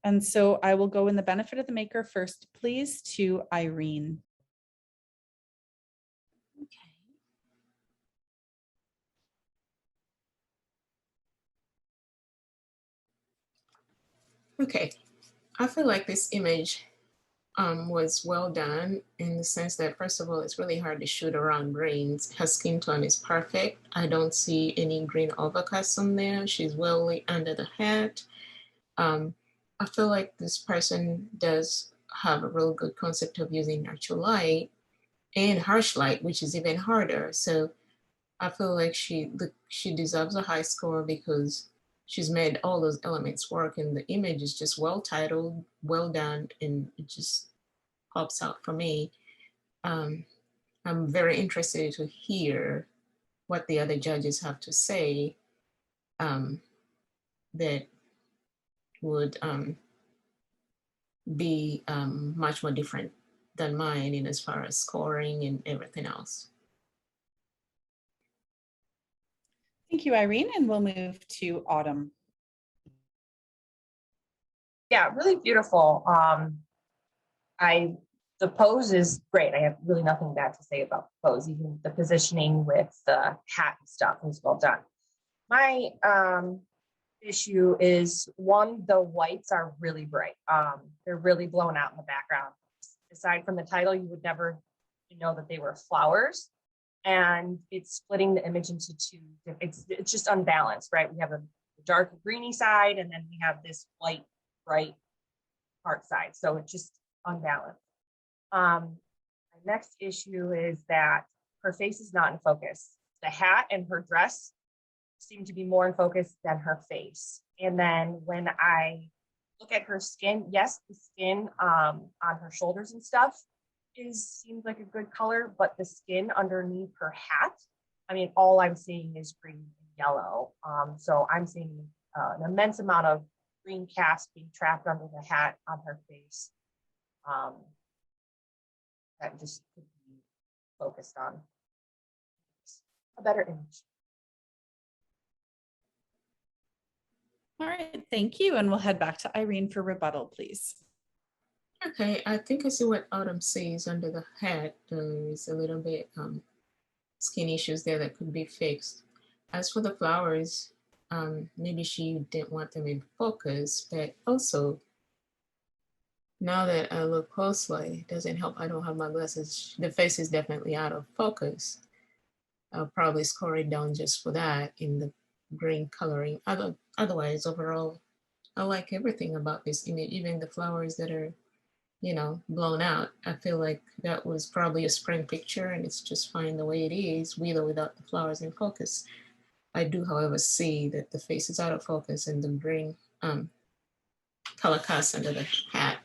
And so I will go in the benefit of the maker first, please, to Irene. Okay, I feel like this image was well done in the sense that, first of all, it's really hard to shoot around greens. Her skin tone is perfect. I don't see any green overcast on there. She's well lit under the hat. I feel like this person does have a real good concept of using natural light and harsh light, which is even harder. So I feel like she deserves a high score because she's made all those elements work, and the image is just well titled, well done, and it just pops out for me. I'm very interested to hear what the other judges have to say that would be much more different than mine in as far as scoring and everything else. Thank you, Irene, and we'll move to Autumn. Yeah, really beautiful. The pose is great. I have really nothing bad to say about the pose. Even the positioning with the hat and stuff is well done. My issue is one, the whites are really bright. They're really blown out in the background. Aside from the title, you would never know that they were flowers. And it's splitting the image into two. It's just unbalanced, right? We have a dark greeny side, and then we have this white, bright part side. So it's just unbalanced. My next issue is that her face is not in focus. The hat and her dress seem to be more in focus than her face. And then when I look at her skin, yes, the skin on her shoulders and stuff seems like a good color, but the skin underneath her hat, I mean, all I'm seeing is green and yellow. So I'm seeing an immense amount of green cast being trapped under the hat on her face. That just could be focused on a better image. All right, thank you. And we'll head back to Irene for rebuttal, please. Okay, I think I see what Autumn sees under the hat. There's a little bit skin issues there that could be fixed. As for the flowers, maybe she didn't want them in focus, but also now that I look closely, it doesn't help. I don't have my glasses. The face is definitely out of focus. I'll probably score it down just for that in the green coloring. Otherwise, overall, I like everything about this image, even the flowers that are, you know, blown out. I feel like that was probably a spring picture and it's just fine the way it is, with or without the flowers in focus. I do, however, see that the face is out of focus and the green color cast under the hat.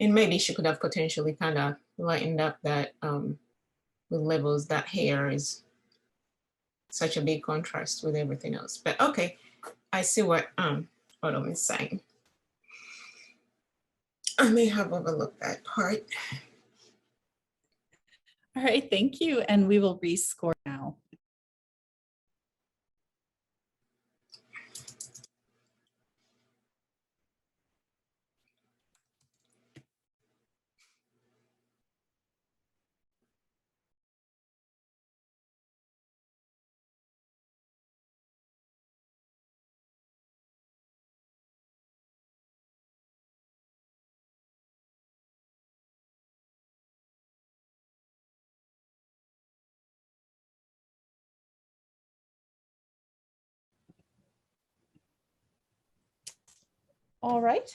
And maybe she could have potentially kind of lightened up that with levels. That hair is such a big contrast with everything else. But okay, I see what Autumn is saying. I may have overlooked that part. All right, thank you. And we will rescore now. All right.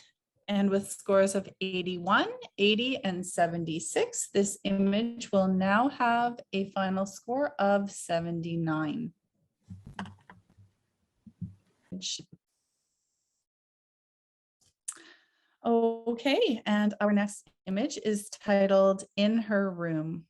And with scores of 81, 80, and 76, this image will now have a final score of 79. Okay, and our next image is titled In Her Room.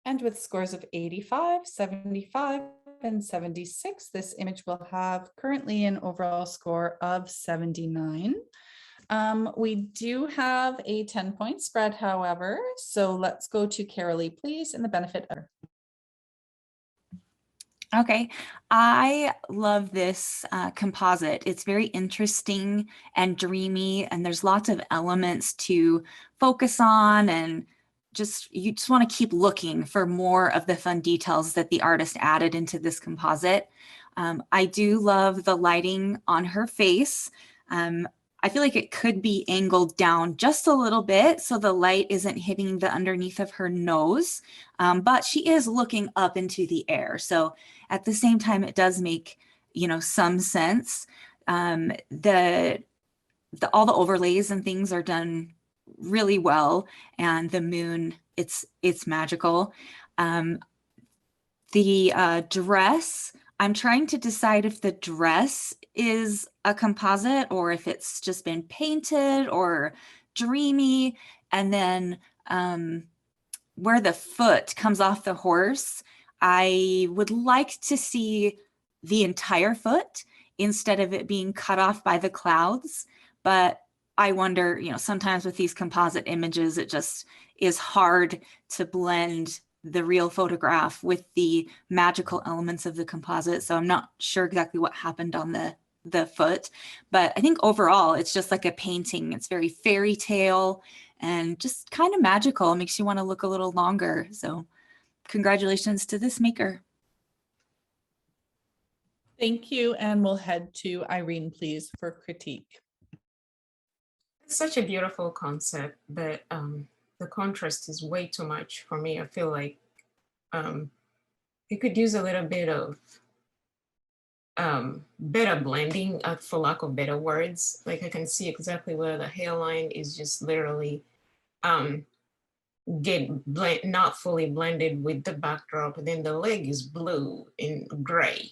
And with scores of 85, 75, and 76, this image will have currently an overall score of 79. We do have a 10-point spread, however, so let's go to Caralee, please, and the benefit of. Okay, I love this composite. It's very interesting and dreamy, and there's lots of elements to focus on, and you just want to keep looking for more of the fun details that the artist added into this composite. I do love the lighting on her face. I feel like it could be angled down just a little bit so the light isn't hitting the underneath of her nose, but she is looking up into the air. So at the same time, it does make, some sense. All the overlays and things are done really well, and the moon, it's magical. The dress, I'm trying to decide if the dress is a composite or if it's just been painted or dreamy. And then where the foot comes off the horse, I would like to see the entire foot instead of it being cut off by the clouds. But I wonder, sometimes with these composite images, it just is hard to blend the real photograph with the magical elements of the composite. So I'm not sure exactly what happened on the foot, but I think overall it's just like a painting. It's very fairy tale and just kind of magical. It makes you want to look a little longer. So congratulations to this maker. Thank you. And we'll head to Irene, please, for critique. It's such a beautiful concept, but the contrast is way too much for me. I feel like it could use a little bit of better blending, for lack of better words. Like I can see exactly where the hairline is just literally not fully blended with the backdrop. And then the leg is blue and gray.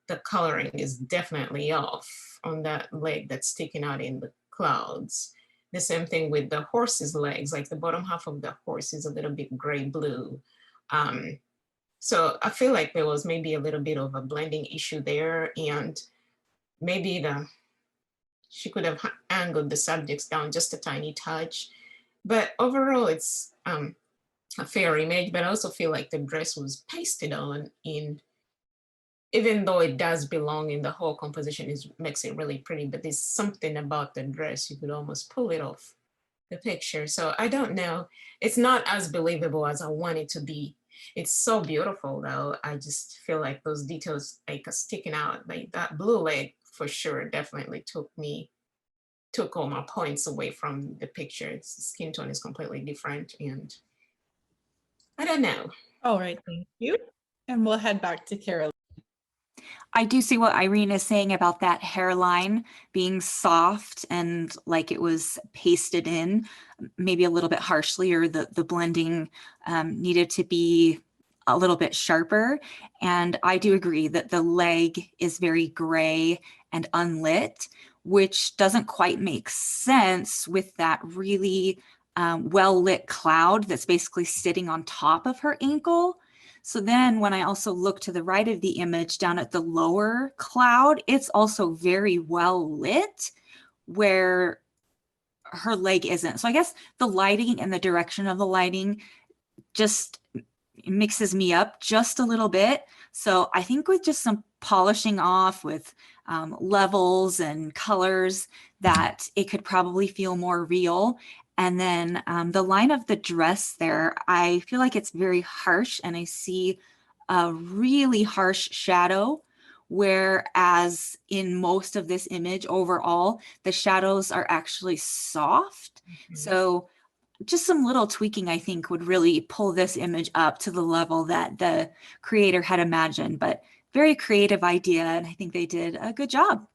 The coloring is definitely off on that leg that's sticking out in the clouds. The same thing with the horse's legs, like the bottom half of the horse is a little bit gray blue. So I feel like there was maybe a little bit of a blending issue there, and maybe she could have angled the subjects down just a tiny touch. But overall, it's a fair image, but I also feel like the dress was pasted on even though it does belong in the whole composition, makes it really pretty, but there's something about the dress, you could almost pull it off the picture. So I don't know. It's not as believable as I want it to be. It's so beautiful though. I just feel like those details like are sticking out. Like that blue leg for sure definitely took all my points away from the picture. Its skin tone is completely different, and I don't know. All right, thank you. And we'll head back to Carol. I do see what Irene is saying about that hairline being soft and like it was pasted in, maybe a little bit harshly, or the blending needed to be a little bit sharper. And I do agree that the leg is very gray and unlit, which doesn't quite make sense with that really well-lit cloud that's basically sitting on top of her ankle. So then when I also look to the right of the image down at the lower cloud, it's also very well lit where her leg isn't. So I guess the lighting and the direction of the lighting just mixes me up just a little bit. So I think with just some polishing off with levels and colors that it could probably feel more real. And then the line of the dress there, I feel like it's very harsh, and I see a really harsh shadow, whereas in most of this image overall, the shadows are actually soft. So just some little tweaking, I think, would really pull this image up to the level that the creator had imagined. But very creative idea, and I think they did a good job.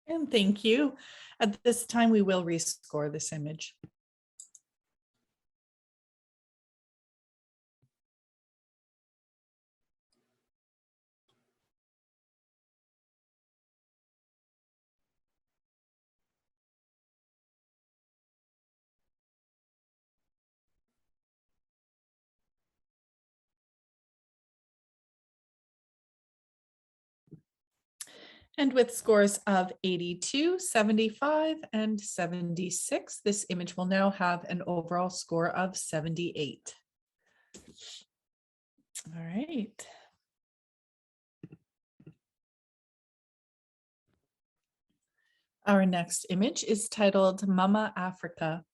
And thank you. At this time, we will rescore this image. And with scores of 82, 75, and 76, this image will now have an overall score of 78. All right. Our next image is titled Mama Africa.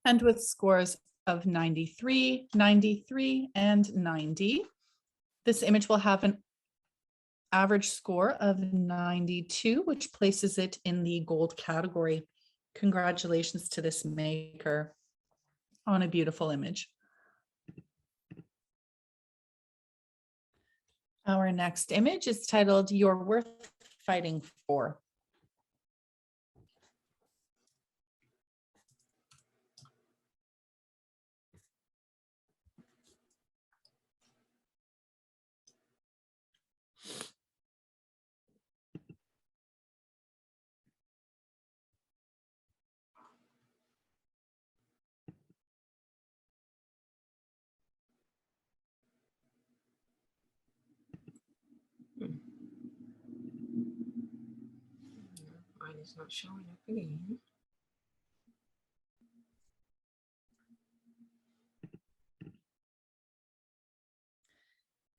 And with scores of 93, 93, and 90, this image will have an average score of 92, which places it in the gold category. Congratulations to this maker on a beautiful image. Our next image is titled You're Worth Fighting For. Mine is not showing up again.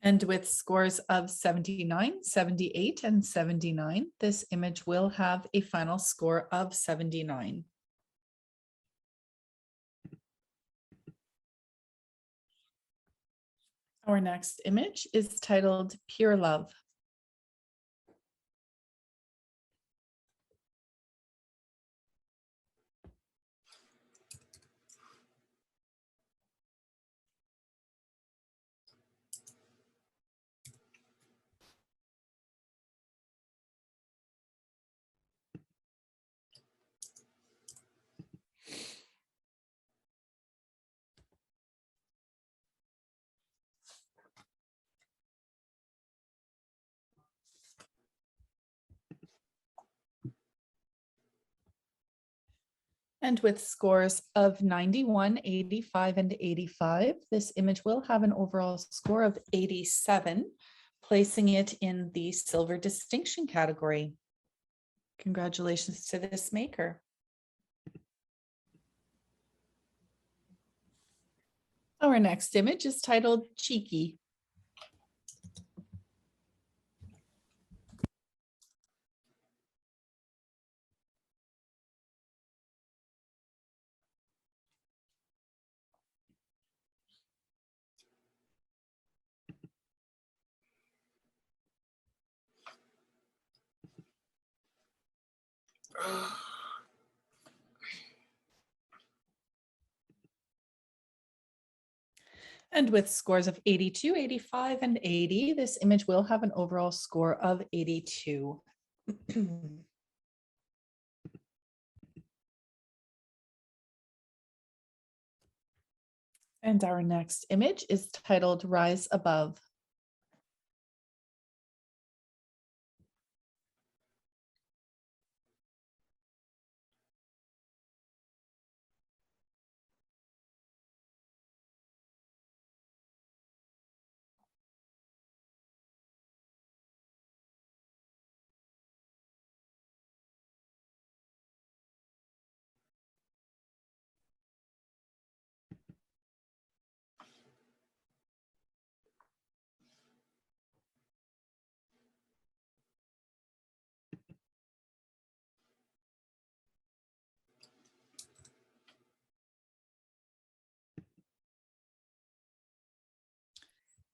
And with scores of 79, 78, and 79, this image will have a final score of 79. Our next image is titled Pure Love. And with scores of 91, 85, and 85, this image will have an overall score of 87, placing it in the silver distinction category. Congratulations to this maker. Our next image is titled Cheeky. And with scores of 82, 85, and 80, this image will have an overall score of 82. And our next image is titled Rise Above.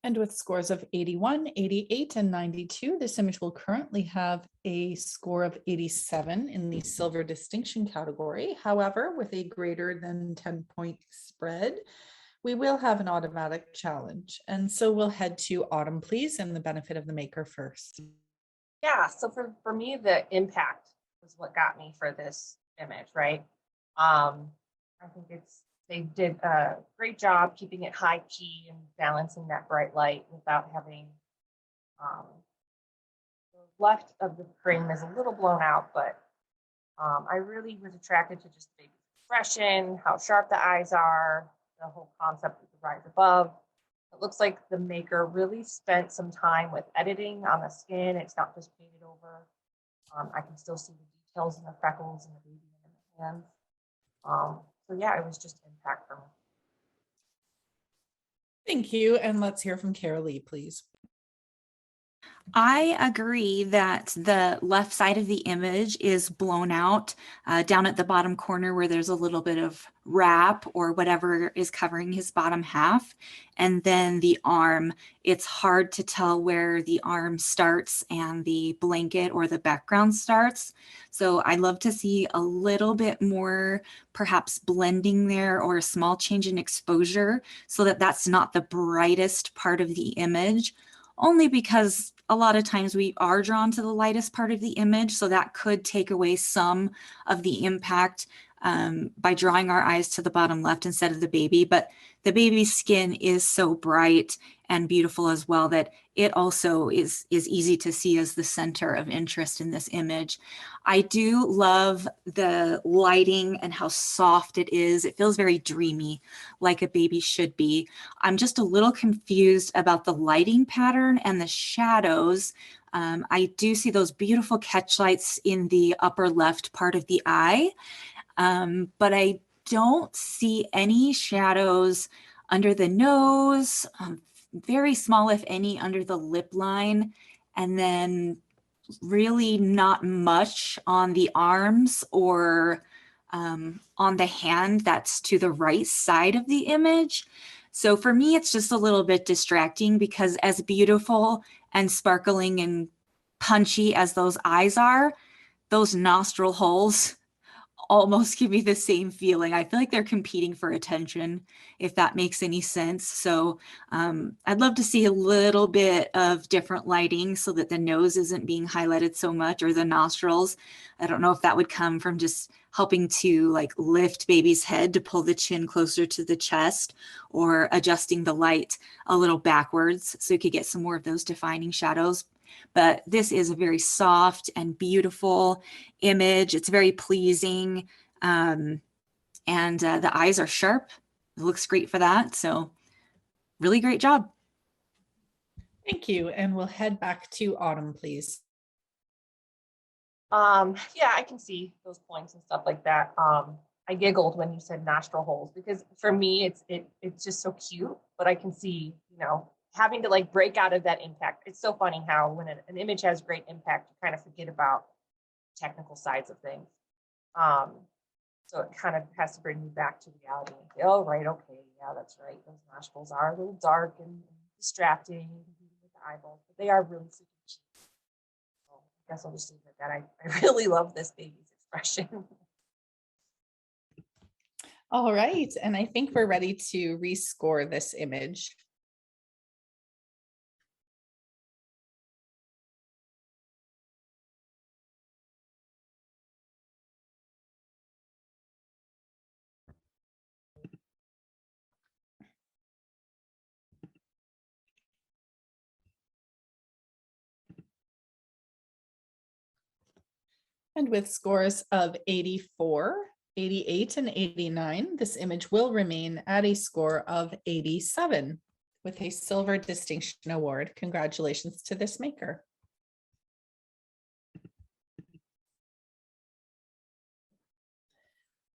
And with scores of 81, 88, and 92, this image will currently have a score of 87 in the silver distinction category. However, with a greater than 10-point spread, we will have an automatic challenge. And so we'll head to Autumn, please, and the benefit of the maker first. Yeah, so for me, the impact was what got me for this image, right? I think they did a great job keeping it high key and balancing that bright light without having the left of the frame is a little blown out, but I really was attracted to just the baby's expression, how sharp the eyes are, the whole concept of the rise above. It looks like the maker really spent some time with editing on the skin. It's not just painted over. I can still see the details and the freckles and the baby in the hands. So yeah, it was just impact for me. Thank you. And let's hear from Caralee, please. I agree that the left side of the image is blown out down at the bottom corner where there's a little bit of wrap or whatever is covering his bottom half. And then the arm, it's hard to tell where the arm starts and the blanket or the background starts. So I'd love to see a little bit more perhaps blending there or a small change in exposure so that that's not the brightest part of the image. Only because a lot of times we are drawn to the lightest part of the image, so that could take away some of the impact by drawing our eyes to the bottom left instead of the baby. But the baby's skin is so bright and beautiful as well that it also is easy to see as the center of interest in this image. I do love the lighting and how soft it is. It feels very dreamy, like a baby should be. I'm just a little confused about the lighting pattern and the shadows. I do see those beautiful catch lights in the upper left part of the eye, but I don't see any shadows under the nose, very small, if any, under the lip line, and then really not much on the arms or on the hand that's to the right side of the image. So for me, it's just a little bit distracting because as beautiful and sparkling and punchy as those eyes are, those nostril holes almost give me the same feeling. I feel like they're competing for attention, if that makes any sense. So I'd love to see a little bit of different lighting so that the nose isn't being highlighted so much, or the nostrils. I don't know if that would come from just helping to like lift baby's head to pull the chin closer to the chest, or adjusting the light a little backwards so you could get some more of those defining shadows. But this is a very soft and beautiful image. It's very pleasing. And the eyes are sharp. It looks great for that. So really great job. Thank you. And we'll head back to Autumn, please. Yeah, I can see those points and stuff like that. I giggled when you said nostril holes because for me, it's just so cute, but I can see, having to like break out of that impact. It's so funny how when an image has great impact, you kind of forget about technical sides of things. So it kind of has to bring me back to reality and say, oh, right, okay, yeah, that's right. Those nostrils are a little dark and distracting with the eyeballs, but they are really super cute. So I guess I'll just leave it at that. I really love this baby's expression. All right. And I think we're ready to rescore this image. And with scores of 84, 88, and 89, this image will remain at a score of 87 with a Silver Distinction Award. Congratulations to this maker.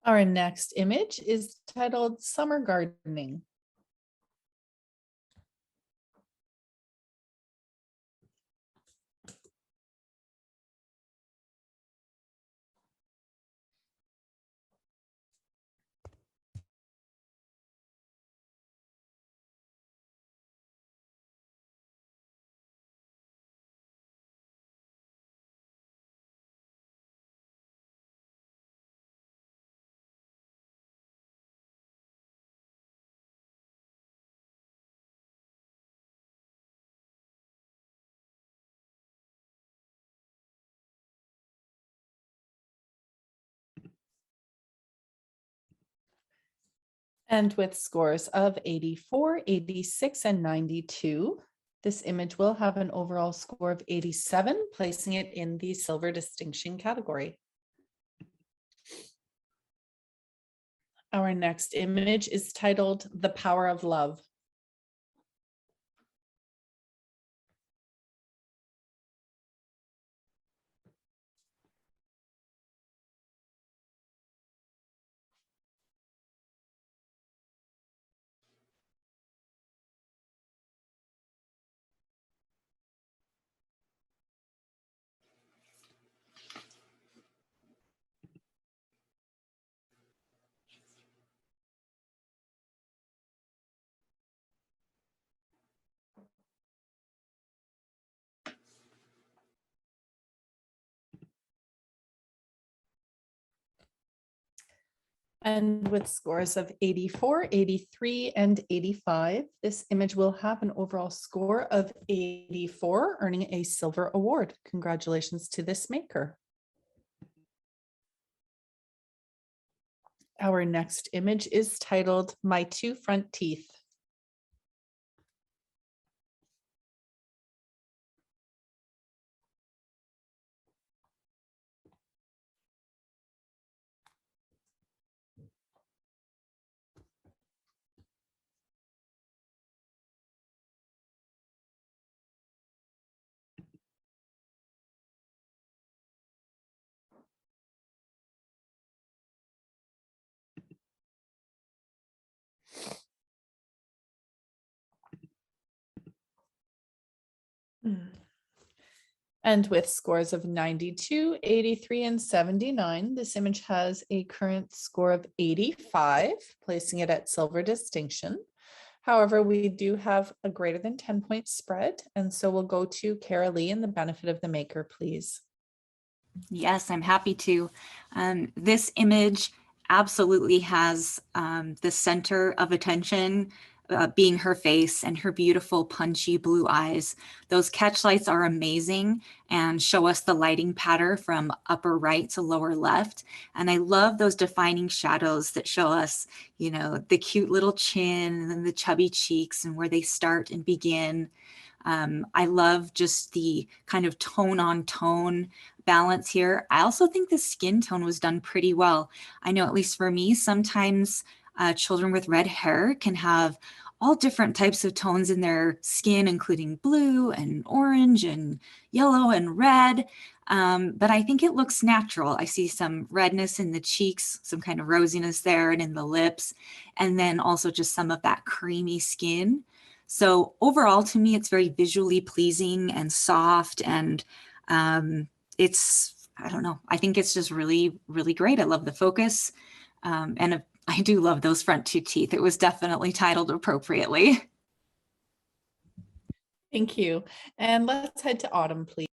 Our next image is titled Summer Gardening. And with scores of 84, 86, and 92, this image will have an overall score of 87, placing it in the silver distinction category. Our next image is titled The Power of Love. And with scores of 84, 83, and 85, this image will have an overall score of 84, earning a silver award. Congratulations to this maker. Our next image is titled My Two Front Teeth. And with scores of 92, 83, and 79, this image has a current score of 85, placing it at silver distinction. However, we do have a greater than 10-point spread, and so we'll go to Caralee and the benefit of the maker, please. Yes, I'm happy to. This image absolutely has the center of attention being her face and her beautiful punchy blue eyes. Those catch lights are amazing and show us the lighting pattern from upper right to lower left. And I love those defining shadows that show us, you know, the cute little chin and the chubby cheeks and where they start and begin. I love just the kind of tone on tone balance here. I also think the skin tone was done pretty well. I know, at least for me, sometimes children with red hair can have all different types of tones in their skin, including blue and orange and yellow and red. But I think it looks natural. I see some redness in the cheeks, some kind of rosiness there and in the lips, and then also just some of that creamy skin. So overall, to me, it's very visually pleasing and soft, and I don't know, I think it's just really, really great. I love the focus, and I do love those front two teeth. It was definitely titled appropriately. Thank you. And let's head to Autumn, please.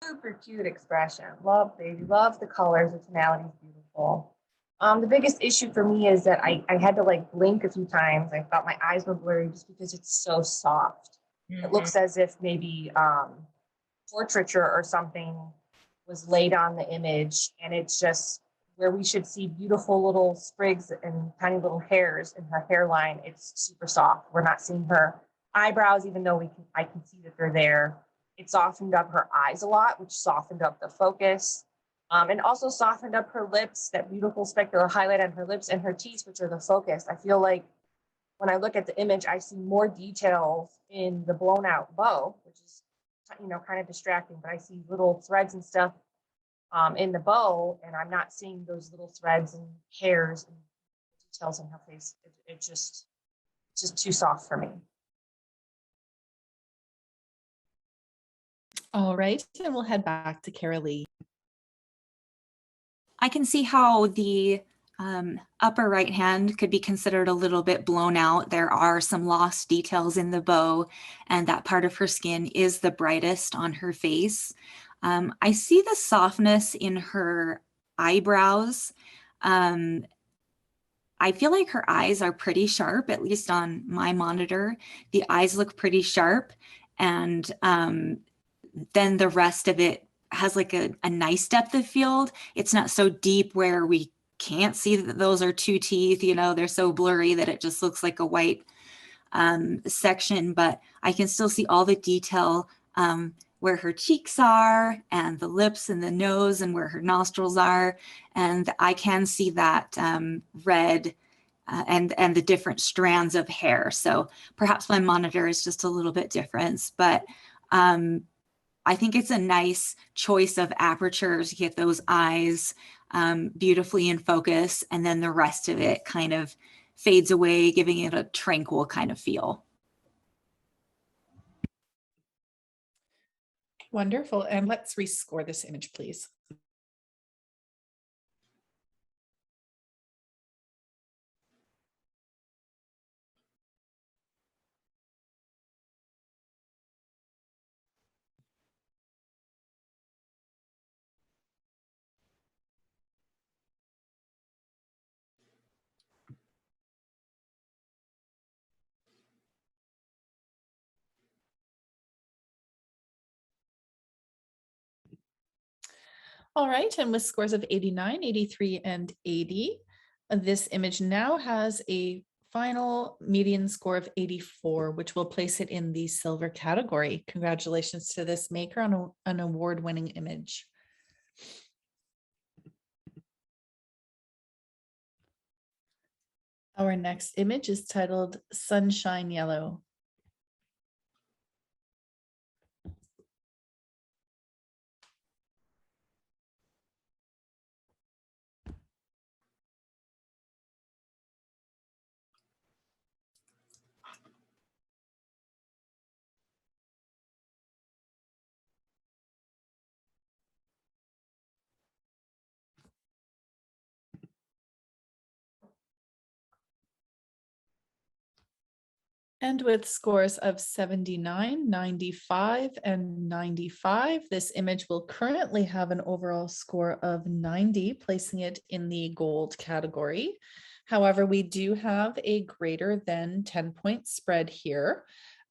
Super cute expression. Love baby, love the colors, the tonality is beautiful. The biggest issue for me is that I had to like blink a few times. I thought my eyes were blurry just because it's so soft. It looks as if maybe portraiture or something was laid on the image, and it's just where we should see beautiful little sprigs and tiny little hairs in her hairline. It's super soft. We're not seeing her eyebrows, even though I can see that they're there. It softened up her eyes a lot, which softened up the focus. And also softened up her lips, that beautiful specular highlight on her lips and her teeth, which are the focus. I feel like when I look at the image, I see more details in the blown out bow, which is, you know, kind of distracting, but I see little threads and stuff in the bow, and I'm not seeing those little threads and hairs and details in her face. It's just too soft for me. All right, and we'll head back to Caralee. I can see how the upper right hand could be considered a little bit blown out. There are some lost details in the bow, and that part of her skin is the brightest on her face. I see the softness in her eyebrows. I feel like her eyes are pretty sharp, at least on my monitor. The eyes look pretty sharp, and then the rest of it has like a nice depth of field. It's not so deep where we can't see that those are two teeth, you know, they're so blurry that it just looks like a white section, but I can still see all the detail where her cheeks are and the lips and the nose and where her nostrils are. And I can see that red and the different strands of hair. So perhaps my monitor is just a little bit different, but I think it's a nice choice of apertures to get those eyes beautifully in focus, and then the rest of it kind of fades away, giving it a tranquil kind of feel. Wonderful. And let's rescore this image, please. All right, and with scores of 89, 83, and 80, this image now has a final median score of 84, which will place it in the silver category. Congratulations to this maker on an award-winning image. Our next image is titled Sunshine Yellow. And with scores of 79, 95, and 95, this image will currently have an overall score of 90, placing it in the gold category. However, we do have a greater than 10-point spread here.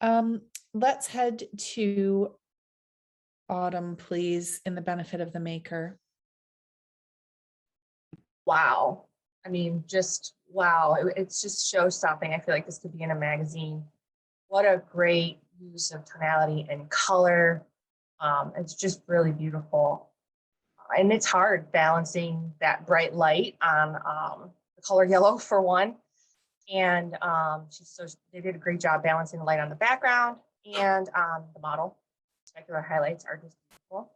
Let's head to Autumn, please, in the benefit of the maker. Wow. I mean, just wow. It's just show stopping. I feel like this could be in a magazine. What a great use of tonality and color. It's just really beautiful. And it's hard balancing that bright light on the color yellow for one. And they did a great job balancing the light on the background and the model. Specular highlights are just beautiful.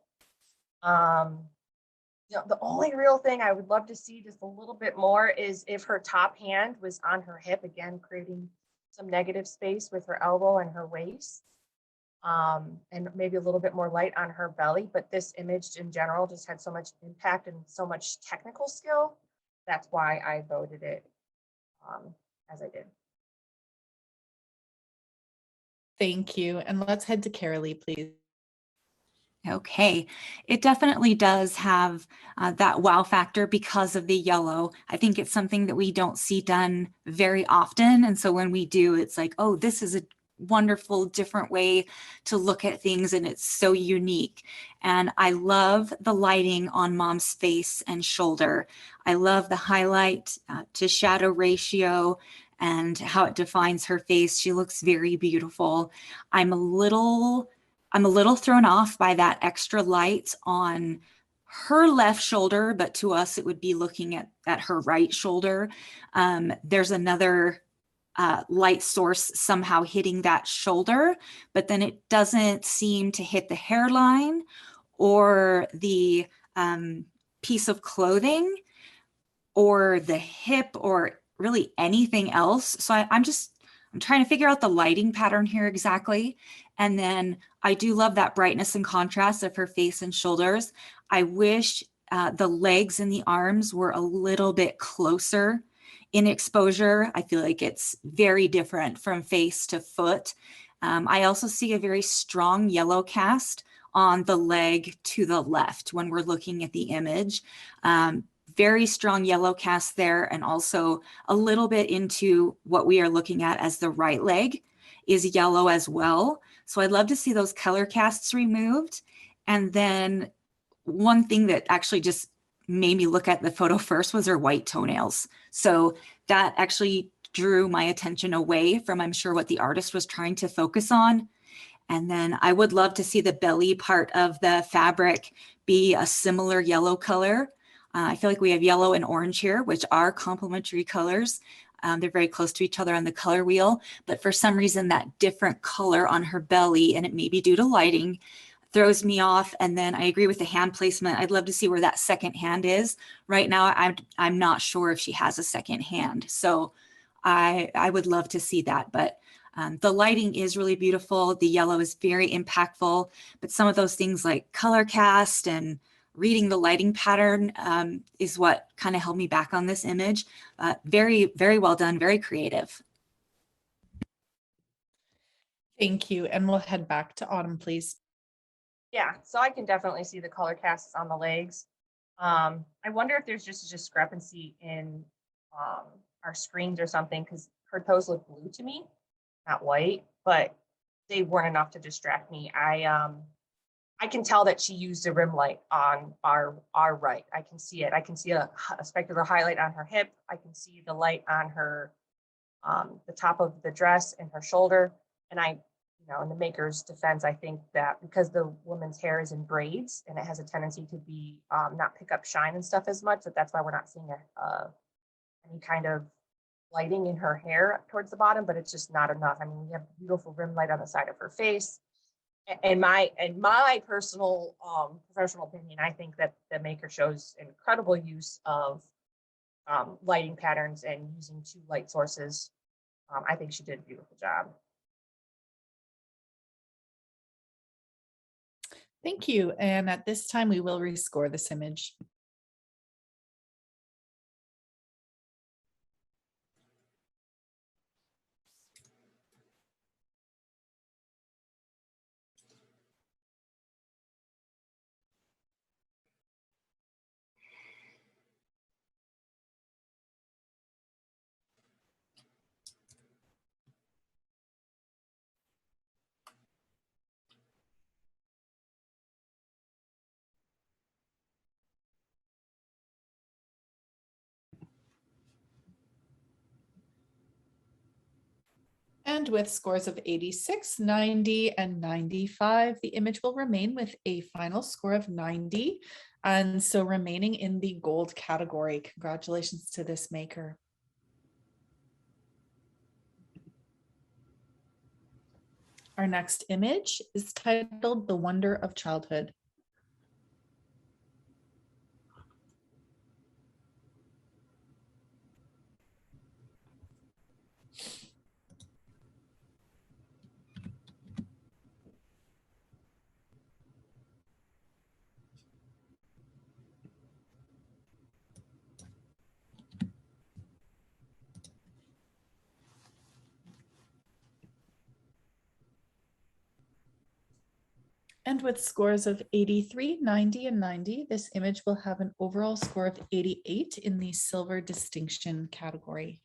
You know, the only real thing I would love to see just a little bit more is if her top hand was on her hip, again, creating some negative space with her elbow and her waist, and maybe a little bit more light on her belly. But this image in general just had so much impact and so much technical skill. That's why I voted it as I did. Thank you. And let's head to Caralee, please. Okay, it definitely does have that wow factor because of the yellow. I think it's something that we don't see done very often. And so when we do, it's like, oh, this is a wonderful, different way to look at things. And it's so unique. And I love the lighting on Mom's face and shoulder. I love the highlight to shadow ratio and how it defines her face. She looks very beautiful. I'm a little thrown off by that extra light on her left shoulder, but to us, it would be looking at her right shoulder. There's another light source somehow hitting that shoulder, but then it doesn't seem to hit the hairline or the piece of clothing or the hip or really anything else. So I'm trying to figure out the lighting pattern here exactly. And then I do love that brightness and contrast of her face and shoulders. I wish the legs and the arms were a little bit closer in exposure. I feel like it's very different from face to foot. I also see a very strong yellow cast on the leg to the left when we're looking at the image. Very strong yellow cast there, and also a little bit into what we are looking at as the right leg is yellow as well. So I'd love to see those color casts removed. And then one thing that actually just made me look at the photo first was her white toenails. So that actually drew my attention away from, I'm sure, what the artist was trying to focus on. And then I would love to see the belly part of the fabric be a similar yellow color. I feel like we have yellow and orange here, which are complementary colors. They're very close to each other on the color wheel, but for some reason that different color on her belly, and it may be due to lighting, throws me off. And then I agree with the hand placement. I'd love to see where that second hand is. Right now, I'm not sure if she has a second hand. So I would love to see that, but the lighting is really beautiful. The yellow is very impactful, but some of those things like color cast and reading the lighting pattern is what kind of held me back on this image. Very, very well done, very creative. Thank you. And we'll head back to Autumn, please. Yeah, so I can definitely see the color casts on the legs. I wonder if there's just a discrepancy in our screens or something, because her toes look blue to me, not white, but they weren't enough to distract me. I can tell that she used a rim light on our right. I can see it. I can see a specular highlight on her hip. I can see the light on her, the top of the dress and her shoulder. And in the maker's defense, I think that because the woman's hair is in braids and it has a tendency to be not pick up shine and stuff as much, that's why we're not seeing any kind of lighting in her hair towards the bottom, but it's just not enough. I mean, we have beautiful rim light on the side of her face. In my personal professional opinion, I think that the maker shows incredible use of lighting patterns and using 2 light sources. I think she did a beautiful job. Thank you. And at this time, we will rescore this image. And with scores of 86, 90, and 95, the image will remain with a final score of 90. And so remaining in the gold category. Congratulations to this maker. Our next image is titled The Wonder of Childhood. And with scores of 83, 90, and 90, this image will have an overall score of 88 in the silver distinction category.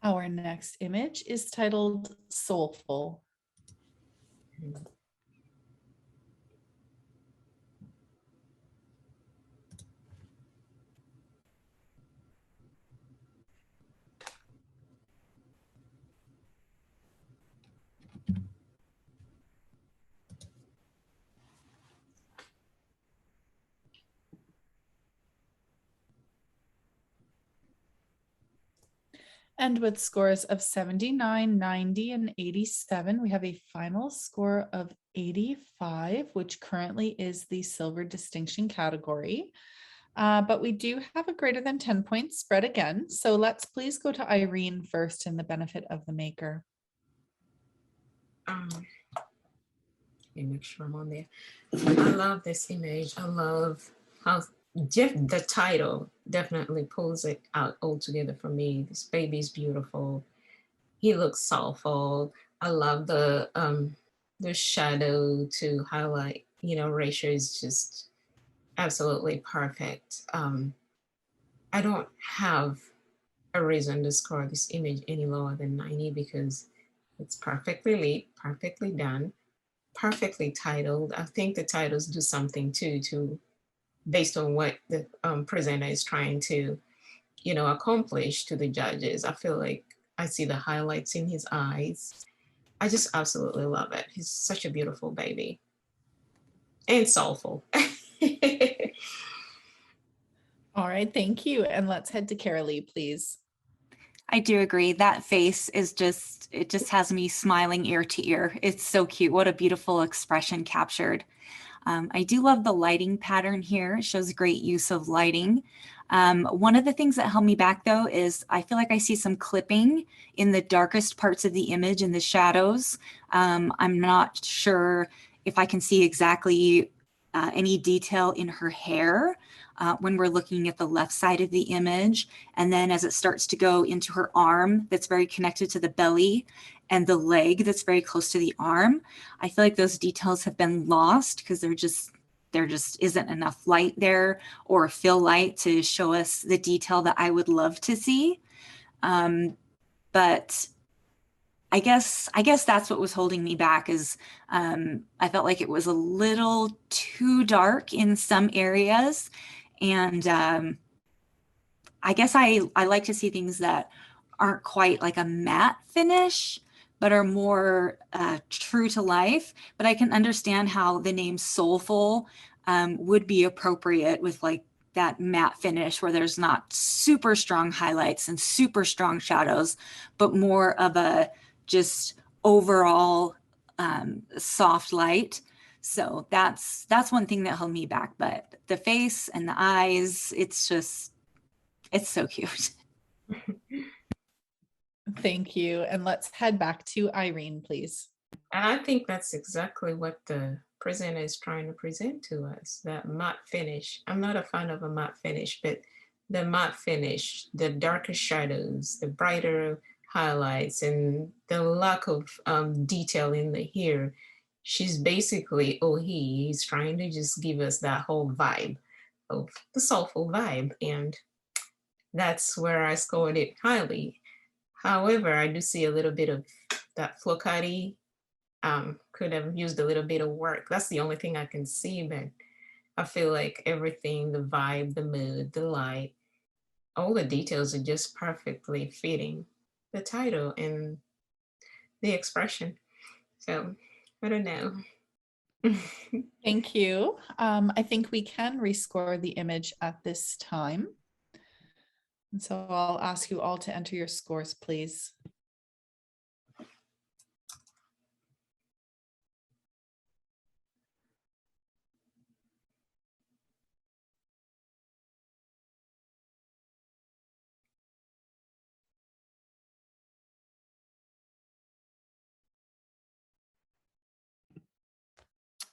Our next image is titled Soulful. And with scores of 79, 90, and 87, we have a final score of 85, which currently is the silver distinction category. But we do have a greater than 10 point spread again. So let's please go to Irene first in the benefit of the maker. Let me make sure I'm on there. I love this image. I love how the title definitely pulls it out altogether for me. This baby's beautiful. He looks soulful. I love the shadow to highlight, Ratio is just absolutely perfect. I don't have a reason to score this image any lower than 90 because it's perfectly lit, perfectly done. perfectly titled. I think the titles do something too, to based on what the presenter is trying to, accomplish to the judges. I feel like I see the highlights in his eyes. I just absolutely love it. He's such a beautiful baby and soulful. All right, thank you. And let's head to Caralee, please. I do agree. That face is it just has me smiling ear to ear. It's so cute. What a beautiful expression captured. I do love the lighting pattern here. It shows great use of lighting. One of the things that held me back though is I feel like I see some clipping in the darkest parts of the image in the shadows. I'm not sure if I can see exactly any detail in her hair when we're looking at the left side of the image. And then as it starts to go into her arm, that's very connected to the belly, and the leg that's very close to the arm, I feel like those details have been lost because there just isn't enough light there or fill light to show us the detail that I would love to see. But I guess that's what was holding me back is I felt like it was a little too dark in some areas. And I guess I like to see things that aren't quite like a matte finish, but are more true to life. But I can understand how the name Soulful would be appropriate with like that matte finish where there's not super strong highlights and super strong shadows, but more of a just overall soft light. So that's one thing that held me back. But the face and the eyes, it's so cute. Thank you. And let's head back to Irene, please. And I think that's exactly what the presenter is trying to present to us, that matte finish. I'm not a fan of a matte finish, but the matte finish, the darker shadows, the brighter highlights, and the lack of detail in the hair. She's basically, he's trying to just give us that whole vibe of the soulful vibe. And that's where I scored it highly. However, I do see a little bit of that flocati. Could have used a little bit of work. That's the only thing I can see, but I feel like everything, the vibe, the mood, the light, all the details are just perfectly fitting the title and the expression. So I don't know. Thank you. I think we can rescore the image at this time. And so I'll ask you all to enter your scores, please.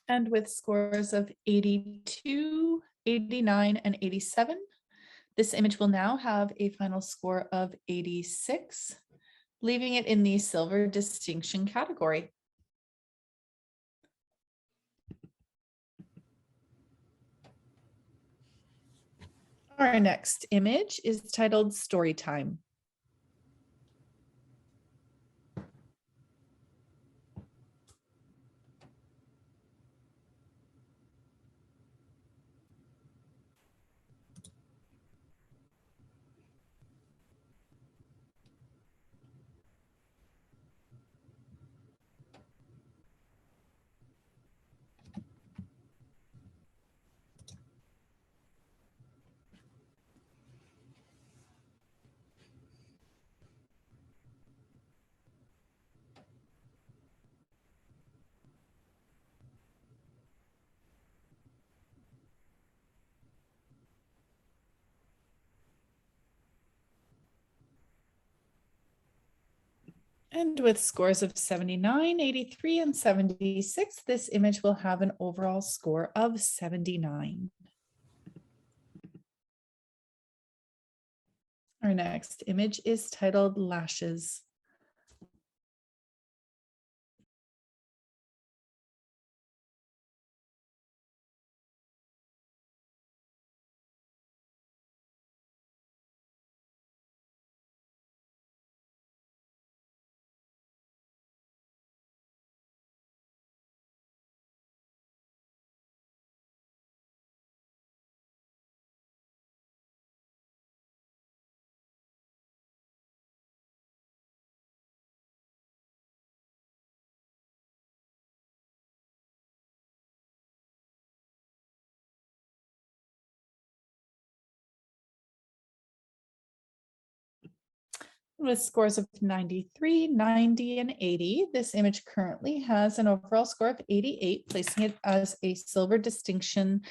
And with scores of 82, 89, and 87, this image will now have a final score of 86, leaving it in the silver distinction category. Our next image is titled Storytime. And with scores of 79, 83, and 76, this image will have an overall score of 79. Our next image is titled Lashes. With scores of 93, 90, and 80, this image currently has an overall score of 88, placing it as a silver distinction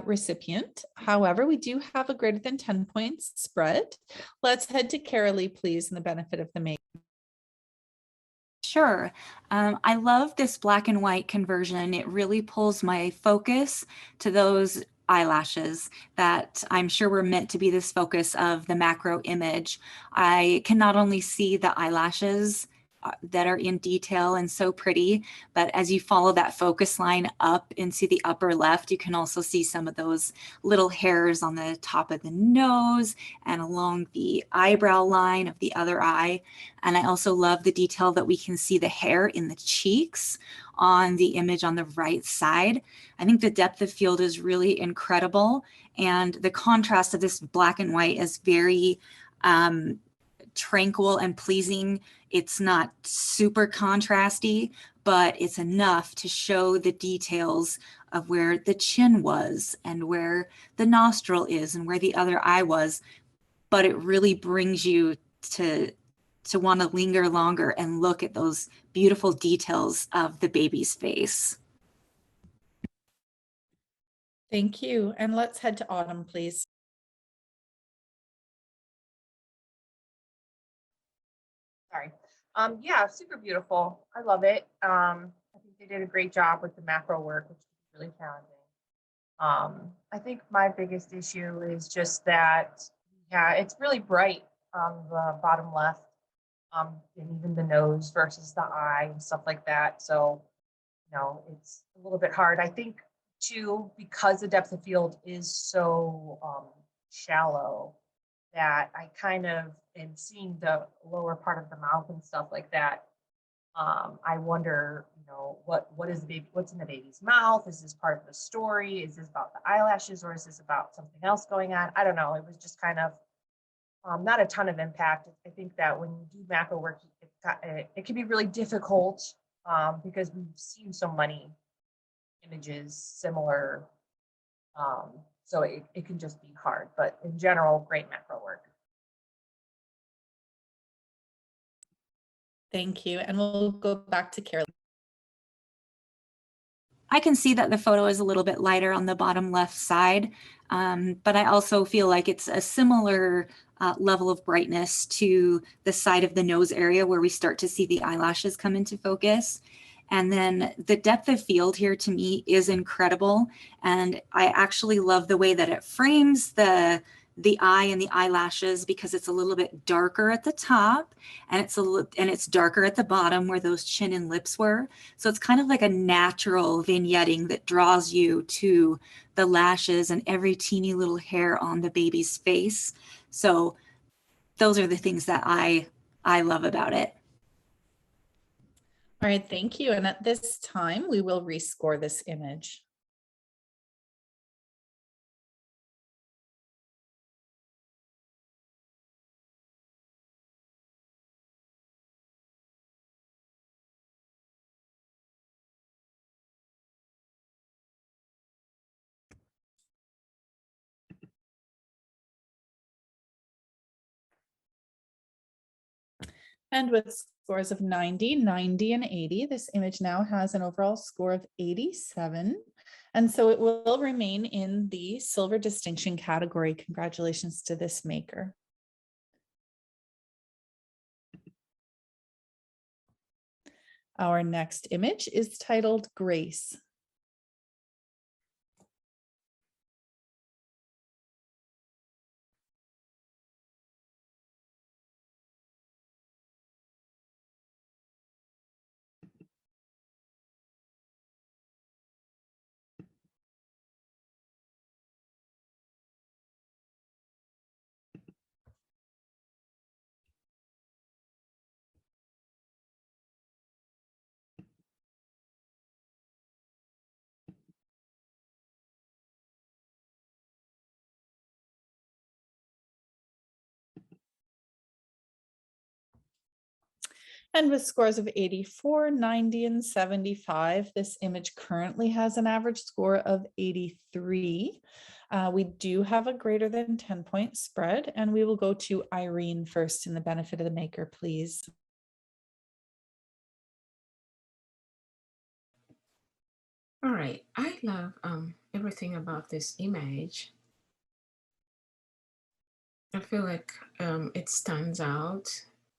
recipient. However, we do have a greater than 10 points spread. Let's head to Caralee, please, and the benefit of the make. Sure. I love this black and white conversion. It really pulls my focus to those eyelashes that I'm sure were meant to be this focus of the macro image. I can not only see the eyelashes that are in detail and so pretty, but as you follow that focus line up into the upper left, you can also see some of those little hairs on the top of the nose and along the eyebrow line of the other eye. And I also love the detail that we can see the hair in the cheeks on the image on the right side. I think the depth of field is really incredible. And the contrast of this black and white is very tranquil and pleasing. It's not super contrasty, but it's enough to show the details of where the chin was and where the nostril is and where the other eye was. But it really brings you to want to linger longer and look at those beautiful details of the baby's face. Thank you. And let's head to Autumn, please. Sorry. Yeah, super beautiful. I love it. I think they did a great job with the macro work, which is really challenging. I think my biggest issue is just that, yeah, it's really bright on the bottom left, and even the nose versus the eye and stuff like that. So, it's a little bit hard. I think too, because the depth of field is so shallow, that I kind of am seeing the lower part of the mouth and stuff like that. I wonder, what is the baby? What's in the baby's mouth? Is this part of the story? Is this about the eyelashes, or is this about something else going on? I don't know. It was just kind of not a ton of impact. I think that when you do macro work, it can be really difficult because we've seen so many images similar. So it can just be hard, but in general, great macro work. Thank you. And we'll go back to Carol. I can see that the photo is a little bit lighter on the bottom left side, but I also feel like it's a similar level of brightness to the side of the nose area where we start to see the eyelashes come into focus. And then the depth of field here to me is incredible. And I actually love the way that it frames the eye and the eyelashes, because it's a little bit darker at the top and it's darker at the bottom where those chin and lips were. So it's kind of like a natural vignetting that draws you to the lashes and every teeny little hair on the baby's face. So those are the things that I love about it. All right, thank you. And at this time, we will rescore this image. And with scores of 90, 90, and 80, this image now has an overall score of 87. And so it will remain in the silver distinction category. Congratulations to this maker. Our next image is titled Grace. And with scores of 84, 90, and 75, this image currently has an average score of 83. We do have a greater than 10-point spread, and we will go to Irene first in the benefit of the maker, please. All right, I love everything about this image. I feel like it stands out.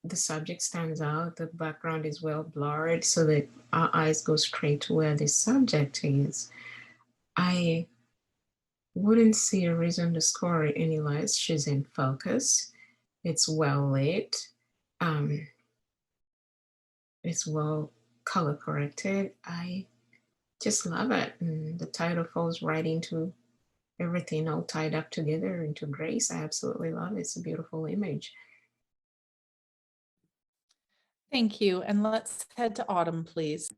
The subject stands out. The background is well blurred so that our eyes go straight to where the subject is. I wouldn't see a reason to score it any less. She's in focus. It's well lit. It's well color corrected. I just love it. And the title falls right into everything all tied up together into grace. I absolutely love it. It's a beautiful image. Thank you. And let's head to Autumn, please.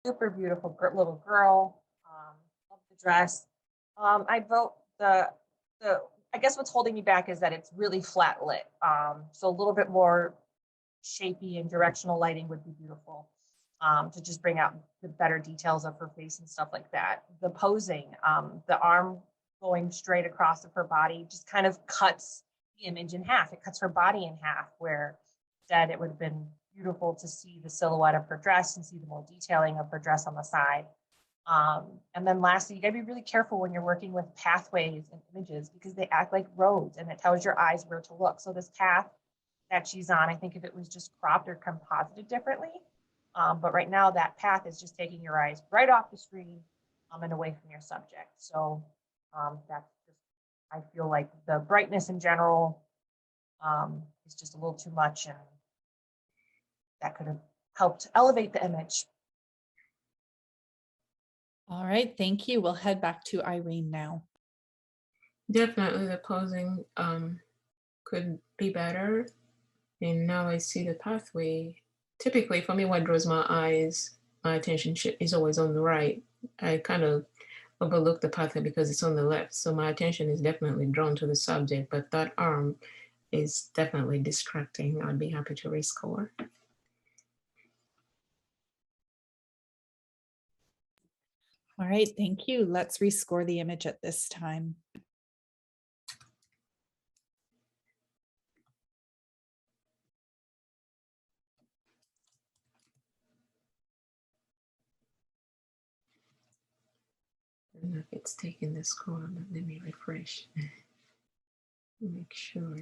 Super beautiful little girl. Love the dress. I vote I guess what's holding me back is that it's really flat lit. So a little bit more shapy and directional lighting would be beautiful. To just bring out the better details of her face and stuff like that. The posing, the arm going straight across of her body just kind of cuts the image in half. It cuts her body in half, where instead it would have been beautiful to see the silhouette of her dress and see the more detailing of her dress on the side. And then lastly, you gotta be really careful when you're working with pathways and images because they act like roads and it tells your eyes where to look. So this path that she's on, I think if it was just cropped or composited differently, but right now that path is just taking your eyes right off the screen and away from your subject. So that's just, I feel like the brightness in general is just a little too much, and that could have helped elevate the image. All right, thank you. We'll head back to Irene now. Definitely the posing could be better. And now I see the pathway. Typically for me, what draws my attention is always on the right. I kind of overlook the pathway because it's on the left. So my attention is definitely drawn to the subject, but that arm is definitely distracting. I'd be happy to rescore. All right, thank you. Let's rescore the image at this time. I don't know if it's taking the score, but let me refresh. Make sure.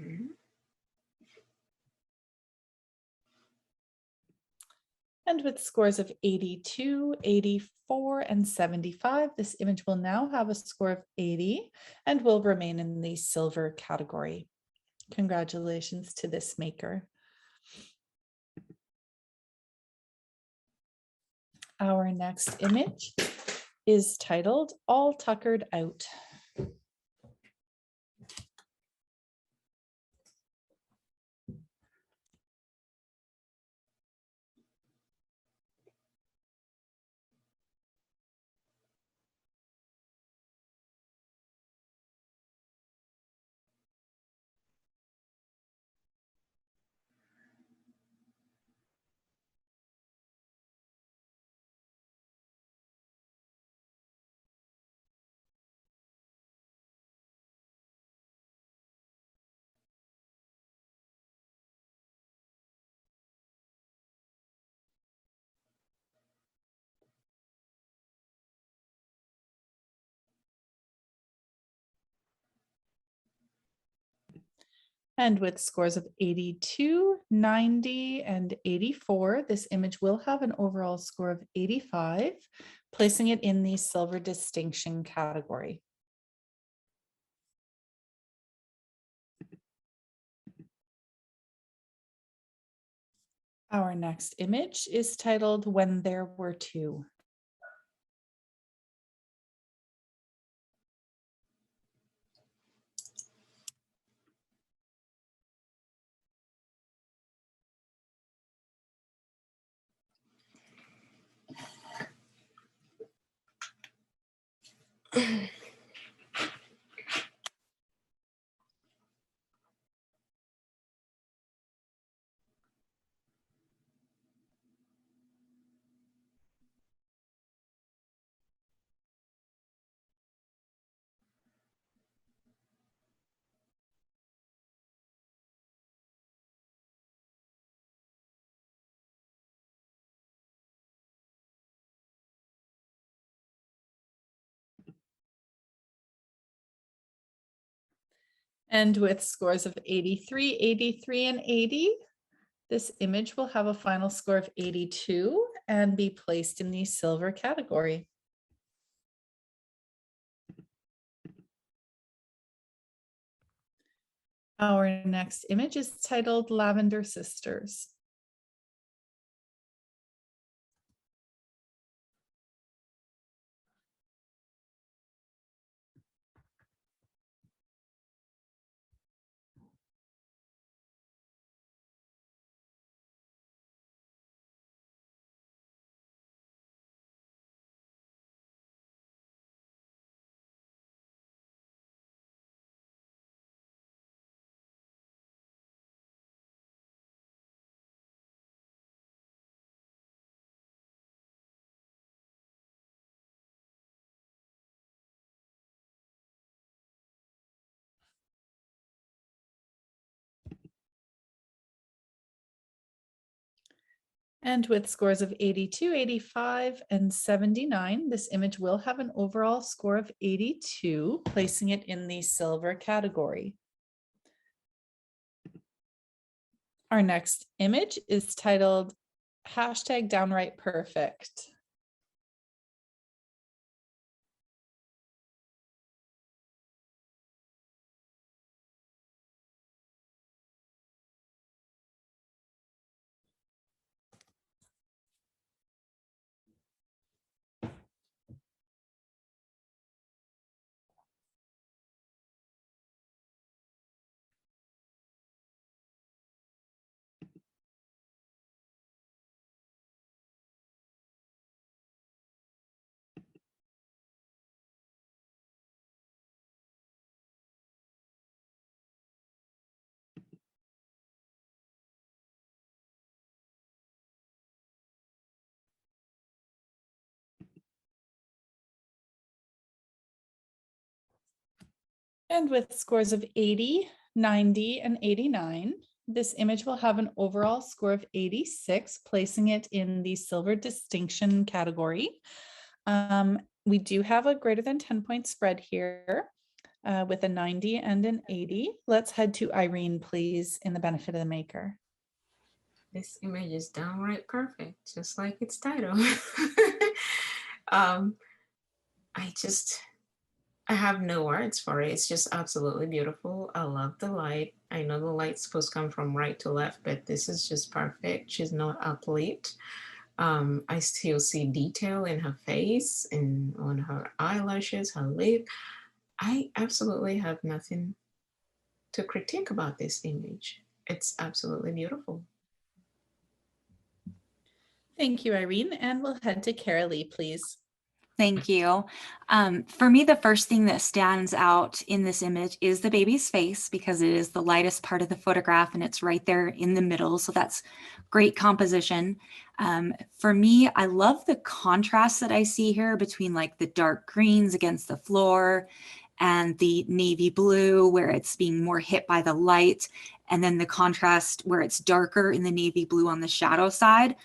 And with scores of 82, 84, and 75, this image will now have a score of 80 and will remain in the silver category. Congratulations to this maker. Our next image is titled All Tuckered Out. And with scores of 82, 90, and 84, this image will have an overall score of 85, placing it in the silver distinction category. Our next image is titled When There Were Two. And with scores of 83, 83, and 80, this image will have a final score of 82 and be placed in the silver category. Our next image is titled Lavender Sisters. And with scores of 82, 85, and 79, this image will have an overall score of 82, placing it in the silver category. Our next image is titled #downright perfect. And with scores of 80, 90, and 89, this image will have an overall score of 86, placing it in the silver distinction category. We do have a greater than 10-point spread here with a 90 and an 80. Let's head to Irene, please, in the benefit of the maker. This image is downright perfect, just like its title. I have no words for it. It's just absolutely beautiful. I love the light. I know the light's supposed to come from right to left, but this is just perfect. She's not uplit. I still see detail in her face and on her eyelashes, her lip. I absolutely have nothing to critique about this image. It's absolutely beautiful. Thank you, Irene. And we'll head to Caralee, please. Thank you. For me, the first thing that stands out in this image is the baby's face because it is the lightest part of the photograph and it's right there in the middle. So that's great composition. For me, I love the contrast that I see here between like the dark greens against the floor and the navy blue where it's being more hit by the light, and then the contrast where it's darker in the navy blue on the shadow side.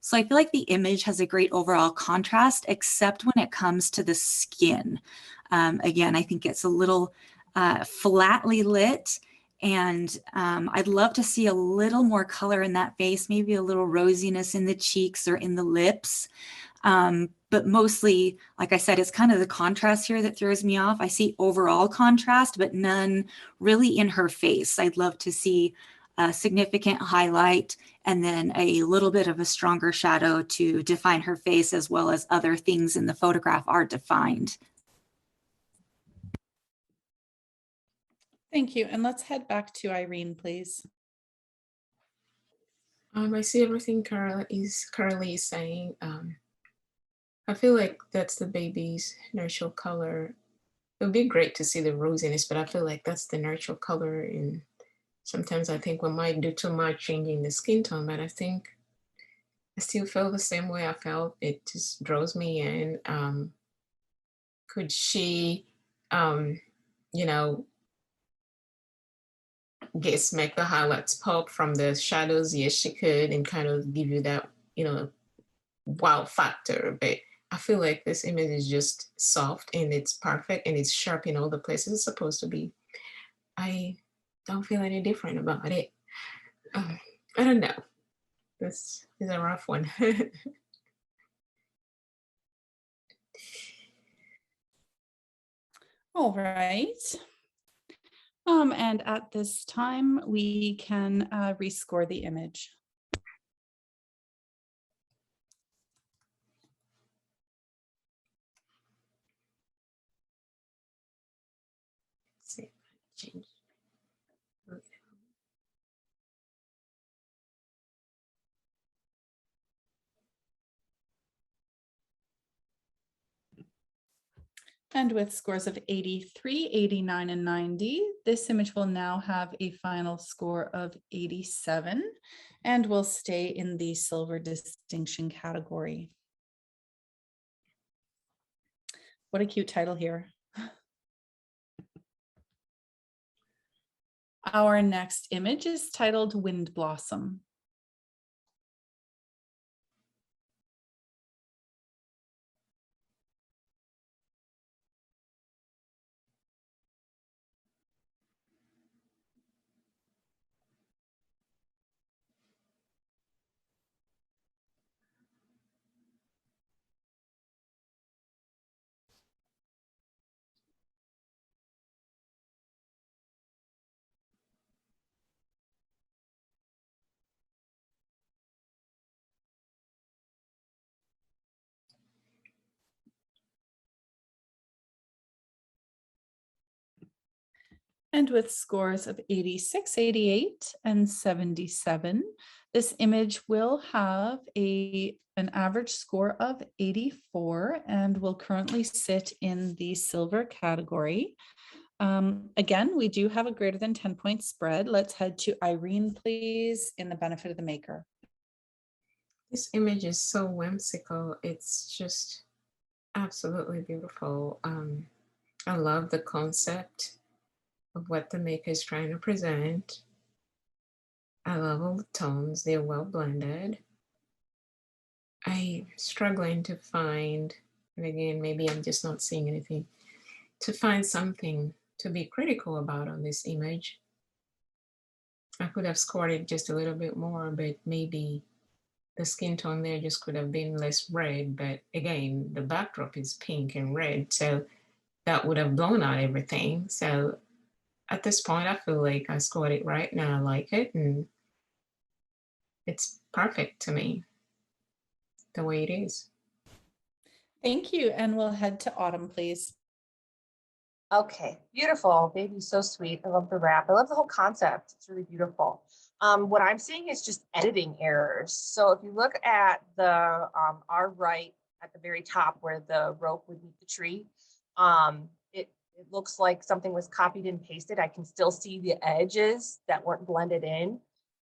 So I feel like the image has a great overall contrast, except when it comes to the skin. Again, I think it's a little flatly lit, and I'd love to see a little more color in that face, maybe a little rosiness in the cheeks or in the lips. But mostly, like I said, it's kind of the contrast here that throws me off. I see overall contrast, but none really in her face. I'd love to see a significant highlight and then a little bit of a stronger shadow to define her face, as well as other things in the photograph are defined. Thank you. And let's head back to Irene, please. I see everything Caralee is saying. I feel like that's the baby's natural color. It would be great to see the rosiness, but I feel like that's the natural color. And sometimes I think we might do too much changing the skin tone, but I think I still feel the same way I felt. It just draws me in. Could she, you know, make the highlights pop from the shadows? Yes, she could, and kind of give you that, wow factor. But I feel like this image is just soft and it's perfect and it's sharp in all the places it's supposed to be. I don't feel any different about it. I don't know. This is a rough one. All right. And at this time, we can rescore the image. Let's see if I change. And with scores of 83, 89, and 90, this image will now have a final score of 87 and will stay in the silver distinction category. What a cute title here. Our next image is titled Wind Blossom. And with scores of 86, 88, and 77, this image will have an average score of 84 and will currently sit in the silver category. Again, we do have a greater than 10-point spread. Let's head to Irene, please, in the benefit of the maker. This image is so whimsical. It's just absolutely beautiful. I love the concept of what the maker is trying to present. I love all the tones, they're well blended. I'm struggling to find, and again, maybe I'm just not seeing anything, to find something to be critical about on this image. I could have scored it just a little bit more, but maybe the skin tone there just could have been less red. But again, the backdrop is pink and red, so that would have blown out everything. So at this point, I feel like I scored it right now. I like it, and it's perfect to me, the way it is. Thank you. And we'll head to Autumn, please. Okay, beautiful. Baby's so sweet. I love the wrap. I love the whole concept. It's really beautiful. What I'm seeing is just editing errors. So if you look at the our right at the very top where the rope would meet the tree, it looks like something was copied and pasted. I can still see the edges that weren't blended in,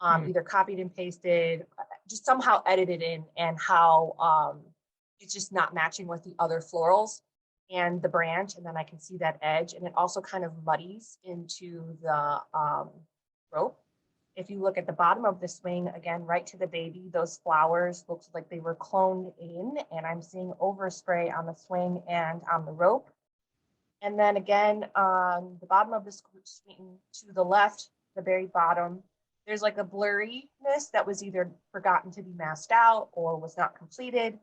either copied and pasted, just somehow edited in, and how it's just not matching with the other florals and the branch, and then I can see that edge, and it also kind of muddies into the rope. If you look at the bottom of the swing, again, right to the baby, those flowers looks like they were cloned in, and I'm seeing overspray on the swing and on the rope. And then again, on the bottom of the swing to the left, the very bottom, there's like a blurriness that was either forgotten to be masked out or was not completed.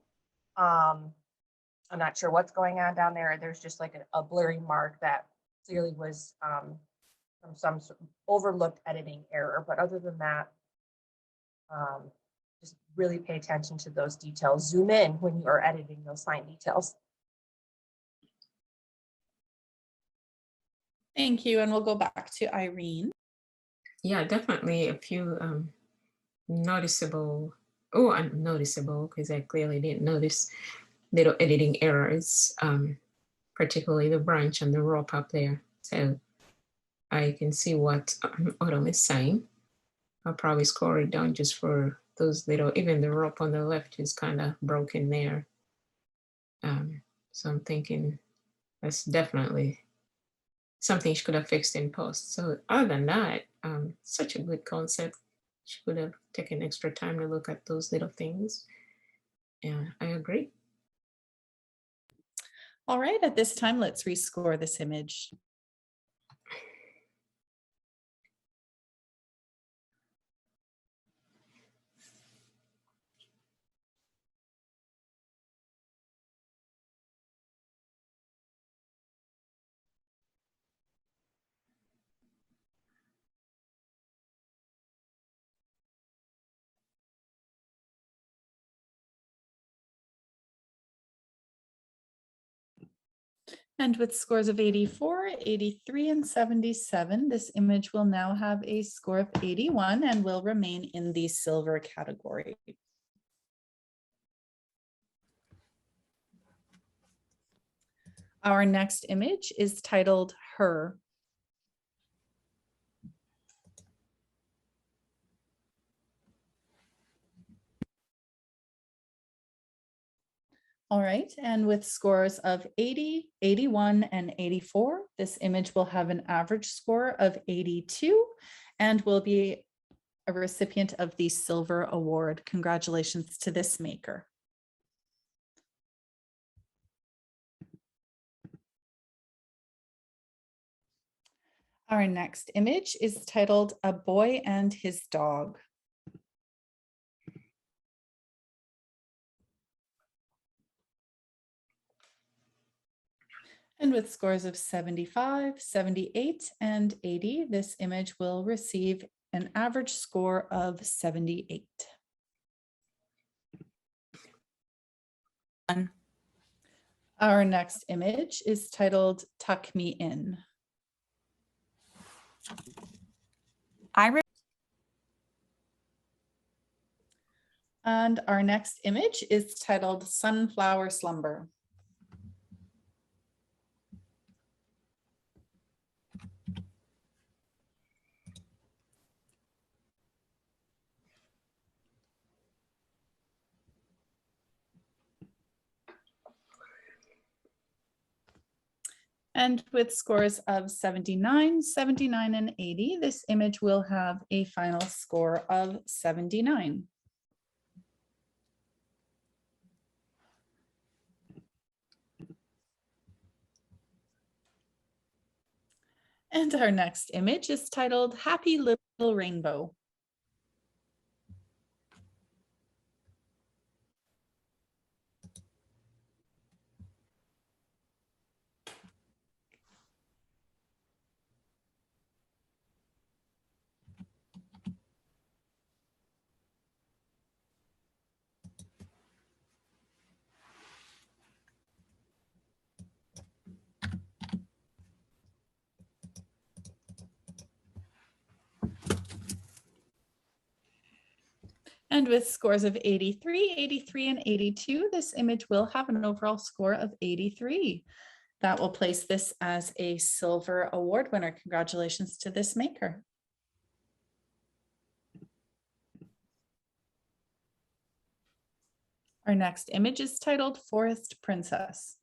I'm not sure what's going on down there. There's just like a blurry mark that clearly was from some sort of overlooked editing error. But other than that, just really pay attention to those details. Zoom in when you are editing those fine details. Thank you. And we'll go back to Irene. Yeah, definitely a few noticeable, unnoticeable, because I clearly didn't notice, little editing errors, particularly the branch and the rope up there. So I can see what Autumn is saying. I'll probably score it down just for those little, even the rope on the left is kind of broken there. So I'm thinking that's definitely something she could have fixed in post. So other than that, such a good concept. She could have taken extra time to look at those little things. Yeah, I agree. All right, at this time, let's rescore this image. And with scores of 84, 83, and 77, this image will now have a score of 81 and will remain in the silver category. Our next image is titled Her. All right, and with scores of 80, 81, and 84, this image will have an average score of 82 and will be a recipient of the Silver Award. Congratulations to this maker. Our next image is titled A Boy and His Dog. And with scores of 75, 78, and 80, this image will receive an average score of 78. Our next image is titled Tuck Me In. And our next image is titled Sunflower Slumber. And with scores of 79, 79, and 80, this image will have a final score of 79. And our next image is titled Happy Little Rainbow. And with scores of 83, 83, and 82, this image will have an overall score of 83. That will place this as a Silver Award winner. Congratulations to this maker. Our next image is titled Forest Princess.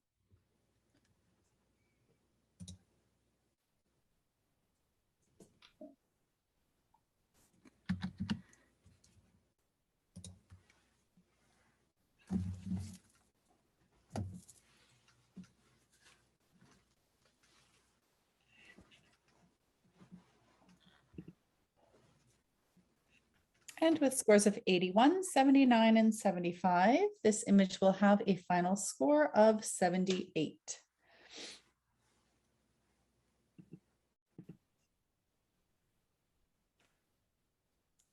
And with scores of 81, 79, and 75, this image will have a final score of 78.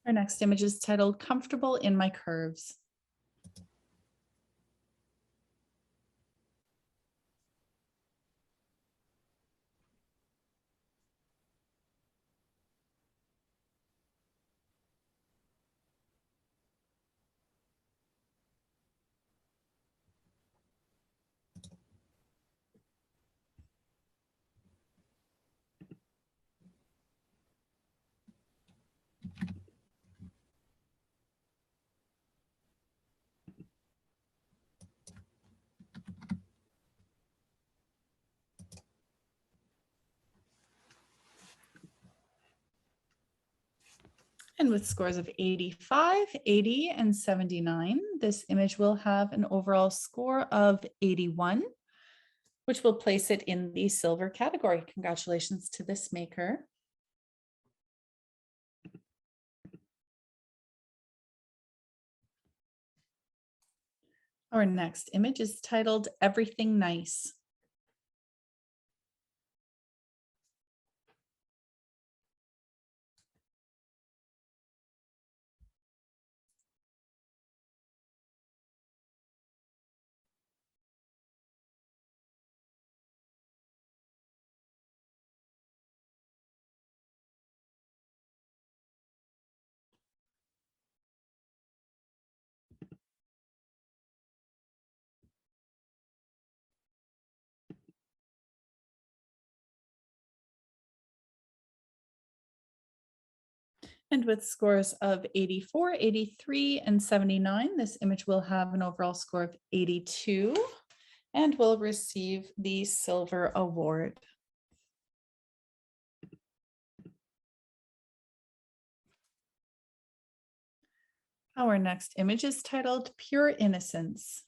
Our next image is titled Comfortable in My Curves. And with scores of 85, 80, and 79, this image will have an overall score of 81, which will place it in the silver category. Congratulations to this maker. Our next image is titled Everything Nice. And with scores of 84, 83, and 79, this image will have an overall score of 82 and will receive the Silver Award. Our next image is titled Pure Innocence.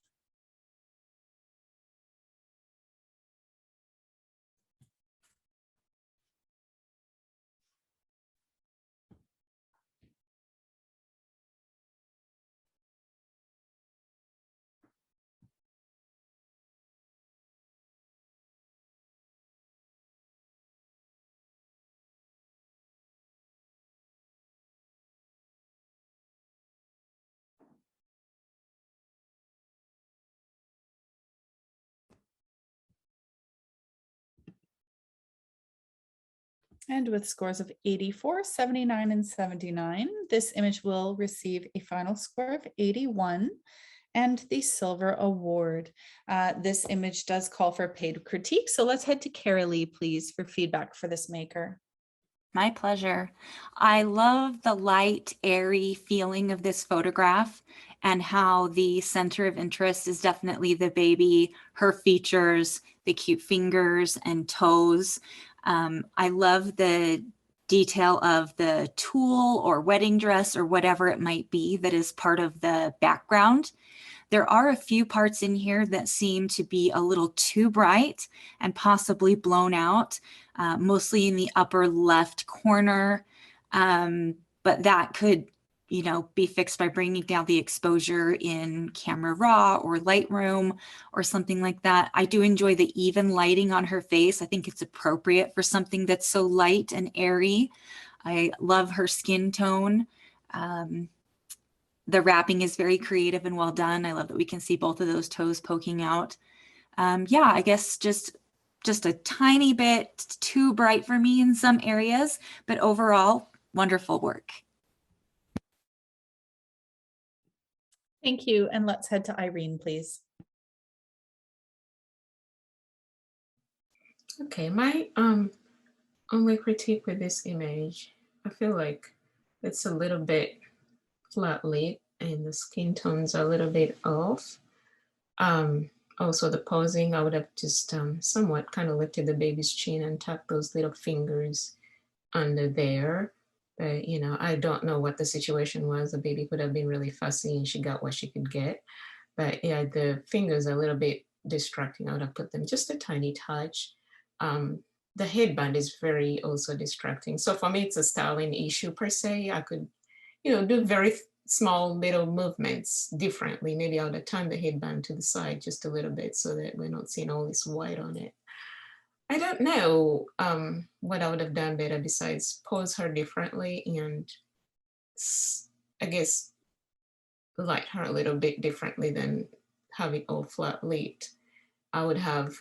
And with scores of 84, 79, and 79, this image will receive a final score of 81 and the Silver Award. This image does call for paid critique, so let's head to Caralee, please, for feedback for this maker. My pleasure. I love the light, airy feeling of this photograph and how the center of interest is definitely the baby, her features, the cute fingers and toes. I love the detail of the tulle or wedding dress or whatever it might be that is part of the background. There are a few parts in here that seem to be a little too bright and possibly blown out, mostly in the upper left corner. But that could, be fixed by bringing down the exposure in Camera Raw or Lightroom or something like that. I do enjoy the even lighting on her face. I think it's appropriate for something that's so light and airy. I love her skin tone. The wrapping is very creative and well done. I love that we can see both of those toes poking out. Yeah, I guess just a tiny bit too bright for me in some areas, but overall, wonderful work. Thank you. And let's head to Irene, please. Okay, my only critique with this image, I feel like it's a little bit flat lit and the skin tones are a little bit off. Also the posing, I would have just somewhat kind of lifted the baby's chin and tucked those little fingers under there. But I don't know what the situation was. The baby could have been really fussy and she got what she could get. But yeah, the fingers are a little bit distracting. I would have put them just a tiny touch. The headband is very also distracting. So for me, it's a styling issue per se. I could, do very small little movements differently. Maybe I would have turned the headband to the side just a little bit so that we're not seeing all this white on it. I don't know what I would have done better besides pose her differently and I guess light her a little bit differently than have it all flat lit. I would have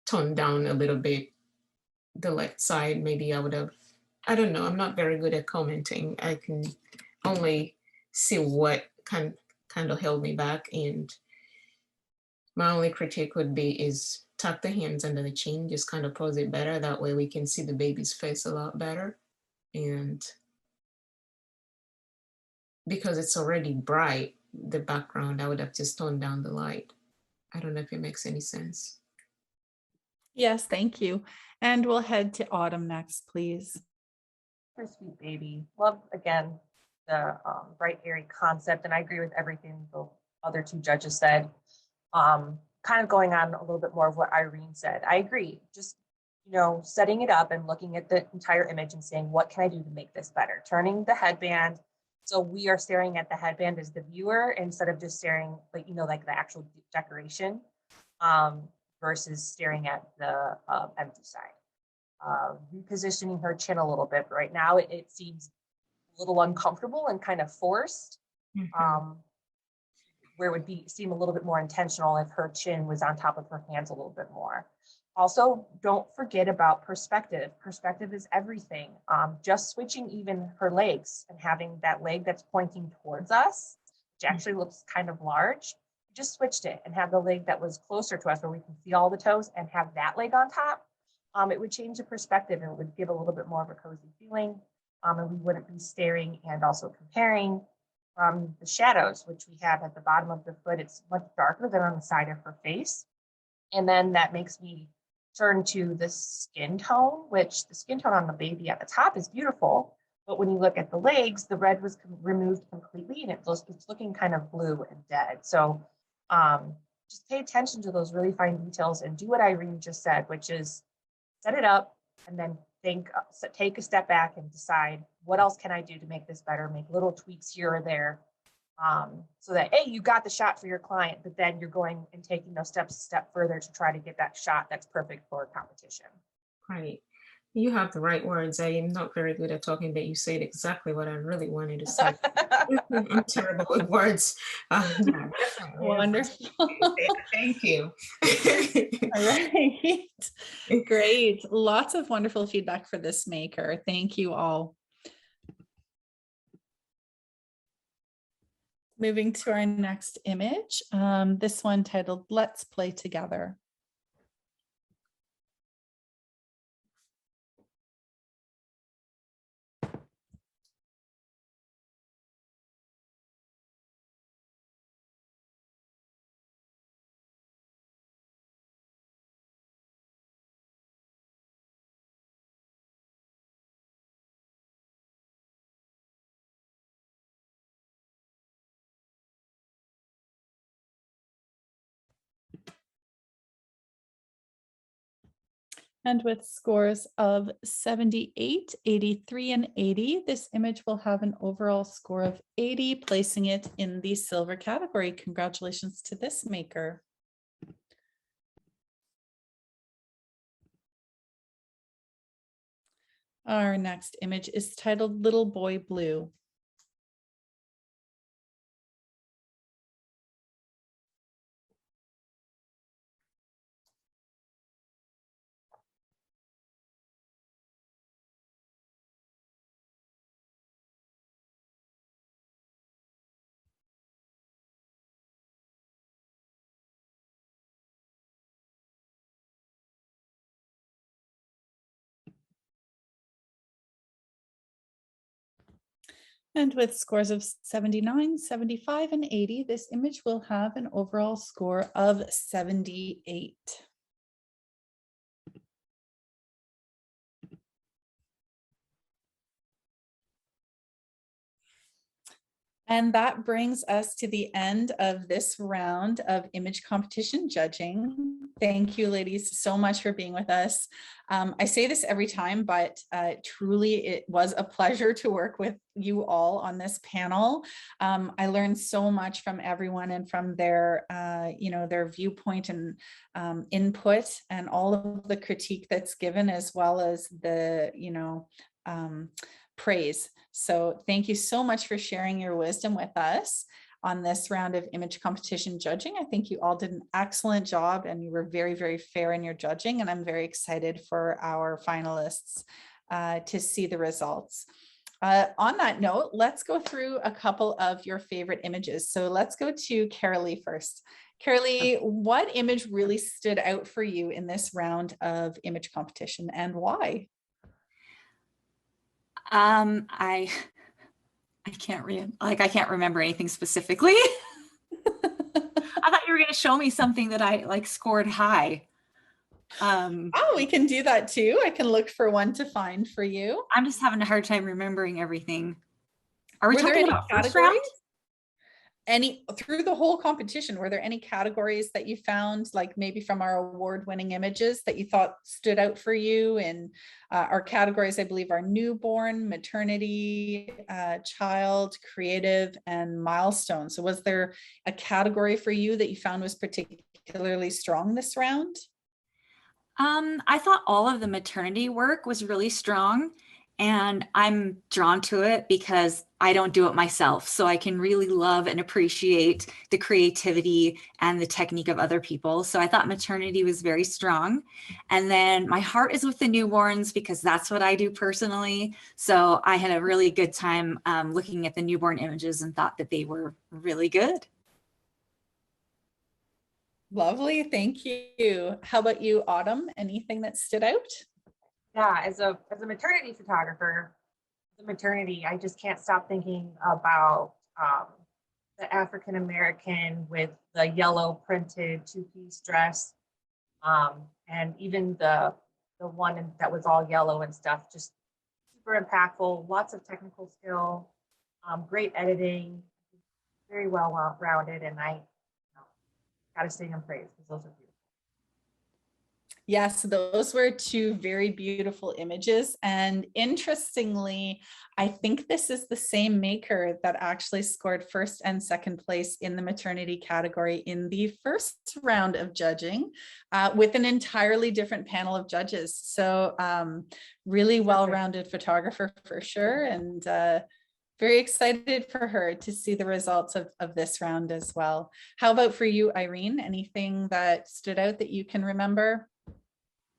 toned down a little bit the left side. Maybe I would have, I don't know, I'm not very good at commenting. I can only see what kind of held me back, and my only critique would be is tuck the hands under the chin, just kind of pose it better. That way we can see the baby's face a lot better. And because it's already bright, the background, I would have just toned down the light. I don't know if it makes any sense. Yes, thank you. And we'll head to Autumn next, please. For Sweet Baby. Love, again, the bright, airy concept. And I agree with everything the other two judges said. Kind of going on a little bit more of what Irene said. I agree. Just, setting it up and looking at the entire image and saying, what can I do to make this better? Turning the headband. So we are staring at the headband as the viewer instead of just staring like the actual decoration versus staring at the empty side. Repositioning her chin a little bit. But right now it seems a little uncomfortable and kind of forced. Where it would seem a little bit more intentional if her chin was on top of her hands a little bit more. Also, don't forget about perspective. Perspective is everything. Just switching even her legs and having that leg that's pointing towards us, which actually looks kind of large, just switched it and have the leg that was closer to us where we can see all the toes and have that leg on top. It would change the perspective and it would give a little bit more of a cozy feeling. And we wouldn't be staring and also comparing the shadows, which we have at the bottom of the foot. It's much darker than on the side of her face. And then that makes me turn to the skin tone, which the skin tone on the baby at the top is beautiful. But when you look at the legs, the red was removed completely and it's looking kind of blue and dead. So just pay attention to those really fine details and do what Irene just said, which is set it up and then take a step back and decide what else can I do to make this better, make little tweaks here or there, so that, hey, you got the shot for your client, but then you're going and taking those steps a step further to try to get that shot that's perfect for a competition. Right. You have the right words. I am not very good at talking, but you said exactly what I really wanted to say. I'm terrible with words. Yeah, definitely. Wonderful. Thank you. All right. Great. Lots of wonderful feedback for this maker. Thank you all. Moving to our next image, this one titled Let's Play Together. And with scores of 78, 83, and 80, this image will have an overall score of 80, placing it in the silver category. Congratulations to this maker. Our next image is titled Little Boy Blue. And with scores of 79, 75, and 80, this image will have an overall score of 78. And that brings us to the end of this round of image competition judging. Thank you, ladies, so much for being with us. I say this every time, but truly it was a pleasure to work with you all on this panel. I learned so much from everyone and from their, their viewpoint and input and all of the critique that's given, as well as the, praise. So thank you so much for sharing your wisdom with us on this round of image competition judging. I think you all did an excellent job and you were very, very fair in your judging. And I'm very excited for our finalists to see the results. On that note, let's go through a couple of your favorite images. So let's go to Caralee first. Caralee, what image really stood out for you in this round of image competition and why? I can't remember anything specifically. I thought you were going to show me something that I scored high. Oh, we can do that too. I can look for one to find for you. I'm just having a hard time remembering everything. Are we Were there talking any about first round? Through the whole competition, were there any categories that you found, like maybe from our award-winning images, that you thought stood out for you? And our categories, I believe, are newborn, maternity, child, creative, and milestone. So was there a category for you that you found was particularly strong this round? I thought all of the maternity work was really strong, and I'm drawn to it because I don't do it myself. So I can really love and appreciate the creativity and the technique of other people. So I thought maternity was very strong. And then my heart is with the newborns because that's what I do personally. So I had a really good time looking at the newborn images and thought that they were really good. Lovely, thank you. How about you, Autumn? Anything that stood out? Yeah, as a maternity photographer, the maternity, I just can't stop thinking about the African American with the yellow printed two-piece dress, and even the one that was all yellow and stuff. Just super impactful, lots of technical skill, great editing, very well rounded, and I gotta sing and praise because those are beautiful. Yes, those were two very beautiful images. And interestingly, I think this is the same maker that actually scored first and second place in the maternity category in the first round of judging, with an entirely different panel of judges. So really well-rounded photographer for sure. And very excited for her to see the results of this round as well. How about for you, Irene? Anything that stood out that you can remember?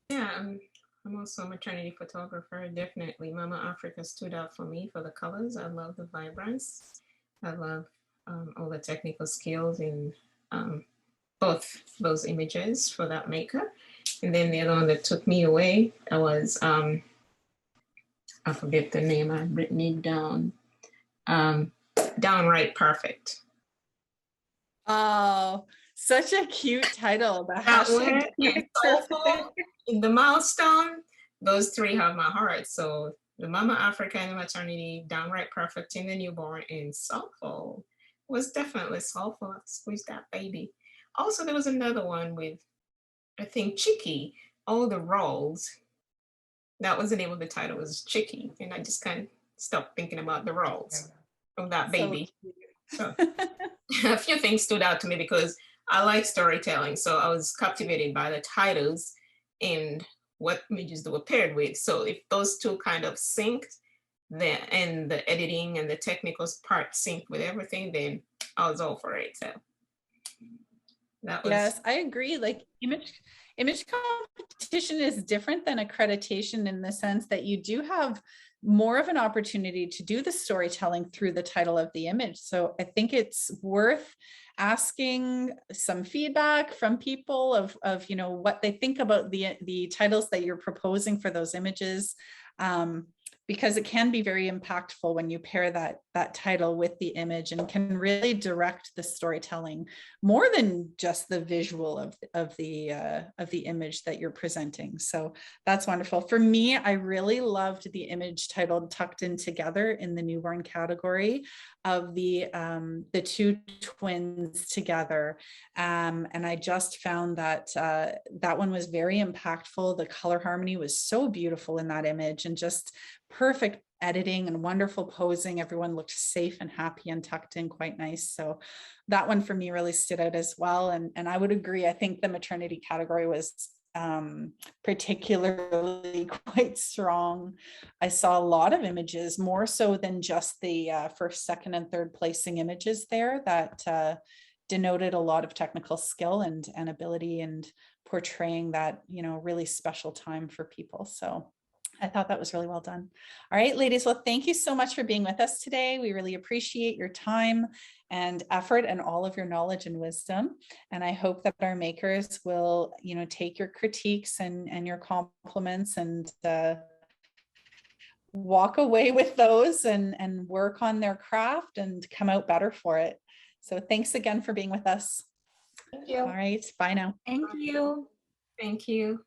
Yeah, I'm also a maternity photographer. Definitely, Mama Africa stood out for me for the colors. I love the vibrance. I love all the technical skills in both those images for that maker. And then the other one that took me away, I was, I forget the name, I've written it down. Downright Perfect. Oh, such a cute title. The That hashtag one is soulful. In the milestone, those three have my heart. So the Mama Africa and the maternity, Downright Perfect in the newborn, and soulful was definitely soulful. I squeezed that baby. Also, there was another one with, I think, Chicky, all the roles. That was the name of the title, was Chicky. And I just kind of stopped thinking about the roles of that baby. So a few things stood out to me because I like storytelling. So I was captivated by the titles and what images they were paired with. So if those two kind of synced, then and the editing and the technical part synced with everything, then I was all for it. So that was, yes, I agree. Like image competition is different than accreditation in the sense that you do have more of an opportunity to do the storytelling through the title of the image. So I think it's worth asking some feedback from people of what they think about the titles that you're proposing for those images, because it can be very impactful when you pair that title with the image and can really direct the storytelling more than just the visual of the image that you're presenting. So that's wonderful. For me, I really loved the image titled Tucked In Together in the newborn category of the two twins together. And I just found that that one was very impactful. The color harmony was so beautiful in that image, and just perfect editing and wonderful posing. Everyone looked safe and happy and tucked in quite nice. So that one for me really stood out as well. And I would agree. I think the maternity category was particularly quite strong. I saw a lot of images, more so than just the first, second, and third placing images there, that denoted a lot of technical skill and ability and portraying that, really special time for people. So I thought that was really well done. All right, ladies. Well, thank you so much for being with us today. We really appreciate your time and effort and all of your knowledge and wisdom. And I hope that our makers will, take your critiques and your compliments and walk away with those and work on their craft and come out better for it. So thanks again for being with us. Thank you. All right, bye now. Thank you. thank you.